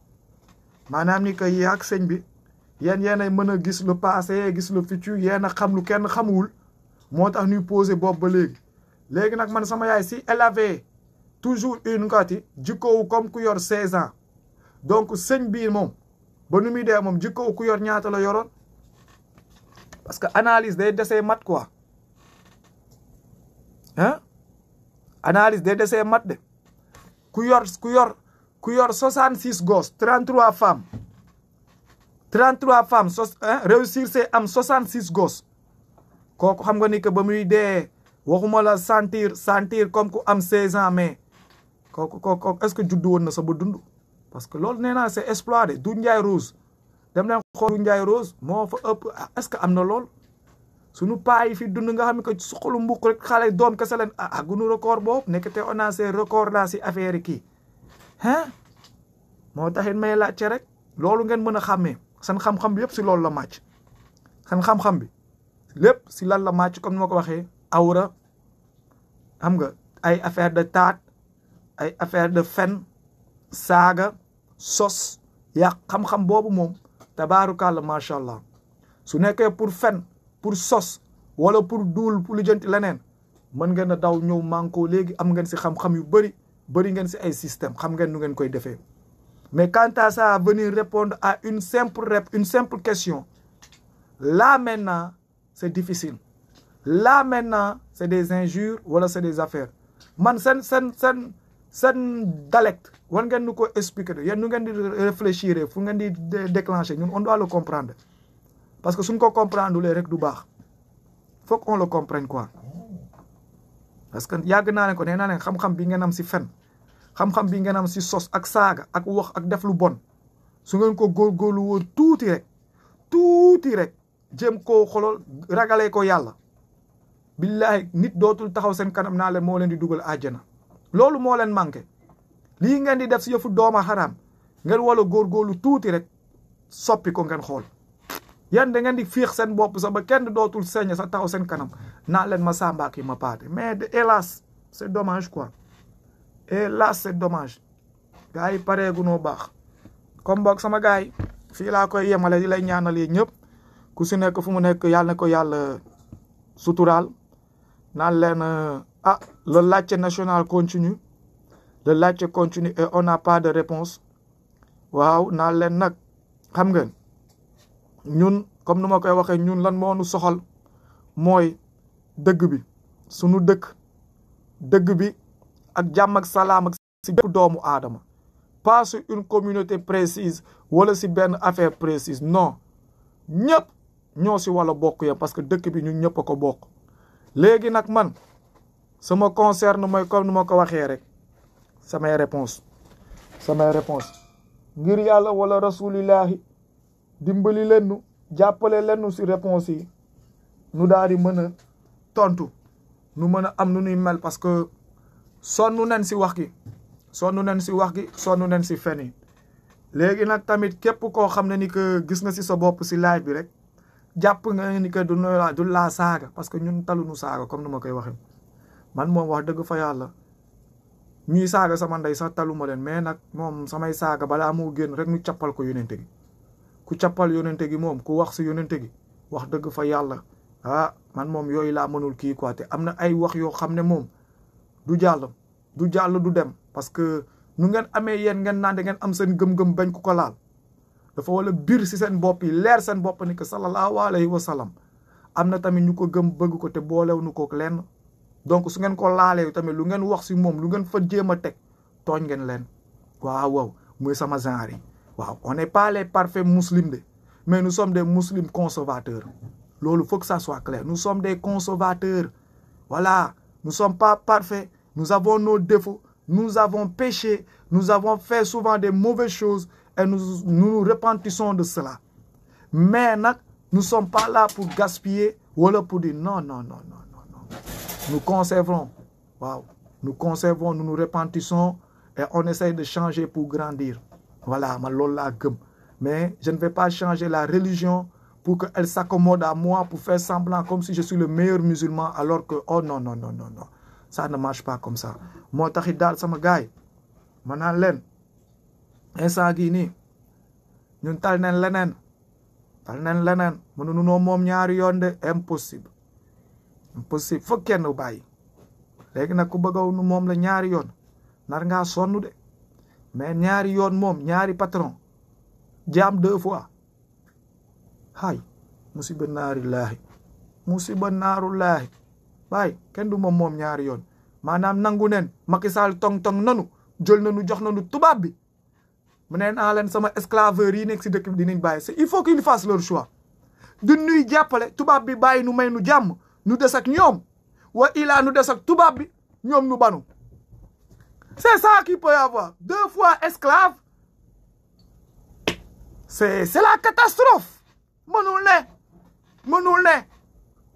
Speaker 2: maanaam ni que yaag sëñ bi yéen ay mën a gis le passé gis le futur yéen a xam lu kenn xamuwul moo tax ñuy posé bopp ba léegi nag man sama yaay si elle avait toujours une ngati jikkoowu comme ku yor 16 ans donc sëñ bii moom ba nu muy dee moom jikkoowu ku yor ñaata la yoroon parce que analyse day desee mat quoi hein analyse day desee mat de ku yor 66 gosses 33 femmes réussir c'est am 66 gosses kooku xam nga ni que ba muy dee waxuma la sentir comme ku am 16 ans mais kooku est-ce que juddu woon na sa ba dund parce que loolu nee naa c'est exploité du Ndiaye Rose dem leen xool du Ndiaye Rose moo fa ëpp est-ce que am na lool suñu paa yi fi dund nga xam ne que suqalu mbukk rek xale doom kese leen gunu record boobu nekk te on a ces records là si affaire kii hein moo taxit may laajte rek loolu ngeen mën a xàmmee seen xam-xam bi yëpp si loolu la màcc seen xam-xam bi lépp si lan la màcc comme ni ma ko waxee awra xam nga ay affaire de taat ay affaire de fen saaga sos yàq xam-xam boobu moom tabaarukàlla macha allah su nekkee pour fen pour sos wala pour duul pour lijjanti leneen mën ngeen a daw ñëw manko léegi am ngeen si xam-xam yu bëri ngeen si ay système xam ngeen nu ngeen koy defee mais quant à ça venir répondre à une simple question là maintenant c'est difficile là maintenant c'est des injures wala c'est des affaires man seen seen dialecte war ngeen nu ko expliquer yéen nu ngeen di réfléchir fu ngeen di déclencher ñun on doit le comprendre parce que suñ ko comprendre lee rek du baax faut qu'on le comprenne quoi parce que yàgg naa leen ko nee naa leen xam-xam bi ngeen am si fen xam-xam bi ngeen am si sos ak saaga ak wax ak def lu bon su ngeen ko góorgóorlu woon tuuti rek jéem koo xolol ragalee ko yàlla billahi nit dootul taxaw seen kanam naa leen moo leen di dugal àjjana loolu moo leen manqué lii ngeen di def si yëfu dooma xaraam ngeen wala góorgóorlu tuuti rek soppi ko ngeen xool yan da ngeen di fiix seen bopp sax ba kenn dootul sañ sa taxaw seen kanam naa leen ma sàmbaaki ma paate mais hélas c'est dommage quoi hélas c'est dommage gars yi pareegu noo baax comme boog sama gars yi fii laa koy yemale di lay ñaanal yi ñëpp ku si nekk fu mu nekk yàlla na ko yàlla suturaal naan leen le laajte national continue le laajte continue et on n'a pas de réponse waaw naan leen nag xam ngeen ñun comme nu ma koy waxee ñun lan moo nu soxal mooy dëgg bi sunu dëgg bi ak jàmm ak salaam ak si bépp doomu aadama pas sur une communauté précise wala si benn affaire précise non ñëpp ñoo si wala bokk ya parce que dëkk bi ñun ñëpp a ko bokk léegi nag man sama concerne mooy comme nu ma ko waxee rek samay réponse ngir yàlla wala rasulillahi dimbali leen nu jàppale leen nu si réponse yi nu daal di mën a tontu nu mën a am nu nuy mel parce que sonn nen si wax gi sonn nen si fen yi léegi nag tamit képp koo xam ne ni que gis nga si sa bopp si live bi rek jàpp nga ni que du laa saaga parce que ñun taluñu saaga comme nu ma koy waxee man moom wax dëgg fa yàlla ñuy saaga sama ndey sax taluma leen mais nag moom samay saaga balaa moo génn rek ñu cappal ko yonente gi ku cappal yonente gi moom ku wax si yonente gi wax dëgg fa yàlla man moom yooyu laa mënul kii quoi te am na ay wax yoo xam ne moom du jàll du dem parce que nu ngeen amee yéen ngeen naan da ngeen am seen gëm-gëm bañ ku ko laal dafa wala biir si seen bopp yi leer seen bopp ni que sallallahu alayhi wa sallam am na tamit ñu ko gëm bëgg ko te boolew nu ko lenn donc su ngeen ko laalee tamit lu ngeen wax si moom lu ngeen fa jéem a teg tooñ ngeen leen waaw muy sama genre yi waaw on n'est pas les parfaits musulmans de mais nous sommes des musulmans conservateurs loolu faut que ça soit clair nous sommes des conservateurs voilà nous sommes pas parfaits nous avons nos défauts nous avons péché nous avons fait souvent des mauvaises choses et nous repentissons de cela mais nag nous sommes pas là pour gaspiller wala pour dire non nous conservons nous nous repentissons et on essaye de changer pour grandir voilà man loolu laa gëm mais je ne vais pas changer la religion pour qu'elle s'accommode à moi pour faire semblant comme si je suis le meilleur musulman alors que oh non ça ne marche pas comme ça moo taxit daal sama gaay ma naan leen instant gii nii ñun tal neen leneen mënuñu noo moom ñaari yoon de impossible foog kenn bàyyi léegi nag ku bëggaw nu moom la ñaari yoon nar ngaa sonn de mais ñaari yoon moom ñaari patron jaam 2 fois hay musiba naarullaahi baay kenn du moom ñaari yoon maanaam nangu neen Macky Sall tong nanu jël nanu jox nanu tubaab bi mu neen leen sama esclaveur yi nekk si dëkk bi dinañ bàyyi c'est il faut qu'ils fassent leur choix du nuy jàppale tubaab bi bàyyi nu may nu jàmm nu des ak ñoom wa ilaa nu des ak tubaab bi ñoom nu banu c'est ça qu'il peut y avoir 2 fois esclave c'est la catastrophe mënul ne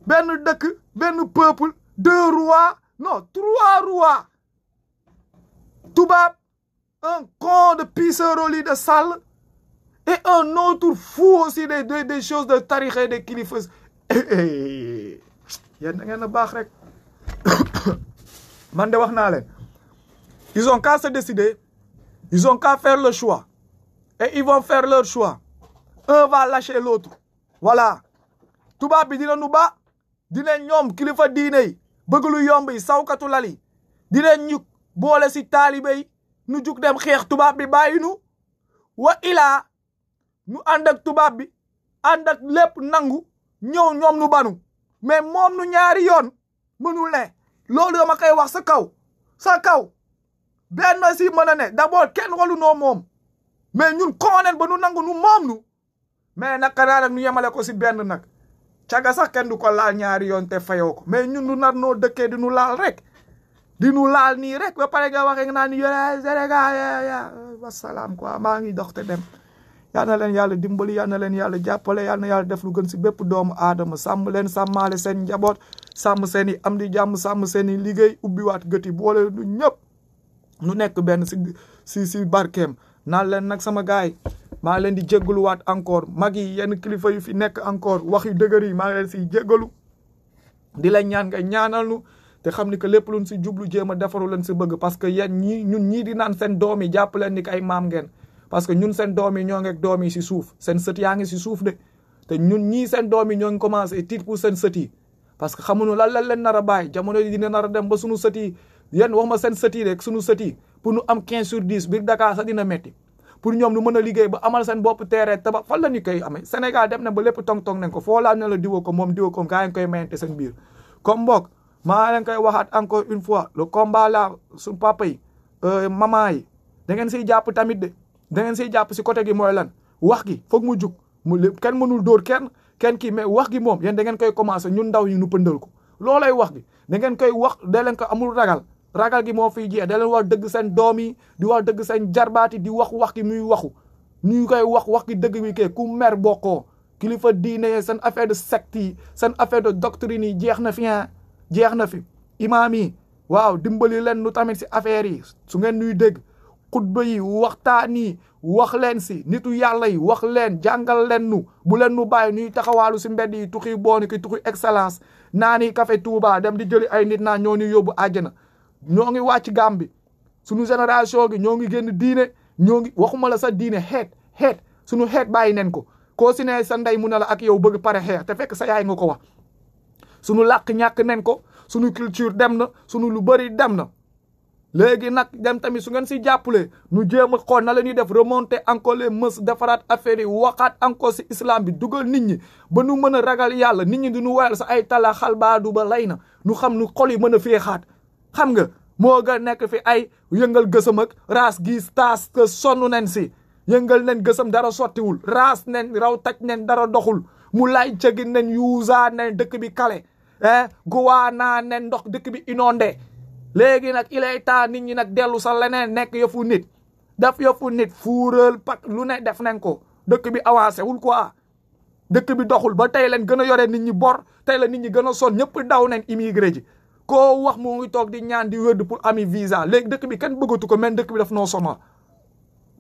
Speaker 2: benn dëkk benn peuple 2 rois non 3 rois tubaab un con de pisseur au lit de Sall et un autre fou aussi des choses de tarixa et des kilifas yéen da ngeen a baax rek man de wax naa leen ils ont qu'à se décider ils ont qu'à faire le choix et ils vont faire leur choix un va lâcher l'autre voilà tubaab bi dina nu ba dina ñoom kilifa diine yi bëgg lu yomb yi sawkatu lal yi dina ñu boole si taalibe yi nu jug dem xeex tubaab bi bàyyi nu wa ilaa nu ànd ak tubaab bi ànd ak lépp nangu ñëw ñoom nu banu mais moom nu ñaari yoon mënul ne loolu dama koy wax sa kaw benn si mën a ne d'abord kenn walu noo moom mais ñun kooneen ba nu nangu nu moom nu mais naka naa nag nu yemale ko si benn nag caga sax kenn du ko laal ñaari yoon te fayoo ko mais ñun nu nar noo dëkkee di nu laal rek di nu laal nii rek ba pare nga waxee nga naan yore Sénégal ya wasalaam quoi maa ngi dox te dem yal na leen yàlla dimbali yal na leen yàlla jàppale yal na yàlla def lu gën si bépp doomu aadama sàmm leen sàmmaale seen njaboot sàmm seen i am di jàmm sàmm seen i liggéey ubbiwaat gëti boole nu ñëpp nu nekk benn si barkeem naan leen nag sama gaay maa leen di jéggaluwaat encore mag yi yenn kilifa yu fi nekk encore wax yu dëgër yi maa leen siy jéggalu di la ñaan nga ñaanal nu te xam ni que lépp luñ si jublu jéem a defaru leen si bëgg parce que yéen ñun ñii di naan seen doom yi jàpp leen ni que ay maam ngeen parce que ñun seen doom yi ñoo ngi ak doom yi si suuf seen sët yaa ngi si suuf de te ñun ñii seen doom yi ñoo ngi commencé tiit pour seen sët yi parce que xamuñu lan leen nar a bàyyi jamono yi dina nar a dem ba suñu sët yi yéen wax ma seen sët yi rek suñu sët yi pour ñu am 15/10 biir Dakar sax dina metti pour ñoom ñu mën a liggéey ba amal seen bopp terrain tabax fan la ñu koy amee Sénégal dem na ba lépp tong-tong nañ ko foo laal ne la diwa ko moom gaa ngi koy mayante seen biir comme mbokk maa leen koy waxaat encore une fois le combat là suñu papa yi maman yi da ngeen siy jàpp tamit de da ngeen siy jàpp si côté gi mooy lan wax gi foog mu jug kenn mënul dóor kenn kii mais wax gi moom yéen da ngeen koy commencé ñun ndaw yi ñu pëndal ko loolay wax gi da ngeen koy wax da leen ko amul ragal gi moo fiy jeex da leen wax dëgg seen doom yi di wax dëgg seen jarbaati di wax gi muy waxu ñu koy wax gi dëgg bi kay ku mer bokkoo kilifa diine seen affaire de secte yi seen affaire de doctrine yi jeex na fi imaam yi waaw dimbali leen nu tamit si affaire yi su ngeen nuy dégg xutba yi waxtaan yi wax leen si nitu yàlla yi wax leen jàngal leen nu bu leen nu bàyyi nuy taxawaalu si mbedd yi tuxi booni ki tuxi excellence naa ni café Touba dem di jëli ay nit naa ñoo ñu yóbbu àjjana ñoo ngi wàcc Gàmbi suñu génération gi ñoo ngi génn diine ñoo ngi waxuma la sa diine xeet suñu xeet bàyyi nen ko koo si ne sa ndey mu ne la ak yow bëgg pare xeex te fekk sa yaay nga ko wax suñu làkk ñàkk nen ko suñu culture dem na suñu lu bëri dem na léegi nag dem tamit su ngeen si jàppale ñu jéem a xool na la ñuy def remonter encore les mœurs defaraat affaire yi waxaat encore si islam bi dugal nit ñi ba nu mën a ragal yàlla nit ñi du ñu woyal sa ay tala xalbaadu ba lay na nu xam nu xol yi mën a féexaat xam nga moo nga nekk fi ay yëngal gësam ak raas gis taas que sonn nen si yëngal nen gësam dara sottiwul raas nen raw taj nen dara doxul mu lay cëgi nen yuusa nen dëkk bi kale guwaanaa nen ndox dëkk bi inondé léegi nag il est temps nit ñi nag dellu sa leneen nekk yëfu nit def yëfu nit fuural pak lu ne def nañ ko dëkk bi avancé wul quoi dëkk bi doxul ba tey leen gën a yore nit ñi bor tey la nit ñi gën a sonn ñëpp daw nañ immigré ji koo wax mu ngi toog di ñaan di wërd pour ami visa léegi dëkk bi kenn bëggatu ko mais dëkk bi daf noo sonal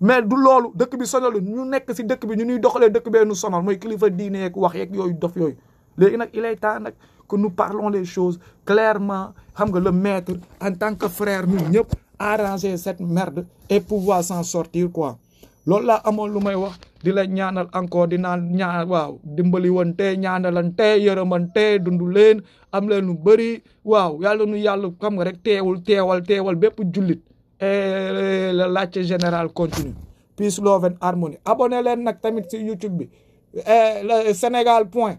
Speaker 2: mais du loolu dëkk bi sonalu ñu nekk si dëkk bi ñu ñuy doxalee dëkk bee nu sonal mooy kilifa diine yeeg wax yeeg yooyu dof yooyu léegi nag il est temps nag que nous parlons les choses clairement xam nga le maître en tant que frère ñun ñëpp arranger cette merde et pouvoir s'en sortir quoi loolu laa amoon lu may wax di la ñaanal encore di naan ñaan waaw dimbali wante ñaanalante yërëmante dundu leen am leen lu bëri waaw yàlla nu yàlla xam nga rek teewal bépp jullit et le laajte général continue peace love and harmony abonné leen nag tamit si YouTube bi le Sénégal point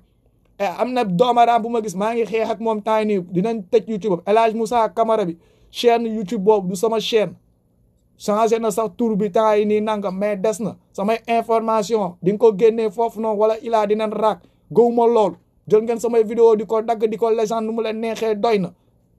Speaker 2: am na doomaraam bu ma gis maa ngi xeex ak moom temps nii dinañ tëj YouTube El Hadj Moussa Camara bi chaîne YouTube boobu du sama chaîne changé na sax tur bi temps yi nii nangam mais des na samay information di nga ko génnee foofu noonu wala ilaa dinañ raak gëwuma lool jël ngeen samay vidéo di ko dagg di ko légende nu mu leen neexee doy na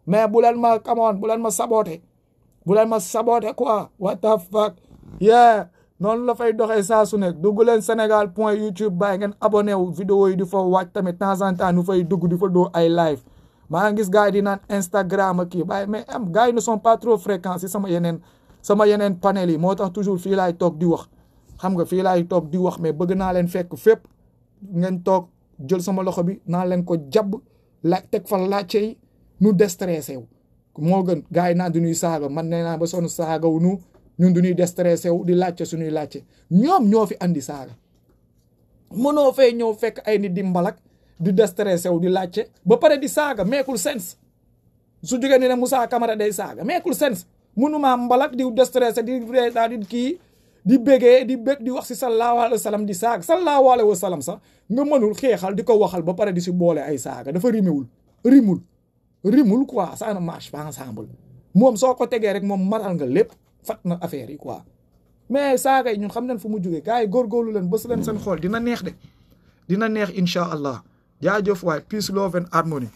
Speaker 2: mais bu leen ma kamoon bu leen ma saboté quoi what the fuck yeah noonu la fay doxee saa su nekk dugg leen Sénégal point YouTube bàyyi ngeen abonné wu vidéo yi di fa wàcc tamit temps en temps nu fay dugg di fa doo ay live maa ngi gis gars yi di naan Instagram ak kii bàyyi mais am gars yi ne sont pas trop fréquents si sama yeneen panel yi moo tax toujours fii laay toog di wax xam nga fii laay toog di wax mais bëgg naa leen fekk fépp ngeen toog jël sama loxo bi naa leen ko jàbb teg fa laajte yi nu déstressé wu moo gën gars yi naan du ñuy saaga man nee naa ba sonn saaga wu ñun du ñuy déstressé wu di laajte suñuy laajte ñoom ñoo fi andi saaga mënoo fay ñëw fekk ay nit di mbalak di déstressé wu di laajte ba pare di saaga meekul sens su jógee ni ne Moussa Camara day saaga meekul sens mënuma mbalak di déstressé di reetaa di kii di bégee di bég di wax si sallallahu alayhi wa sallam di saaga sallallahu alayhi wa sallam sax nga mënul xeexal di ko waxal ba pare di si boole ay saaga dafa rimul quoi ça ne marche pas ensemble moom soo ko tegee rek moom matal nga lépp fat na affaire yi quoi mais saaga yi ñun xam nañ fu mu jógee gars yi góorgóorlu leen bës leen seen xool dina neex de dina neex incha allah jaajëf waay peace love and harmony